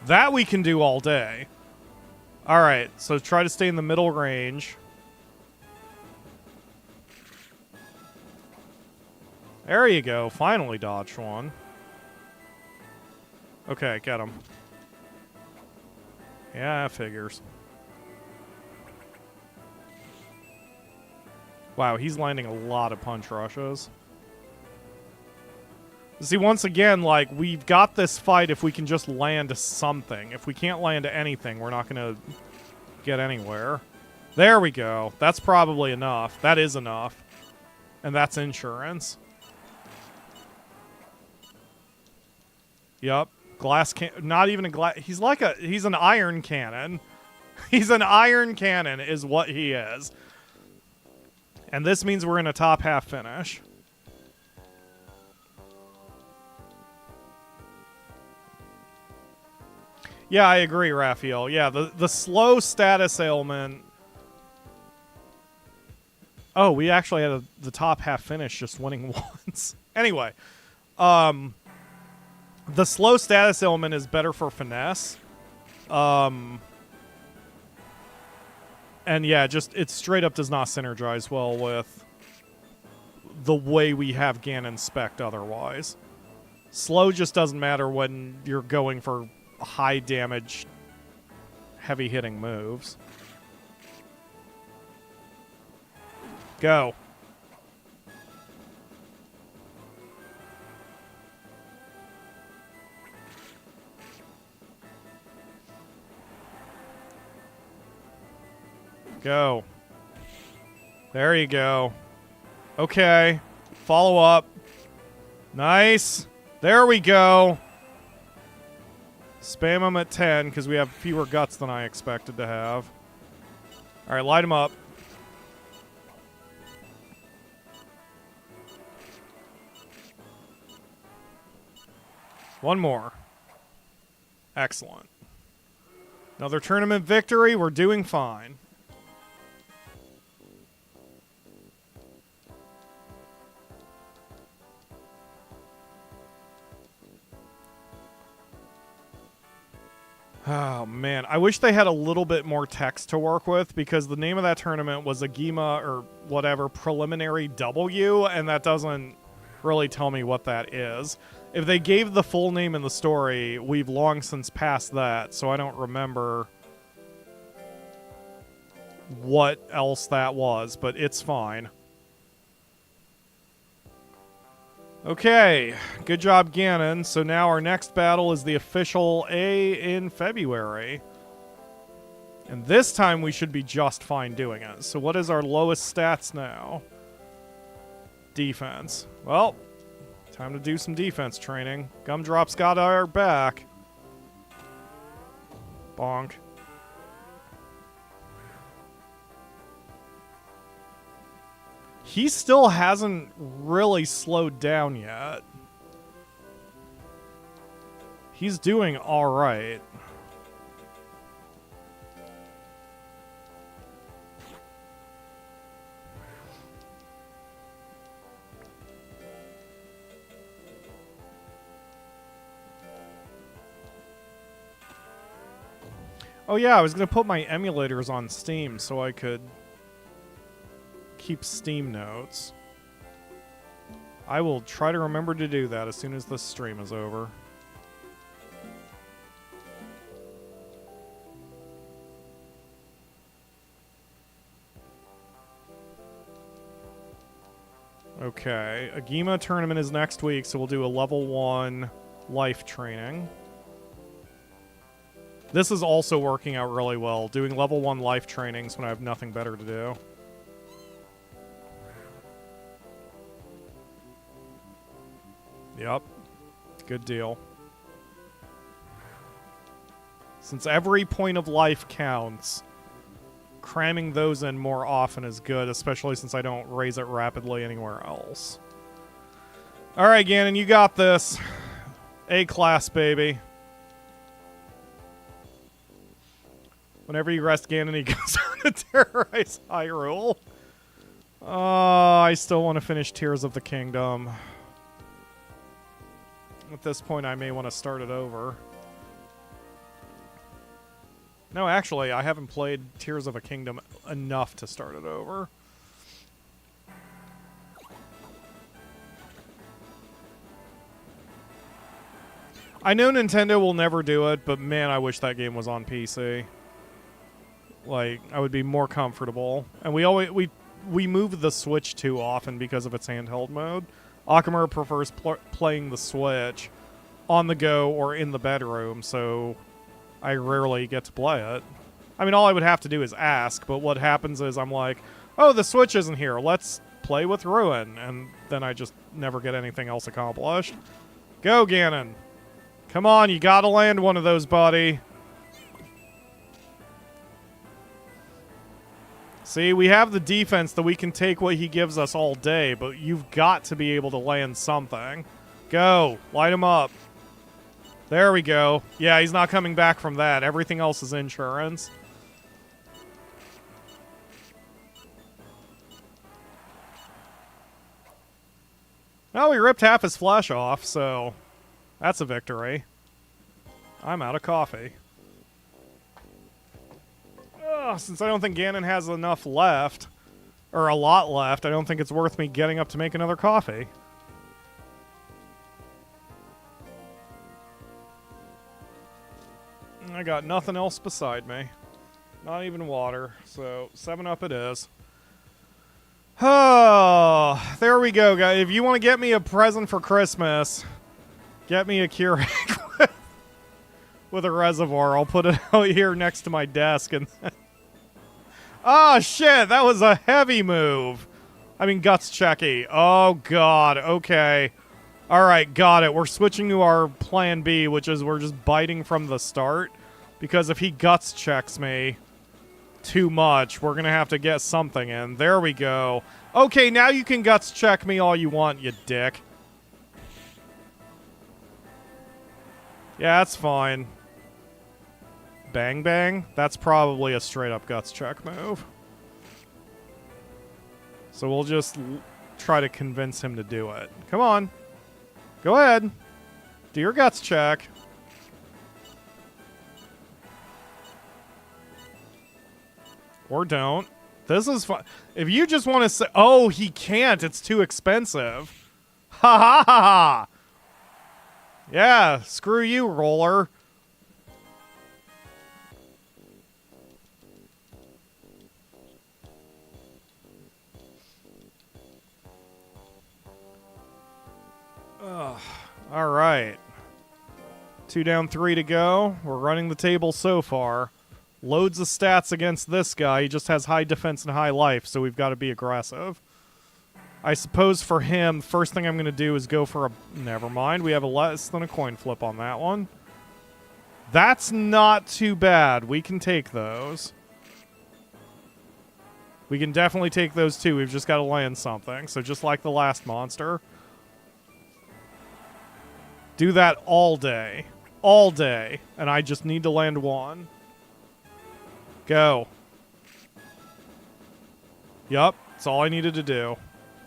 A: That we can do all day. Alright, so try to stay in the middle range. There you go. Finally dodged one. Okay, get him. Yeah, figures. Wow, he's landing a lot of punch rushes. See, once again, like, we've got this fight if we can just land something. If we can't land anything, we're not going to get anywhere. There we go. That's probably enough. That is enough. And that's insurance. Yup. Glass can... Not even a glass... He's an iron cannon. He's an iron cannon is what he is. And this means we're in a top half finish. Yeah, I agree, Raphael. Yeah, the slow status ailment... Oh, we actually had the top half finish just winning once. Anyway, the slow status ailment is better for finesse. And yeah, just it straight up does not synergize well with the way we have Ganon spec'd otherwise. Slow just doesn't matter when you're going for high damage, heavy hitting moves. Go. Go. There you go. Okay. Follow up. Nice. There we go. Spam them at 10 because we have fewer guts than I expected to have. Alright, light them up. One more. Excellent. Another tournament victory. We're doing fine. Oh, man. I wish they had a little bit more text to work with, because the name of that tournament was Agima or whatever preliminary W, and that doesn't really tell me what that is. If they gave the full name in the story, we've long since passed that, so I don't remember what else that was, but it's fine. Okay, good job, Ganon. So now our next battle is the official A in February. And this time we should be just fine doing it. So what is our lowest stats now? Defense. Well, time to do some defense training. Gumdrop's got our back. Bonk. He still hasn't really slowed down yet. He's doing all right. Oh yeah, I was going to put my emulators on Steam so I could keep Steam notes. I will try to remember to do that as soon as this stream is over. Okay, Agima tournament is next week, so we'll do a level 1 life training. This is also working out really well, doing level 1 life trainings when I have nothing better to do. Yep. Good deal. Since every point of life counts, cramming those in more often is good, especially since I don't raise it rapidly anywhere else. Alright, Ganon, you got this. A-class, baby. Whenever you rest Ganon, he goes on to terrorize Hyrule. I still want to finish Tears of the Kingdom. At this point, I may want to start it over. No, actually, I haven't played Tears of a Kingdom enough to start it over. I know Nintendo will never do it, but man, I wish that game was on PC. Like, I would be more comfortable. And we move the Switch too often because of its handheld mode. Akamura prefers playing the Switch on the go or in the bedroom, so I rarely get to play it. I mean, all I would have to do is ask, but what happens is I'm like, oh, the Switch isn't here, let's play with Ruin, and then I just never get anything else accomplished. Go, Ganon. Come on, you gotta land one of those, buddy. See, we have the defense that we can take what he gives us all day, but you've got to be able to land something. Go. Light him up. There we go. Yeah, he's not coming back from that. Everything else is insurance. Oh, we ripped half his flesh off, so that's a victory. I'm out of coffee. Since I don't think Ganon has enough left, or a lot left, I don't think it's worth me getting up to make another coffee. I got nothing else beside me. Not even water, so 7-Up it is. Oh, there we go, guys. If you want to get me a present for Christmas, get me a Keurig with a reservoir. I'll put it out here next to my desk and... Oh, shit, that was a heavy move. I mean, guts checky. Oh, God, okay. All right, got it. We're switching to our plan B, which is we're just biting from the start. Because if he guts checks me too much, we're going to have to get something in. There we go. Okay, now you can guts check me all you want, you dick. Yeah, that's fine. Bang Bang? That's probably a straight-up guts check move. So we'll just try to convince him to do it. Come on. Go ahead. Do your guts check. Or don't. This is fun. If you just want to say, oh, he can't, it's too expensive. Ha ha ha ha. Yeah, screw you, roller. Ugh. All right. 2 down, 3 to go. We're running the table so far. Loads of stats against this guy. He just has high defense and high life, so we've got to be aggressive. I suppose for him, the first thing I'm going to do is go for a... Never mind. We have a less than a coin flip on that one. That's not too bad. We can take those. We can definitely take those too. We've just got to land something. So just like the last monster. Do that all day. All day. And I just need to land one. Go. Yup. That's all I needed to do.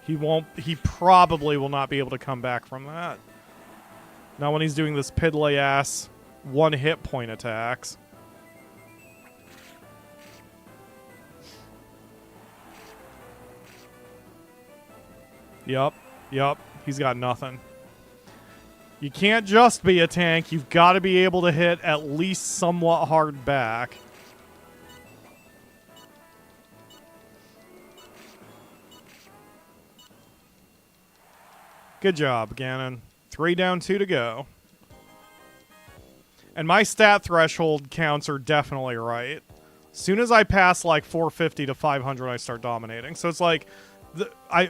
A: He probably will not be able to come back from that. Not when he's doing this piddly ass 1 hit point attacks. Yup. Yup. He's got nothing. You can't just be a tank. You've got to be able to hit at least somewhat hard back. Good job, Ganon. 3 down, 2 to go. And my stat threshold counts are definitely right. As soon as I pass like 450 to 500, I start dominating. So it's like,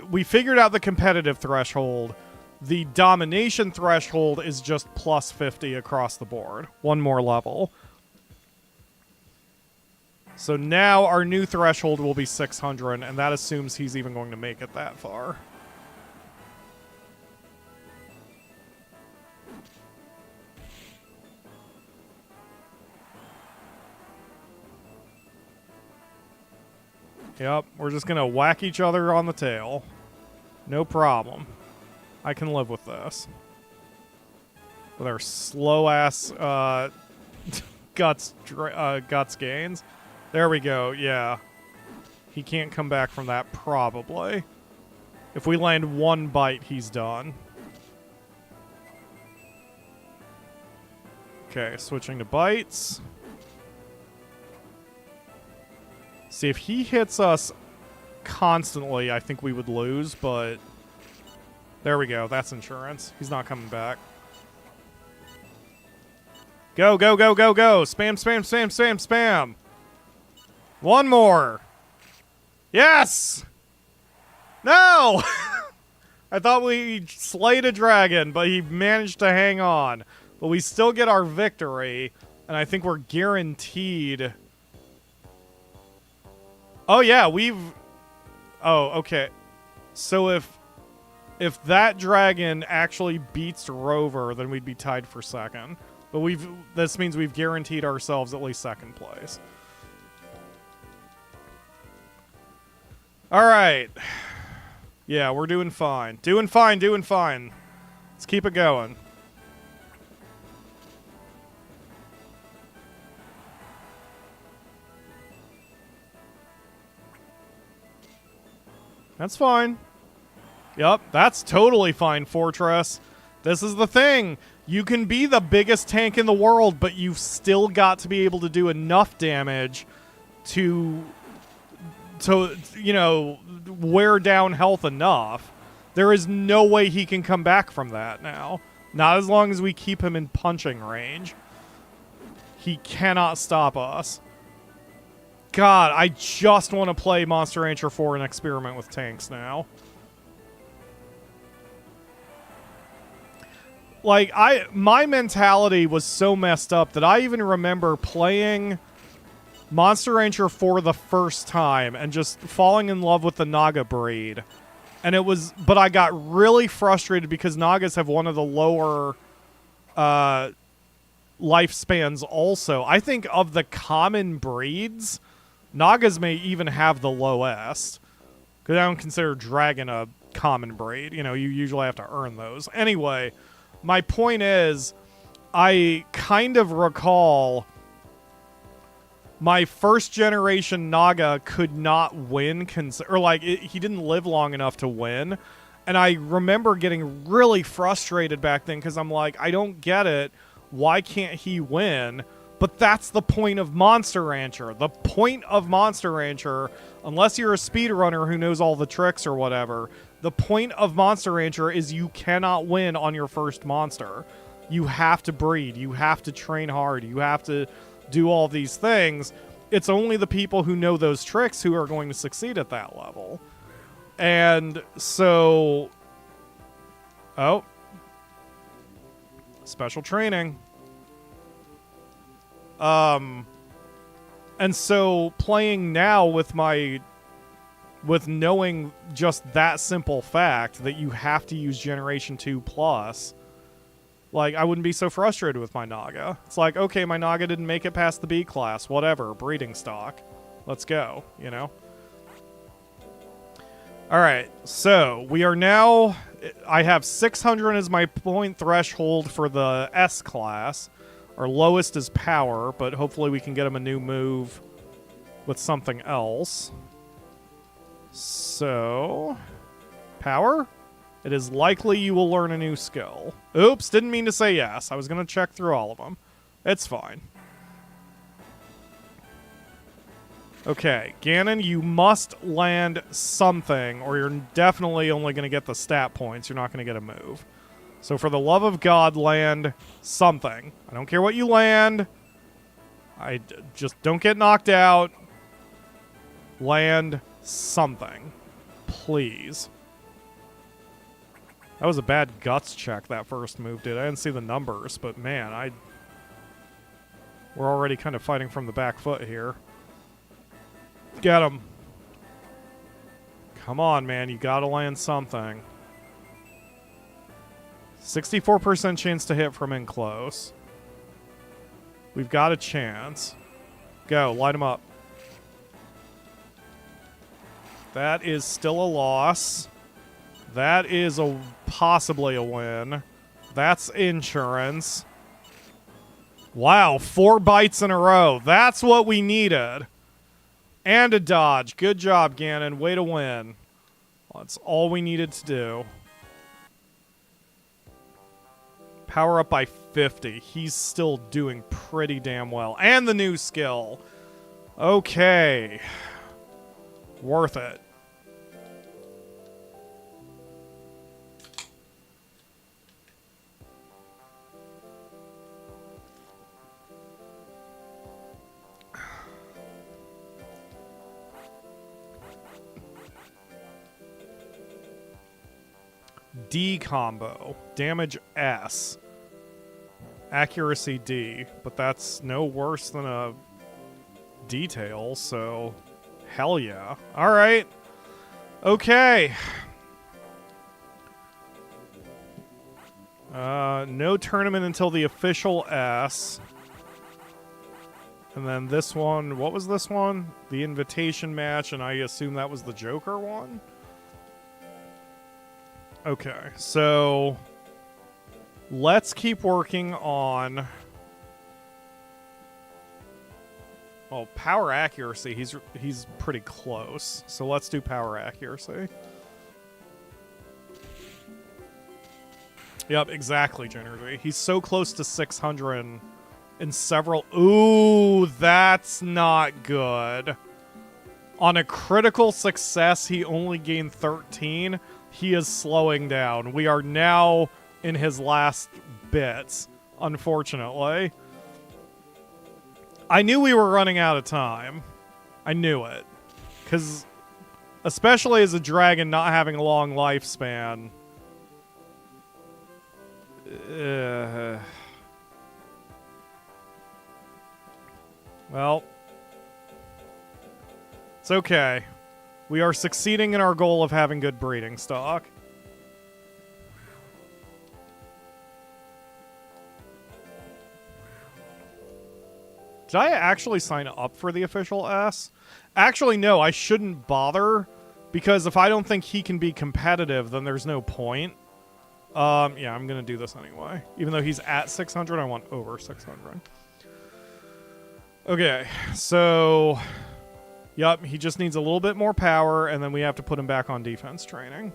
A: we figured out the competitive threshold. The domination threshold is just plus 50 across the board. One more level. So now our new threshold will be 600, and that assumes he's even going to make it that far. Yep, we're just going to whack each other on the tail. No problem. I can live with this. With our slow-ass guts gains. There we go, yeah. He can't come back from that, probably. If we land 1 bite, he's done. Okay, switching to bites. See, if he hits us constantly, I think we would lose, but... There we go. That's insurance. He's not coming back. Go, go, go, go, go. Spam, spam, spam, spam, spam. 1 more. Yes! No! I thought we slayed a dragon, but he managed to hang on. But we still get our victory, and I think we're guaranteed... Oh, yeah, we've... Oh, okay. So if that dragon actually beats Rover, then we'd be tied for 2nd. But this means we've guaranteed ourselves at least 2nd place. Alright. Yeah, we're doing fine. Doing fine, doing fine. Let's keep it going. That's fine. Yup, that's totally fine, Fortress. This is the thing. You can be the biggest tank in the world, but you've still got to be able to do enough damage to you know, wear down health enough. There is no way he can come back from that now. Not as long as we keep him in punching range. He cannot stop us. God, I just want to play Monster Rancher 4 and experiment with tanks now. Like, my mentality was so messed up that I even remember playing Monster Rancher 4 the first time and just falling in love with the Naga breed. And but I got really frustrated because Nagas have one of the lower lifespans also. I think of the common breeds, Nagas may even have the lowest. Because I don't consider Dragon a common breed. You know, you usually have to earn those. Anyway, my point is, I kind of recall my first generation Naga could not win, he didn't live long enough to win. And I remember getting really frustrated back then because I'm like, I don't get it. Why can't he win? But that's the point of Monster Rancher. The point of Monster Rancher, unless you're a speedrunner who knows all the tricks or whatever, the point of Monster Rancher is you cannot win on your first monster. You have to breed. You have to train hard. You have to do all these things. It's only the people who know those tricks who are going to succeed at that level. And so... Oh. Special training. And so playing now with knowing just that simple fact that you have to use Generation 2 Plus, like, I wouldn't be so frustrated with my Naga. It's like, okay, my Naga didn't make it past the B class, whatever, breeding stock. Let's go, you know? Alright, so we are now... I have 600 as my point threshold for the S class. Our lowest is power, but hopefully we can get him a new move with something else. So... Power? It is likely you will learn a new skill. Oops, didn't mean to say yes. I was going to check through all of them. It's fine. Okay, Ganon, you must land something, or you're definitely only going to get the stat points. You're not going to get a move. So for the love of God, land something. I don't care what you land. Just don't get knocked out. Land something. Please. That was a bad guts check, that first move did. I didn't see the numbers, but man, we're already kind of fighting from the back foot here. Get him. Come on, man. You gotta land something. 64% chance to hit from in close. We've got a chance. Go. Light him up. That is still a loss. That is possibly a win. That's insurance. Wow, 4 bites in a row. That's what we needed. And a dodge. Good job, Ganon. Way to win. That's all we needed to do. Power up by 50. He's still doing pretty damn well. And the new skill. Okay. Worth it. D combo. Damage S. Accuracy D. But that's no worse than a detail, so hell yeah. Alright. Okay. No tournament until the official S. And then this one, what was this one? The invitation match, and I assume that was the Joker one? Okay, so let's keep working on... Oh, power accuracy. He's pretty close. So let's do power accuracy. Yep, exactly, Genergy. He's so close to 600 in several... Ooh, that's not good. On a critical success, he only gained 13. He is slowing down. We are now in his last bits, unfortunately. I knew we were running out of time. I knew it. Because, especially as a dragon not having a long lifespan... Well, it's okay. We are succeeding in our goal of having good breeding stock. Did I actually sign up for the official S? Actually, no, I shouldn't bother, because if I don't think he can be competitive, then there's no point. Yeah, I'm going to do this anyway. Even though he's at 600, I want over 600. Okay, so... Yup, he just needs a little bit more power, and then we have to put him back on defense training.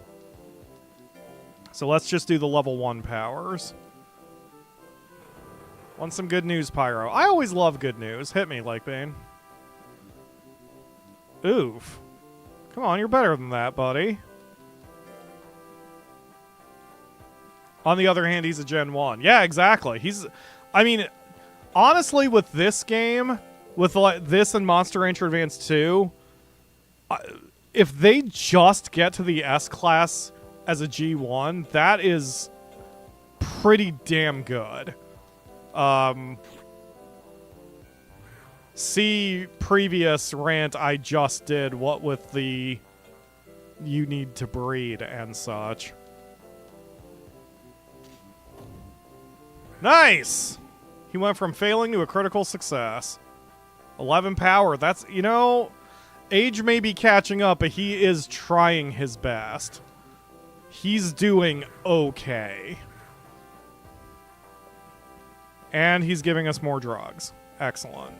A: So let's just do the level 1 powers. Want some good news, Pyro? I always love good news. Hit me, Lakebane. Oof. Come on, you're better than that, buddy. On the other hand, he's a Gen 1. Yeah, exactly. I mean, honestly, with this game, with this and Monster Rancher Advance 2, if they just get to the S-Class as a G1, that is pretty damn good. See previous rant I just did, what with the you need to breed and such. Nice! He went from failing to a critical success. 11 power, that's, you know, age may be catching up, but he is trying his best. He's doing okay. And he's giving us more drugs. Excellent.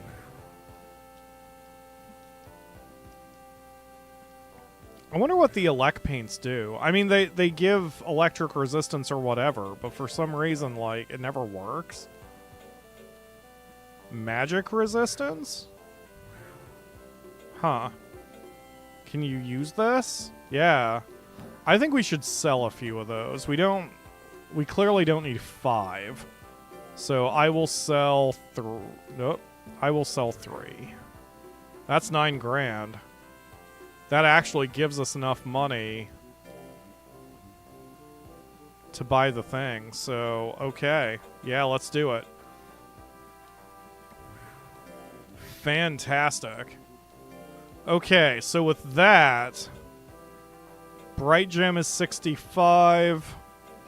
A: I wonder what the elect paints do. I mean, they give electric resistance or whatever, but for some reason, like, it never works. Magic resistance? Huh. Can you use this? Yeah. I think we should sell a few of those. We clearly don't need 5. So I will sell nope. I will sell 3. That's 9 grand. That actually gives us enough money to buy the thing. So, okay. Yeah, let's do it. Fantastic. Okay, so with that, Bright Gem is 65.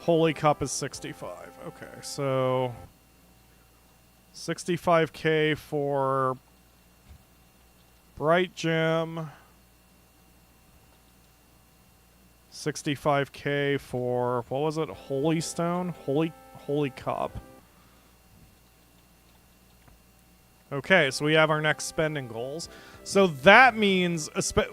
A: Holy Cup is 65. Okay, so 65k for Bright Gem. 65k for, what was it? Holy Stone? Holy Cup. Okay, so we have our next spending goals. So that means,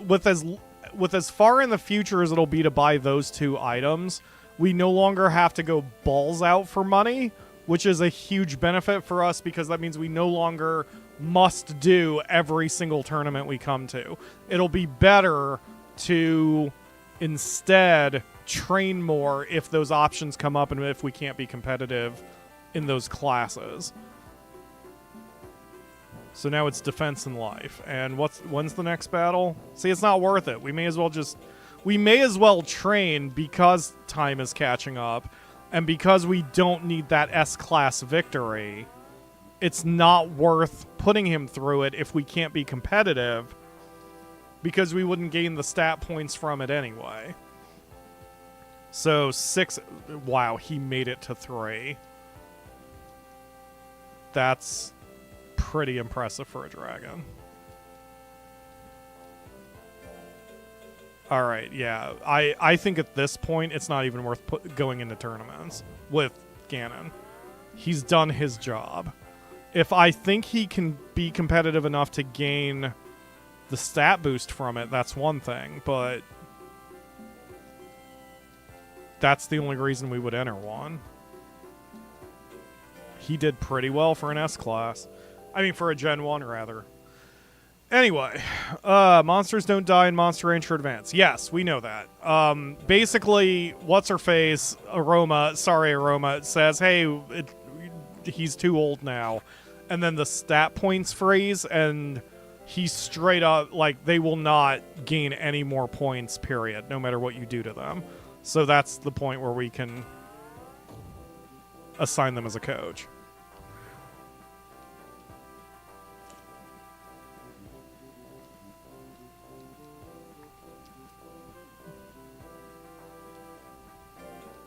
A: with as far in the future as it'll be to buy those 2 items, we no longer have to go balls out for money, which is a huge benefit for us because that means we no longer must do every single tournament we come to. It'll be better to instead train more if those options come up and if we can't be competitive in those classes. So now it's defense and life. And when's the next battle? See, it's not worth it. We may as well train because time is catching up and because we don't need that S-class victory. It's not worth putting him through it if we can't be competitive because we wouldn't gain the stat points from it anyway. So 6, wow, he made it to 3. That's pretty impressive for a dragon. Alright, yeah. I think at this point, it's not even worth going into tournaments with Ganon. He's done his job. If I think he can be competitive enough to gain the stat boost from it, that's one thing, but that's the only reason we would enter one. He did pretty well for an S-class. I mean, for a Gen 1, rather. Anyway, monsters don't die in Monster Rancher Advance. Yes, we know that. Basically, what's-her-face, Aroma, says, hey, he's too old now. And then the stat points freeze, and he's straight up, like, they will not gain any more points, period, no matter what you do to them. So that's the point where we can assign them as a coach.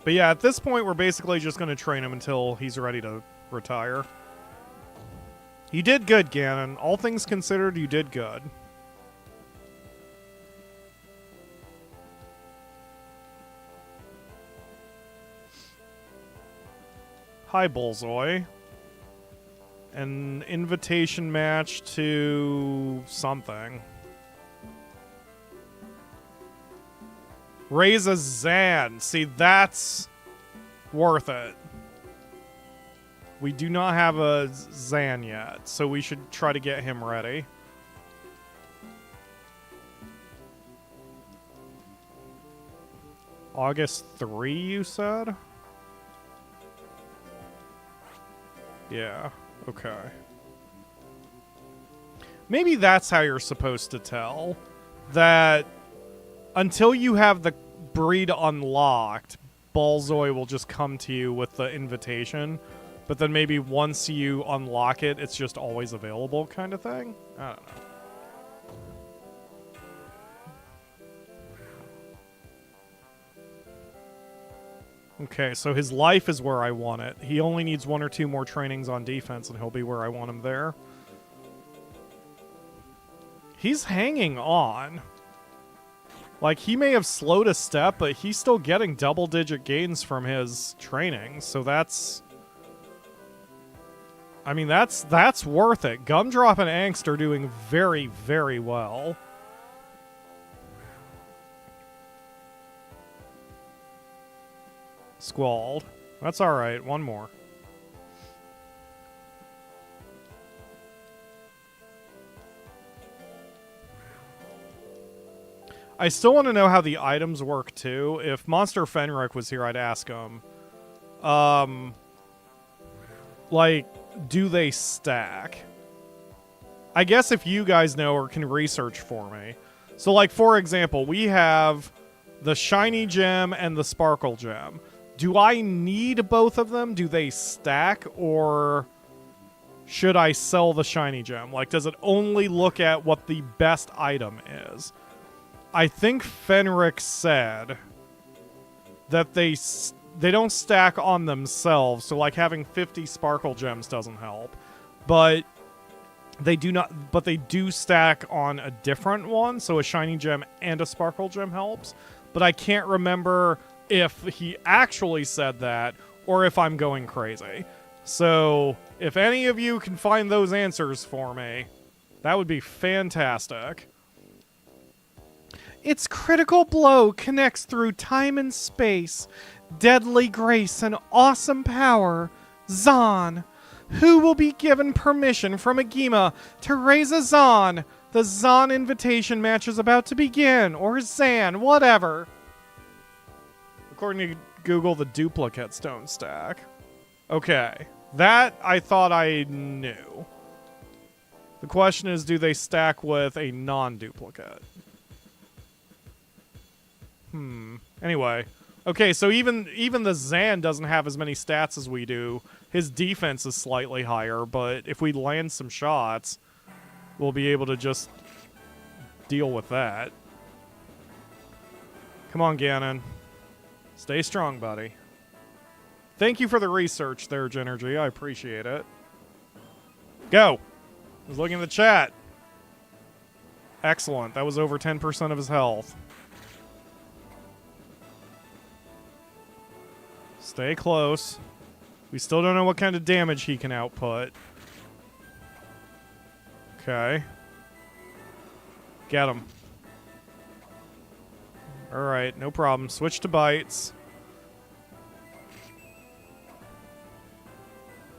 A: But yeah, at this point, we're basically just going to train him until he's ready to retire. You did good, Ganon. All things considered, you did good. Hi, Bullseye. An invitation match to something. Raise a Zan. See, that's worth it. We do not have a Zan yet, so we should try to get him ready. August 3, you said? Yeah, okay. Maybe that's how you're supposed to tell. That until you have the breed unlocked, Balzoi will just come to you with the invitation. But then maybe once you unlock it, it's just always available kind of thing? I don't know. Okay, so his life is where I want it. He only needs 1 or 2 more trainings on defense, and he'll be where I want him there. He's hanging on. Like, he may have slowed a step, but he's still getting double-digit gains from his training, so that's... I mean, that's worth it. Gumdrop and Angst are doing very, very well. Squalled. That's alright. 1 more. I still want to know how the items work, too. If Monster Fenric was here, I'd ask him. Like, do they stack? I guess if you guys know or can research for me. So, like, for example, we have the Shiny Gem and the Sparkle Gem. Do I need both of them? Do they stack, or should I sell the Shiny Gem? Like, does it only look at what the best item is? I think Fenric said that they don't stack on themselves, so like having 50 Sparkle Gems doesn't help. But they do stack on a different one, so a Shiny Gem and a Sparkle Gem helps. But I can't remember if he actually said that or if I'm going crazy. So if any of you can find those answers for me, that would be fantastic. Its critical blow connects through time and space. Deadly grace and awesome power. Zan. Who will be given permission from Agima to raise a Zan? The Zan invitation match is about to begin. Or Zan, whatever. According to Google, the duplicate stone stack. Okay. That I thought I knew. The question is, do they stack with a non-duplicate? Anyway. Okay, so even the Zan doesn't have as many stats as we do. His defense is slightly higher, but if we land some shots, we'll be able to just deal with that. Come on, Ganon. Stay strong, buddy. Thank you for the research there, Genergy. I appreciate it. Go! I was looking at the chat. Excellent. That was over 10% of his health. Stay close. We still don't know what kind of damage he can output. Okay. Get him. Alright, no problem. Switch to bites.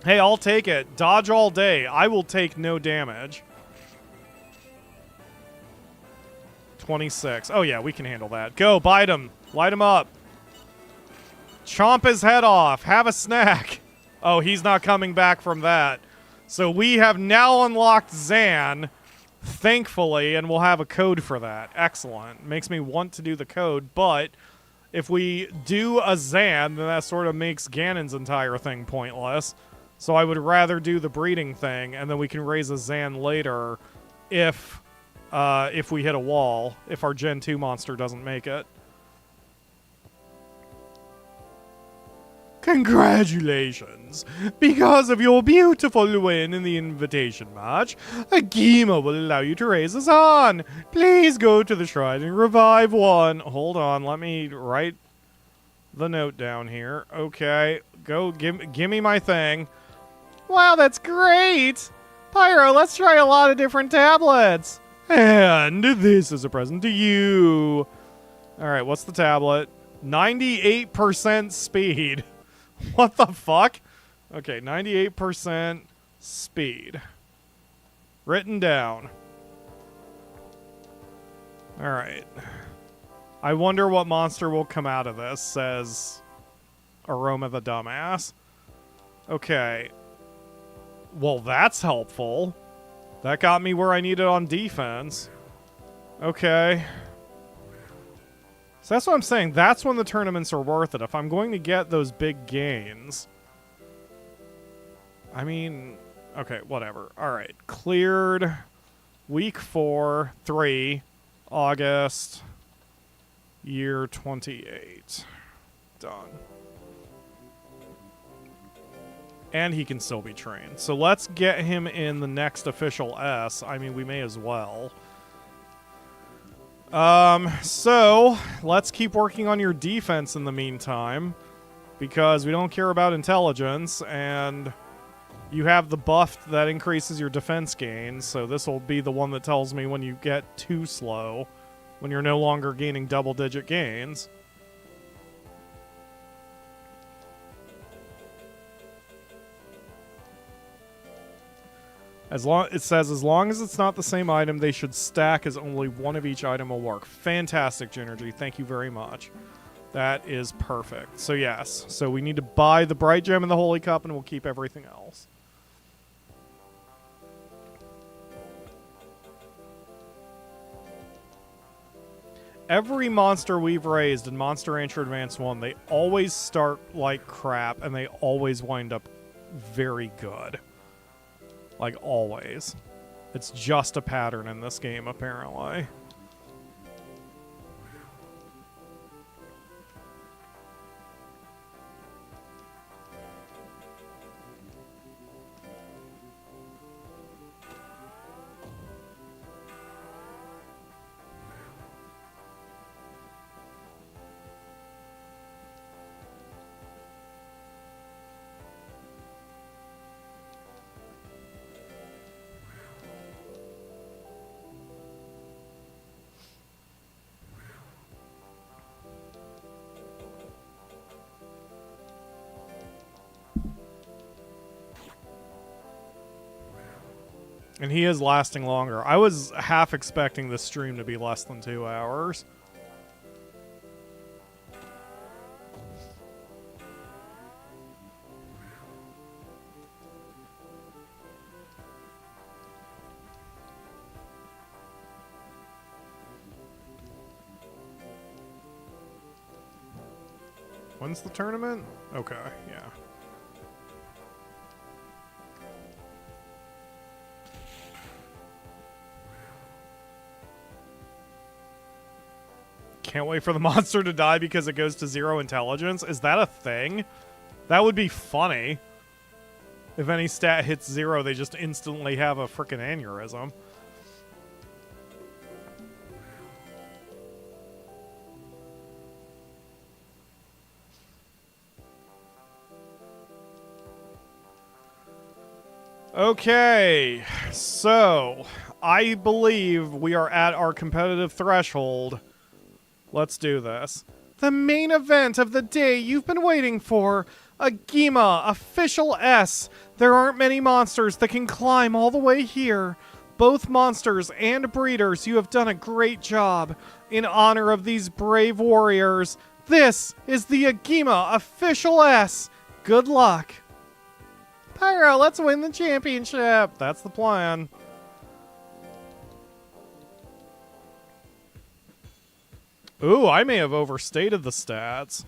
A: Hey, I'll take it. Dodge all day. I will take no damage. 26. Oh yeah, we can handle that. Go, bite him. Light him up. Chomp his head off. Have a snack. Oh, he's not coming back from that. So we have now unlocked Zan, thankfully, and we'll have a code for that. Excellent. Makes me want to do the code, but if we do a Zan, then that sort of makes Ganon's entire thing pointless. So I would rather do the breeding thing, and then we can raise a Zan later if we hit a wall, if our Gen 2 monster doesn't make it. Congratulations! Because of your beautiful win in the invitation match, Agima will allow you to raise a Zan. Please go to the shrine and revive one. Hold on, let me write the note down here. Okay, go, give me my thing. Wow, that's great! Pyro, let's try a lot of different tablets! And this is a present to you! Alright, what's the tablet? 98% speed. What the fuck? Okay, 98% speed. Written down. Alright. I wonder what monster will come out of this, says Aroma the Dumbass. Okay. Well, that's helpful. That got me where I needed on defense. Okay. So that's what I'm saying. That's when the tournaments are worth it. If I'm going to get those big gains. I mean, okay, whatever. All right. Cleared week 3, August, year 28. Done. And he can still be trained. So let's get him in the next official S. I mean, we may as well. So let's keep working on your defense in the meantime, because we don't care about intelligence, and you have the buff that increases your defense gains, so this will be the one that tells me when you get too slow, when you're no longer gaining double-digit gains. It says, as long as it's not the same item, they should stack as only one of each item will work. Fantastic, Genergy. Thank you very much. That is perfect. So yes. So we need to buy the Bright Gem and the Holy Cup, and we'll keep everything else. Every monster we've raised in Monster Rancher Advance 1, they always start like crap, and they always wind up very good. Like, always. It's just a pattern in this game, apparently. And he is lasting longer. I was half expecting this stream to be less than 2 hours. When's the tournament? Okay, yeah. Can't wait for the monster to die because it goes to 0 intelligence. Is that a thing? That would be funny. If any stat hits 0, they just instantly have a frickin' aneurysm. Okay, so I believe we are at our competitive threshold. Let's do this. The main event of the day you've been waiting for. A Gima, official S. There aren't many monsters that can climb all the way here. Both monsters and breeders, you have done a great job. In honor of these brave warriors, this is the Agima official S. Good luck. Pyro, let's win the championship. That's the plan. Ooh, I may have overstated the stats.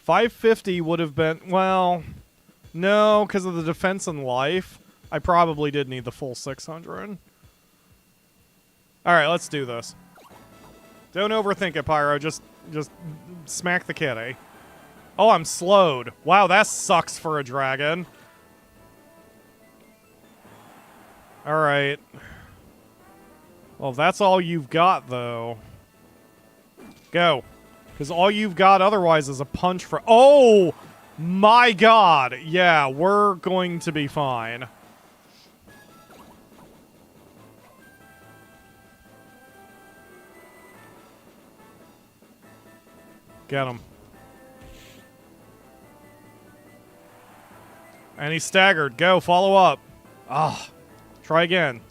A: 550 would have been, well, no, because of the defense and life. I probably did need the full 600. Alright, let's do this. Don't overthink it, Pyro. Just smack the kitty. Oh, I'm slowed. Wow, that sucks for a dragon. Alright. Well, that's all you've got, though. Go. Because all you've got otherwise is a punch for... Oh! My god. Yeah, we're going to be fine. Get him. And he's staggered. Go, follow up. Ah, try again.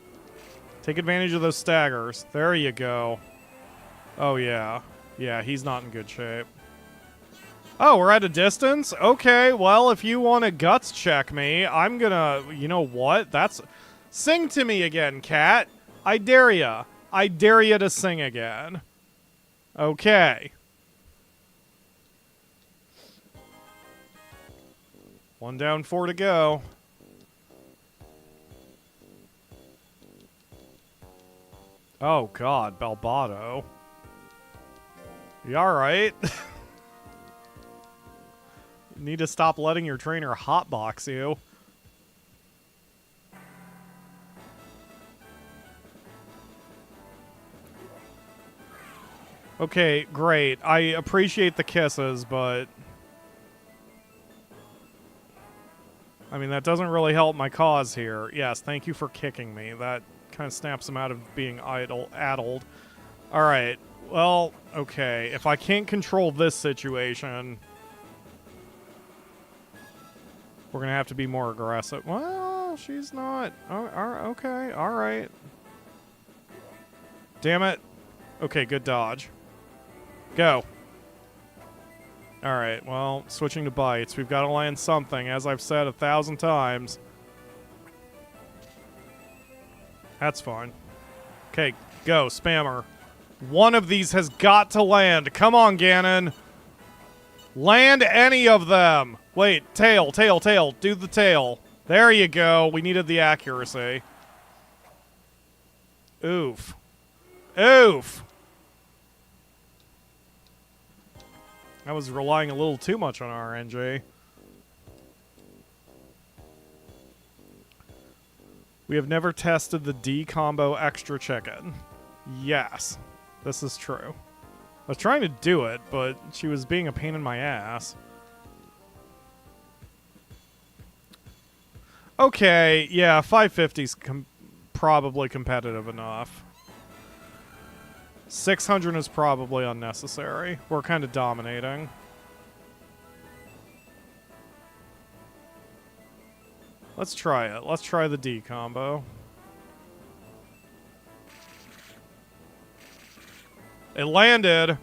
A: Take advantage of those staggers. There you go. Oh, yeah. Yeah, he's not in good shape. Oh, we're at a distance? Okay, well, if you want to guts check me, I'm gonna... You know what? That's... Sing to me again, cat. I dare ya. I dare ya to sing again. Okay. One down, 4 to go. Oh, God, Balbado. You alright? You need to stop letting your trainer hotbox you. Okay, great. I appreciate the kisses, but... I mean, that doesn't really help my cause here. Yes, thank you for kicking me. That kind of snaps him out of being addled. Alright, well, okay. If I can't control this situation, we're going to have to be more aggressive. Well, she's not. Oh, okay, alright. Damn it. Okay, good dodge. Go. Alright, well, switching to bites. We've got to land something, as I've said 1,000 times. That's fine. Okay, go, spammer. One of these has got to land. Come on, Ganon. Land any of them. Wait, tail, tail, tail. Do the tail. There you go. We needed the accuracy. Oof. Oof. I was relying a little too much on RNG. We have never tested the D combo extra chicken. Yes, this is true. I was trying to do it, but she was being a pain in my ass. Okay, yeah, 550's probably competitive enough. 600 is probably unnecessary. We're kind of dominating. Let's try it. Let's try the D combo. It landed.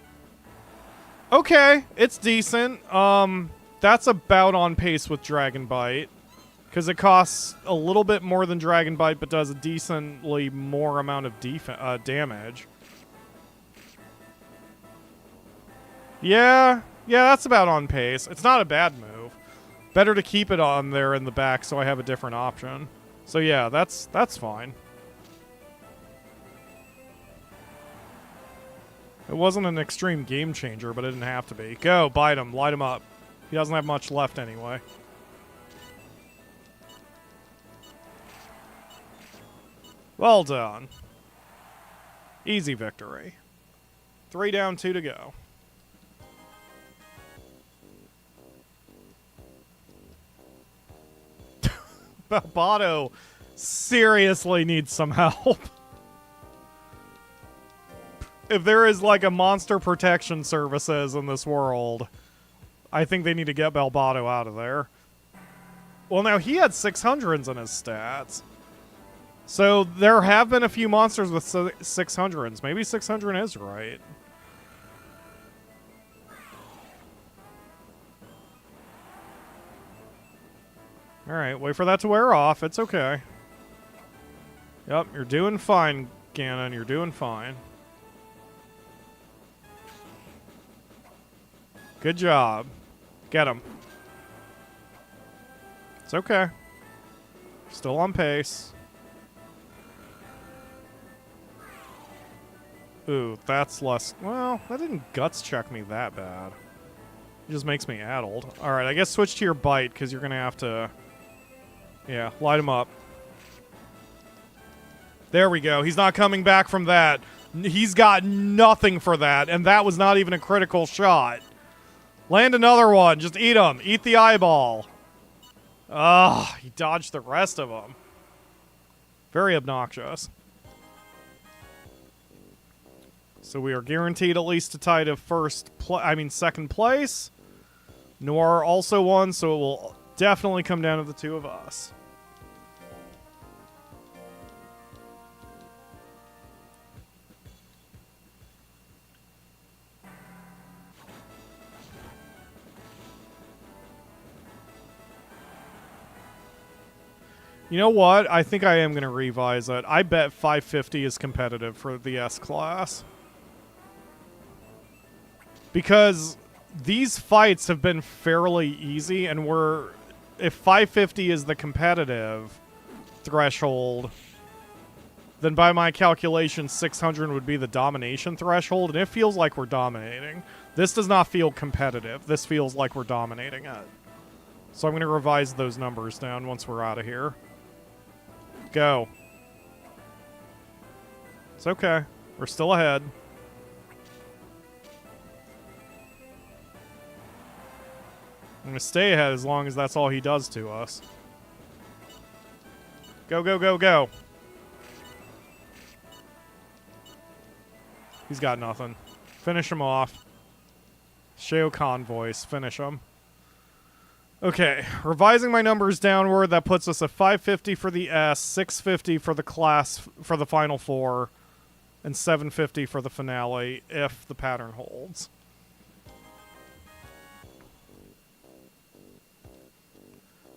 A: Okay, it's decent. That's about on pace with Dragon Bite. Because it costs a little bit more than Dragon Bite, but does a decently more amount of damage. Yeah, that's about on pace. It's not a bad move. Better to keep it on there in the back so I have a different option. So yeah, that's fine. It wasn't an extreme game changer, but it didn't have to be. Go, bite him, light him up. He doesn't have much left anyway. Well done. Easy victory. 3 down, 2 to go. Balbado seriously needs some help. If there is like a monster protection services in this world, I think they need to get Balbado out of there. Well, now he had 600s in his stats. So there have been a few monsters with 600s. Maybe 600 is right. Alright, wait for that to wear off. It's okay. Yep, you're doing fine, Ganon. You're doing fine. Good job. Get him. It's okay. Still on pace. Ooh, that's less... Well, that didn't guts check me that bad. It just makes me addled. Alright, I guess switch to your bite, because you're going to have to... Yeah, light him up. There we go. He's not coming back from that. He's got nothing for that, and that was not even a critical shot. Land another one. Just eat them. Eat the eyeball. Ugh, he dodged the rest of them. Very obnoxious. So we are guaranteed at least a tie to second place. Noir also won, so it will definitely come down to the two of us. You know what? I think I am going to revise it. I bet 550 is competitive for the S class. Because these fights have been fairly easy, and if 550 is the competitive threshold, then by my calculation, 600 would be the domination threshold, and it feels like we're dominating. This does not feel competitive. This feels like we're dominating it. So I'm going to revise those numbers down once we're out of here. Go. It's okay. We're still ahead. I'm going to stay ahead as long as that's all he does to us. Go, go, go, go. He's got nothing. Finish him off. Shao Kahn voice. Finish him. Okay, revising my numbers downward, that puts us at 550 for the S, 650 for the class for the final four, and 750 for the finale if the pattern holds.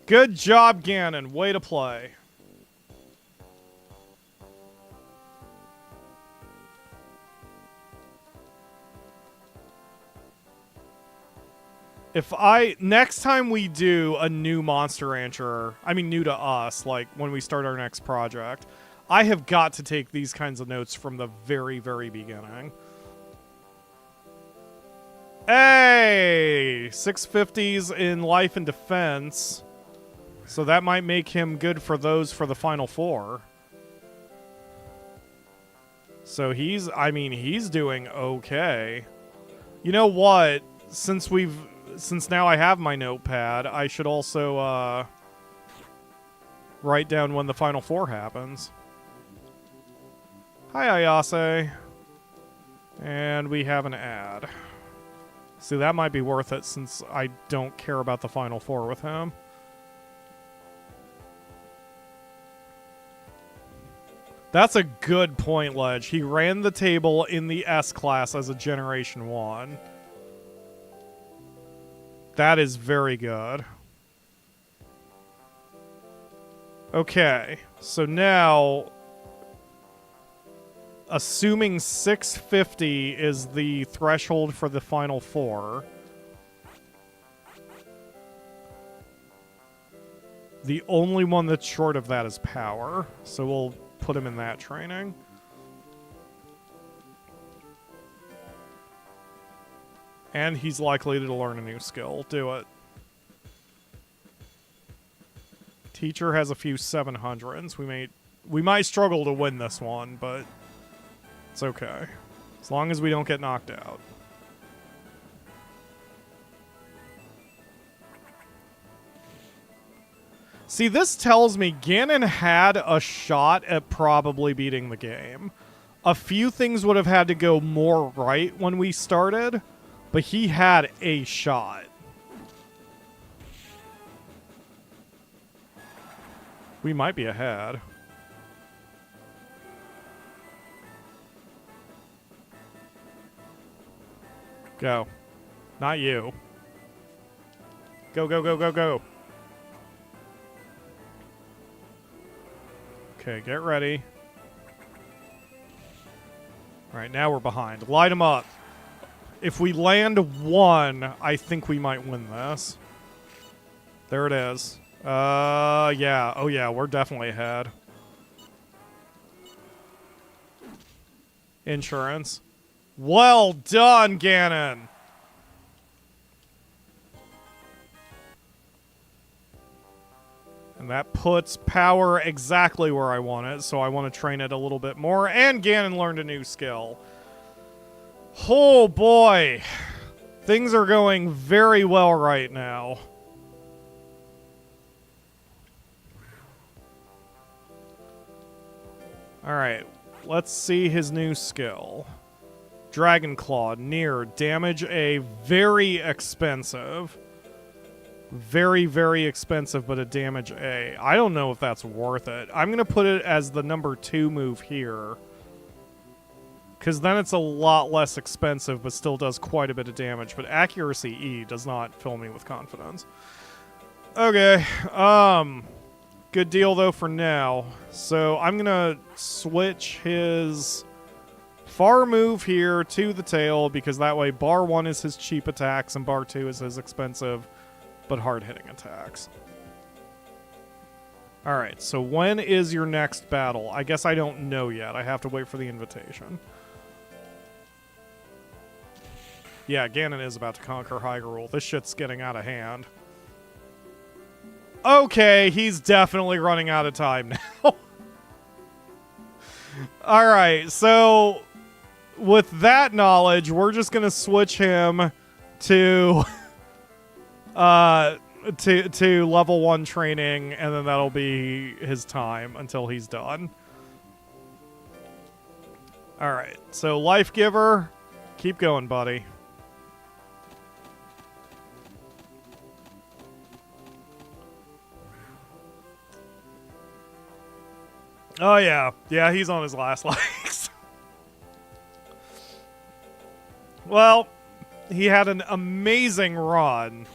A: Good job, Ganon. Way to play. Next time we do a new Monster Rancher, I mean new to us, like when we start our next project, I have got to take these kinds of notes from the very, very beginning. Hey! 650s in life and defense. So that might make him good for those for the final four. So he's doing okay. You know what? Since now I have my notepad, I should also write down when the final four happens. Hi, Ayase. And we have an ad. See, that might be worth it since I don't care about the final four with him. That's a good point, Ledge. He ran the table in the S class as a Generation 1. That is very good. Okay, so now, assuming 650 is the threshold for the final four, the only one that's short of that is power, so we'll put him in that training. And he's likely to learn a new skill. Do it. Teacher has a few 700s. We might struggle to win this one, but it's okay. As long as we don't get knocked out. See, this tells me Ganon had a shot at probably beating the game. A few things would have had to go more right when we started, but he had a shot. We might be ahead. Go. Not you. Go, go, go, go, go. Okay, get ready. Alright, now we're behind. Light him up. If we land one, I think we might win this. There it is. Yeah. Oh, yeah, we're definitely ahead. Insurance. Well done, Ganon! And that puts power exactly where I want it, so I want to train it a little bit more. And Ganon learned a new skill. Oh, boy. Things are going very well right now. Alright, let's see his new skill. Dragon Claw, near, damage A, very expensive. Very, very expensive, but a damage A. I don't know if that's worth it. I'm going to put it as the number 2 move here. Because then it's a lot less expensive, but still does quite a bit of damage. But accuracy E does not fill me with confidence. Okay, good deal, though, for now. So I'm going to switch his far move here to the tail, because that way bar 1 is his cheap attacks and bar 2 is his expensive but hard-hitting attacks. Alright, so when is your next battle? I guess I don't know yet. I have to wait for the invitation. Yeah, Ganon is about to conquer Hyrule. This shit's getting out of hand. Okay, he's definitely running out of time now. Alright, so with that knowledge, we're just gonna switch him to to level 1 training, and then that'll be his time until he's done. Alright, so Life Giver, keep going, buddy. Oh, yeah. Yeah, he's on his last legs. Well, he had an amazing run.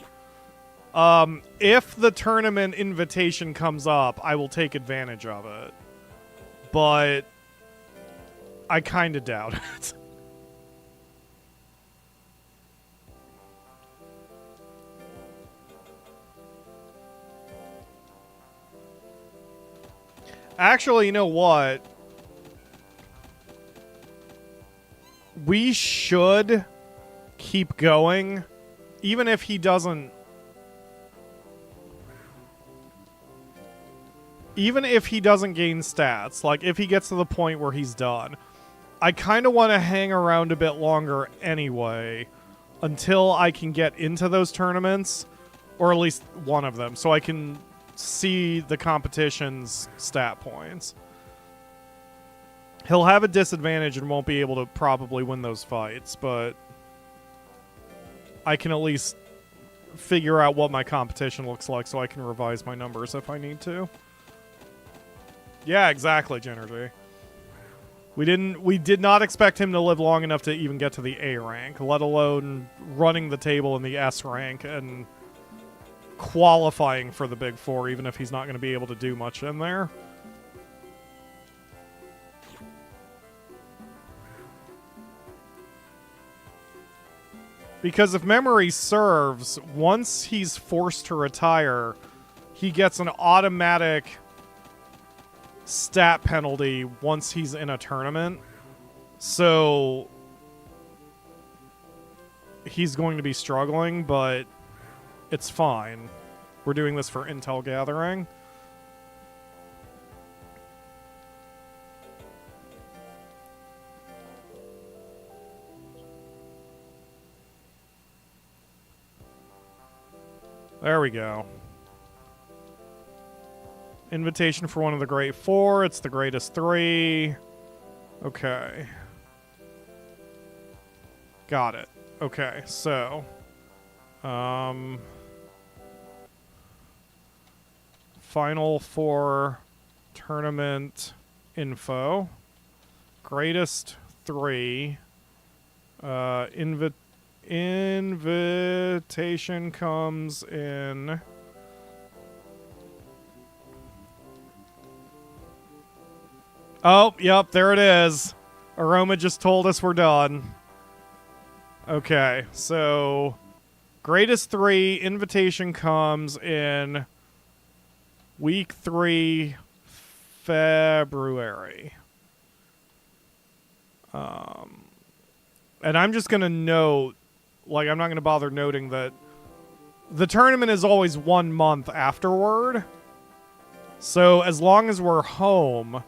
A: If the tournament invitation comes up, I will take advantage of it. But I kind of doubt it. Actually, you know what? We should keep going, even if he doesn't... Even if he doesn't gain stats, like if he gets to the point where he's done, I kind of want to hang around a bit longer anyway, until I can get into those tournaments, or at least one of them, so I can see the competition's stat points. He'll have a disadvantage and won't be able to probably win those fights, but I can at least figure out what my competition looks like so I can revise my numbers if I need to. Yeah, exactly, Genergy. We did not expect him to live long enough to even get to the A rank, let alone running the table in the S rank and qualifying for the Big Four, even if he's not going to be able to do much in there. Because if memory serves, once he's forced to retire, he gets an automatic stat penalty once he's in a tournament. So he's going to be struggling, but it's fine. We're doing this for intel gathering. There we go. Invitation for one of the Great Four. It's the greatest 3. Okay. Got it. Okay, so... Final 4 tournament info. Greatest 3. Invitation comes in... Oh, yep, there it is. Aroma just told us we're done. Okay, so... Greatest 3, invitation comes in week 3, February. And I'm just going to note, like, I'm not going to bother noting that the tournament is always 1 month afterward. So as long as we're home...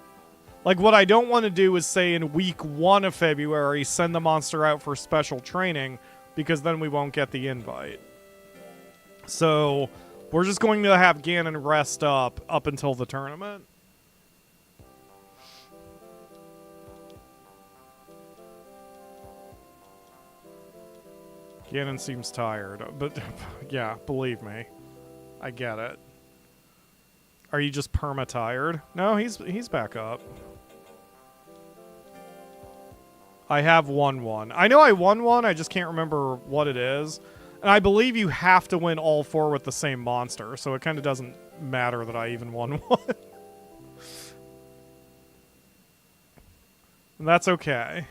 A: Like, what I don't want to do is say in week 1 of February, send the monster out for special training, because then we won't get the invite. So we're just going to have Ganon rest up until the tournament. Ganon seems tired, but yeah, believe me. I get it. Are you just perma-tired? No, he's back up. I have won one. I know I won one, I just can't remember what it is. And I believe you have to win all 4 with the same monster, so it kind of doesn't matter that I even won one. And that's okay.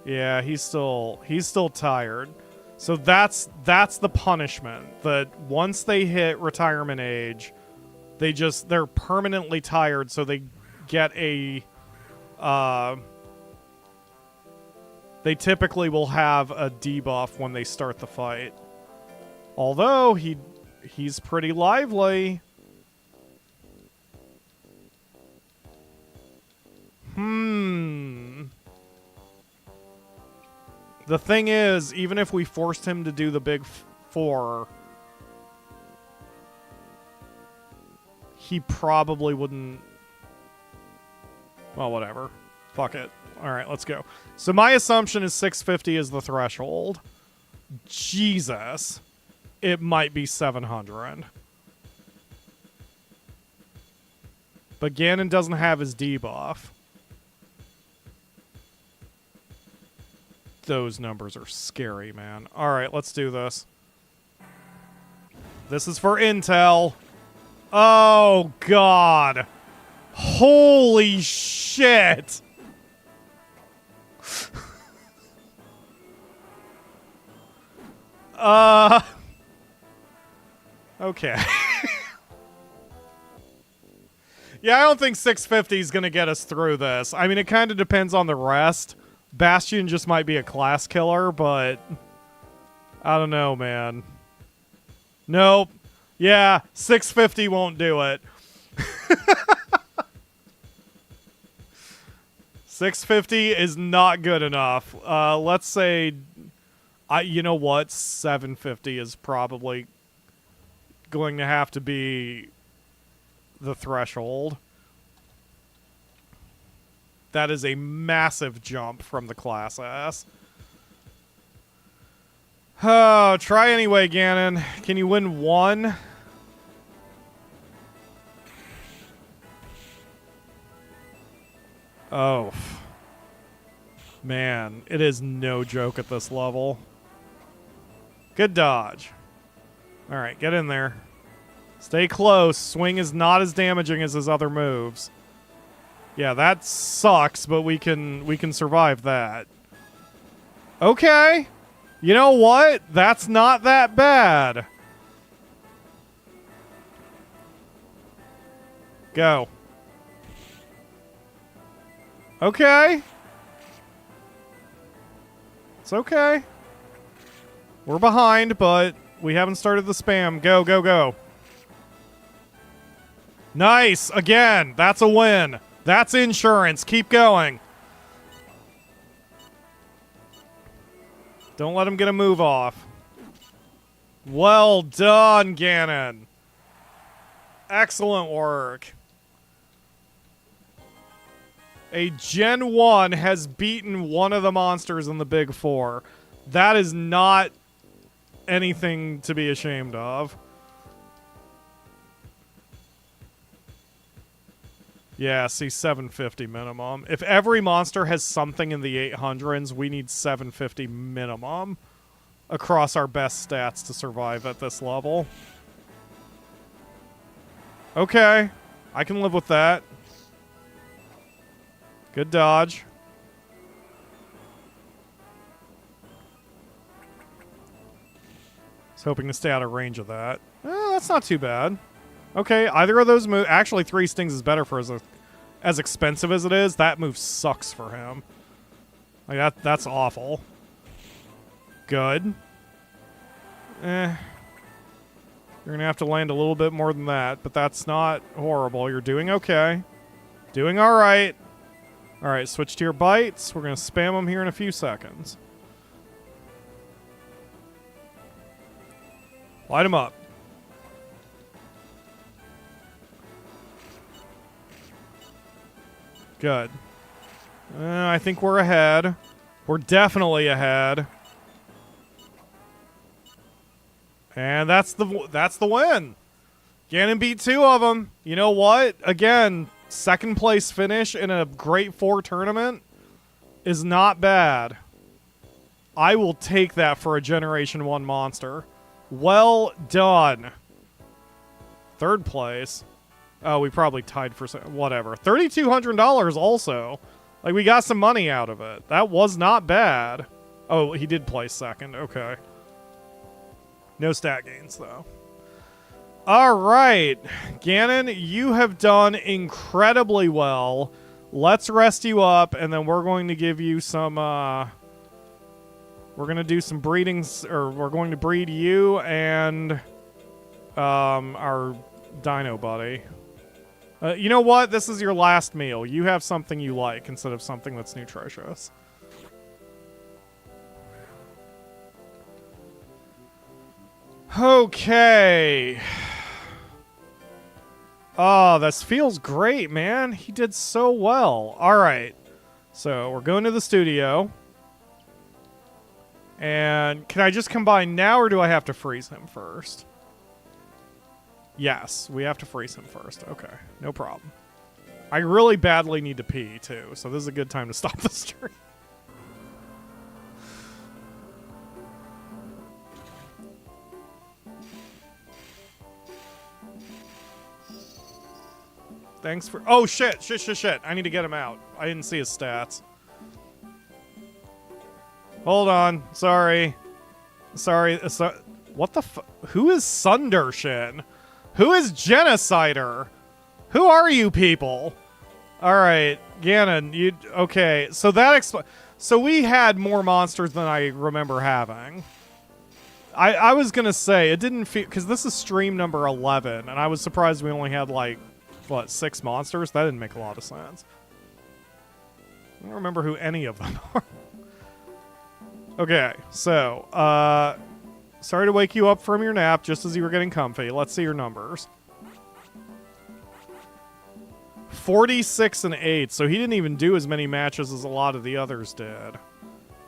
A: Yeah, he's still tired. So that's the punishment. That once they hit retirement age, they're permanently tired, so they get a they typically will have a debuff when they start the fight. Although he's pretty lively. The thing is, even if we forced him to do the big 4, he probably wouldn't... Well, whatever. Fuck it. Alright, let's go. So my assumption is 650 is the threshold. Jesus. It might be 700. But Ganon doesn't have his debuff. Those numbers are scary, man. Alright, let's do this. This is for intel. Oh, God. Holy shit. Okay. Yeah, I don't think 650 is going to get us through this. I mean, it kind of depends on the rest. Bastion just might be a class killer, but I don't know, man. Nope. Yeah, 650 won't do it. 650 is not good enough. Let's say, you know what? 750 is probably going to have to be the threshold. That is a massive jump from the class S. Oh, try anyway, Ganon. Can you win 1? Oh. Man, it is no joke at this level. Good dodge. Alright, get in there. Stay close. Swing is not as damaging as his other moves. Yeah, that sucks, but we can survive that. Okay. You know what? That's not that bad. Go. Okay. It's okay. We're behind, but we haven't started the spam. Go, go, go. Nice! Again, that's a win. That's insurance. Keep going. Don't let him get a move off. Well done, Ganon. Excellent work. A Gen 1 has beaten one of the monsters in the Big 4. That is not anything to be ashamed of. Yeah, see, 750 minimum. If every monster has something in the 800s, we need 750 minimum across our best stats to survive at this level. Okay, I can live with that. Good dodge. I was hoping to stay out of range of that. That's not too bad. Okay, either of those moves... Actually, 3 stings is better for as expensive as it is. That move sucks for him. Like, that's awful. Good. You're going to have to land a little bit more than that, but that's not horrible. You're doing okay. Doing all right. All right, switch to your bites. We're going to spam them here in a few seconds. Light him up. Good. I think we're ahead. We're definitely ahead. And that's the win. Ganon beat 2 of them. You know what? Again, second place finish in a Great 4 tournament is not bad. I will take that for a Generation 1 monster. Well done. Third place. Oh, we probably tied for whatever. $3,200 also. Like, we got some money out of it. That was not bad. Oh, he did place second. Okay. No stat gains, though. All right. Ganon, you have done incredibly well. Let's rest you up, and then we're going to give you some, we're going to do some breedings, or we're going to breed you and, our dino buddy. You know what? This is your last meal. You have something you like instead of something that's nutritious. Okay. Oh, this feels great, man. He did so well. All right. So we're going to the studio. And can I just combine now, or do I have to freeze him first? Yes, we have to freeze him first. Okay, no problem. I really badly need to pee, too, so this is a good time to stop the stream. Thanks for... Oh, shit. I need to get him out. I didn't see his stats. Hold on. Sorry. What the Who is Sundershin? Who is Genocider? Who are you people? All right, Ganon, okay, so that so we had more monsters than I remember having. I was going to say, it didn't feel... Because this is stream number 11, and I was surprised we only had, like, what, 6 monsters? That didn't make a lot of sense. I don't remember who any of them are. Okay, so, sorry to wake you up from your nap just as you were getting comfy. Let's see your numbers. 46 and 8, so he didn't even do as many matches as a lot of the others did.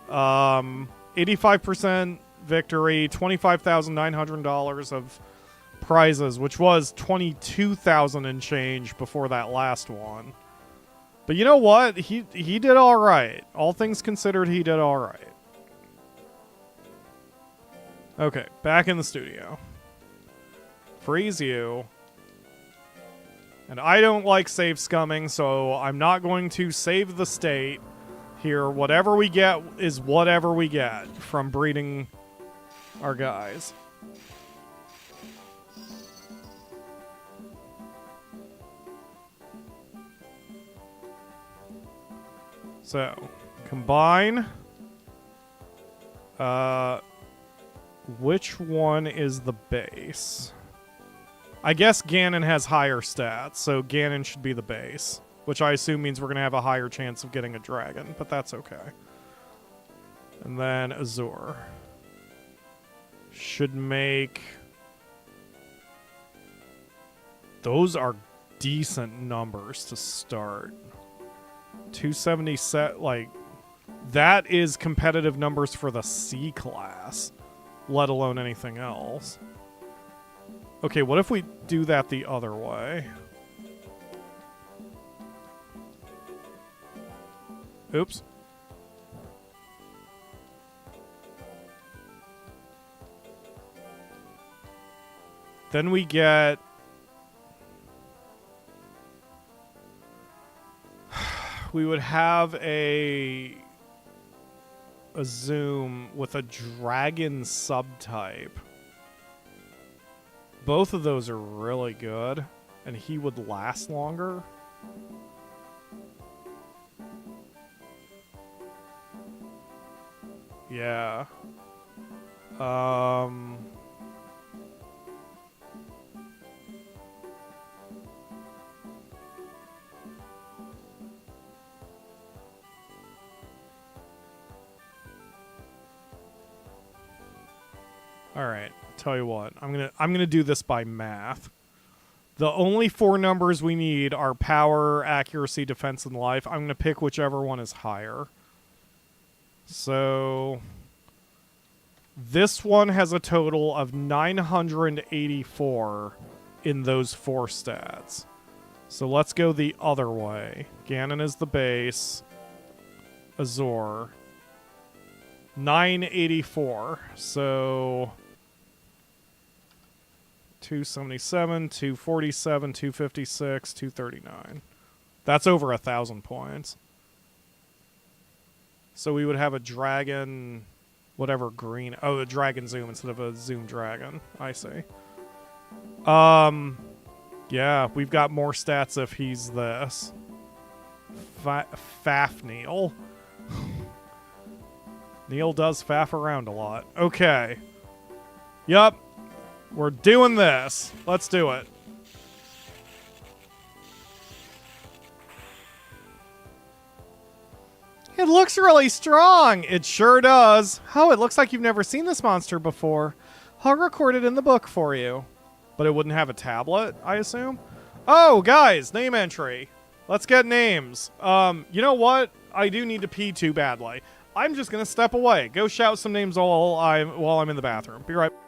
A: 85% victory, $25,900 of prizes, which was $22,000 and change before that last one. But you know what? He did all right. All things considered, he did all right. Okay, back in the studio. Freeze you. And I don't like save scumming, so I'm not going to save the state here. Whatever we get is whatever we get from breeding our guys. So, combine. Which one is the base? I guess Ganon has higher stats, so Ganon should be the base. Which I assume means we're going to have a higher chance of getting a dragon, but that's okay. And then Azur. Should make... Those are decent numbers to start. 270 set, like... That is competitive numbers for the C class, let alone anything else. Okay, what if we do that the other way? Oops. Then we get... we would have a zoom with a dragon subtype. Both of those are really good, and he would last longer. Yeah. All right. Tell you what. I'm gonna do this by math. The only 4 numbers we need are power, accuracy, defense, and life. I'm gonna pick whichever one is higher. So this one has a total of 984 in those 4 stats. So let's go the other way. Ganon is the base. Azor. 984. So 277, 247, 256, 239. That's over 1,000 points. So we would have a dragon, whatever green. Oh, a dragon zoom instead of a zoom dragon. I see. Yeah, we've got more stats if he's this. Fafnir. Neil does faff around a lot. Okay. Yup. We're doing this. Let's do it. It looks really strong. It sure does. Oh, it looks like you've never seen this monster before. I'll record it in the book for you. But it wouldn't have a tablet, I assume? Oh, guys, name entry. Let's get names. You know what? I do need to pee too badly. I'm just gonna step away. Go shout some names while I'm in the bathroom. Be right back.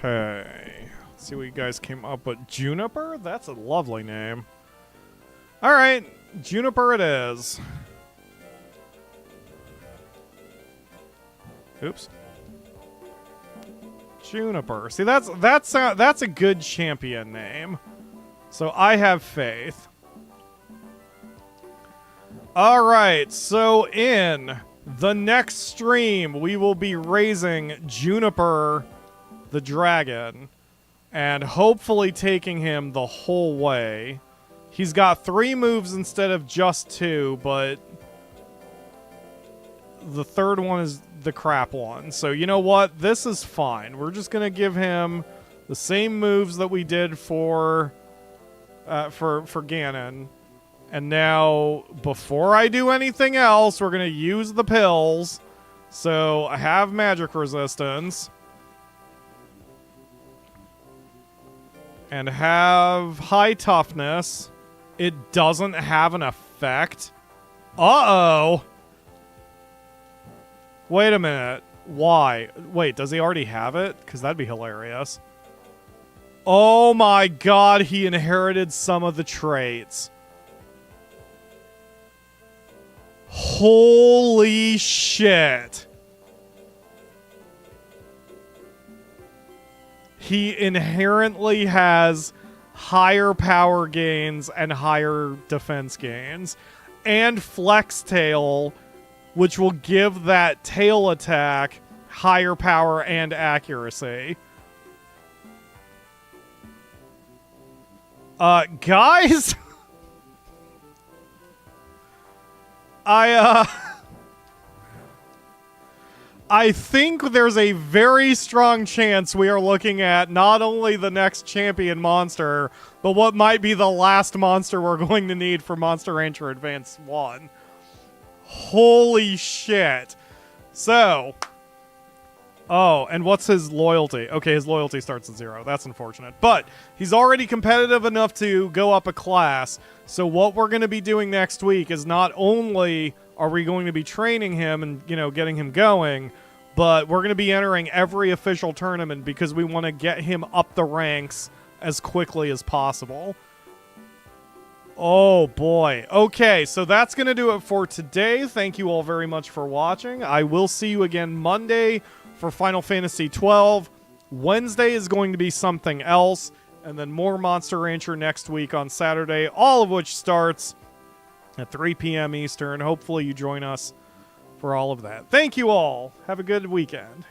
A: Okay. Let's see what you guys came up with. Juniper? That's a lovely name. Alright. Juniper it is. Oops. Juniper. See, that's a good champion name. So I have faith. Alright, so in the next stream, we will be raising Juniper the dragon, and hopefully taking him the whole way. He's got 3 moves instead of just 2, but the third one is the crap one. So you know what? This is fine. We're just gonna give him the same moves that we did for Ganon. And now, before I do anything else, we're gonna use the pills. So I have magic resistance. And have high toughness. It doesn't have an effect. Uh-oh. Wait a minute. Why? Wait, does he already have it? Because that'd be hilarious. Oh my god, he inherited some of the traits. Holy shit. He inherently has higher power gains and higher defense gains. And Flex Tail, which will give that tail attack higher power and accuracy. Guys? I think there's a very strong chance we are looking at not only the next champion monster, but what might be the last monster we're going to need for Monster Rancher Advance 1. Holy shit. So, Oh, and what's his loyalty? Okay, his loyalty starts at 0. That's unfortunate. But he's already competitive enough to go up a class. So what we're going to be doing next week is not only are we going to be training him and, getting him going, but we're going to be entering every official tournament because we want to get him up the ranks as quickly as possible. Oh, boy. Okay, so that's going to do it for today. Thank you all very much for watching. I will see you again Monday for Final Fantasy XII. Wednesday is going to be something else, and then more Monster Rancher next week on Saturday, all of which starts at 3 p.m. Eastern. Hopefully you join us for all of that. Thank you all. Have a good weekend.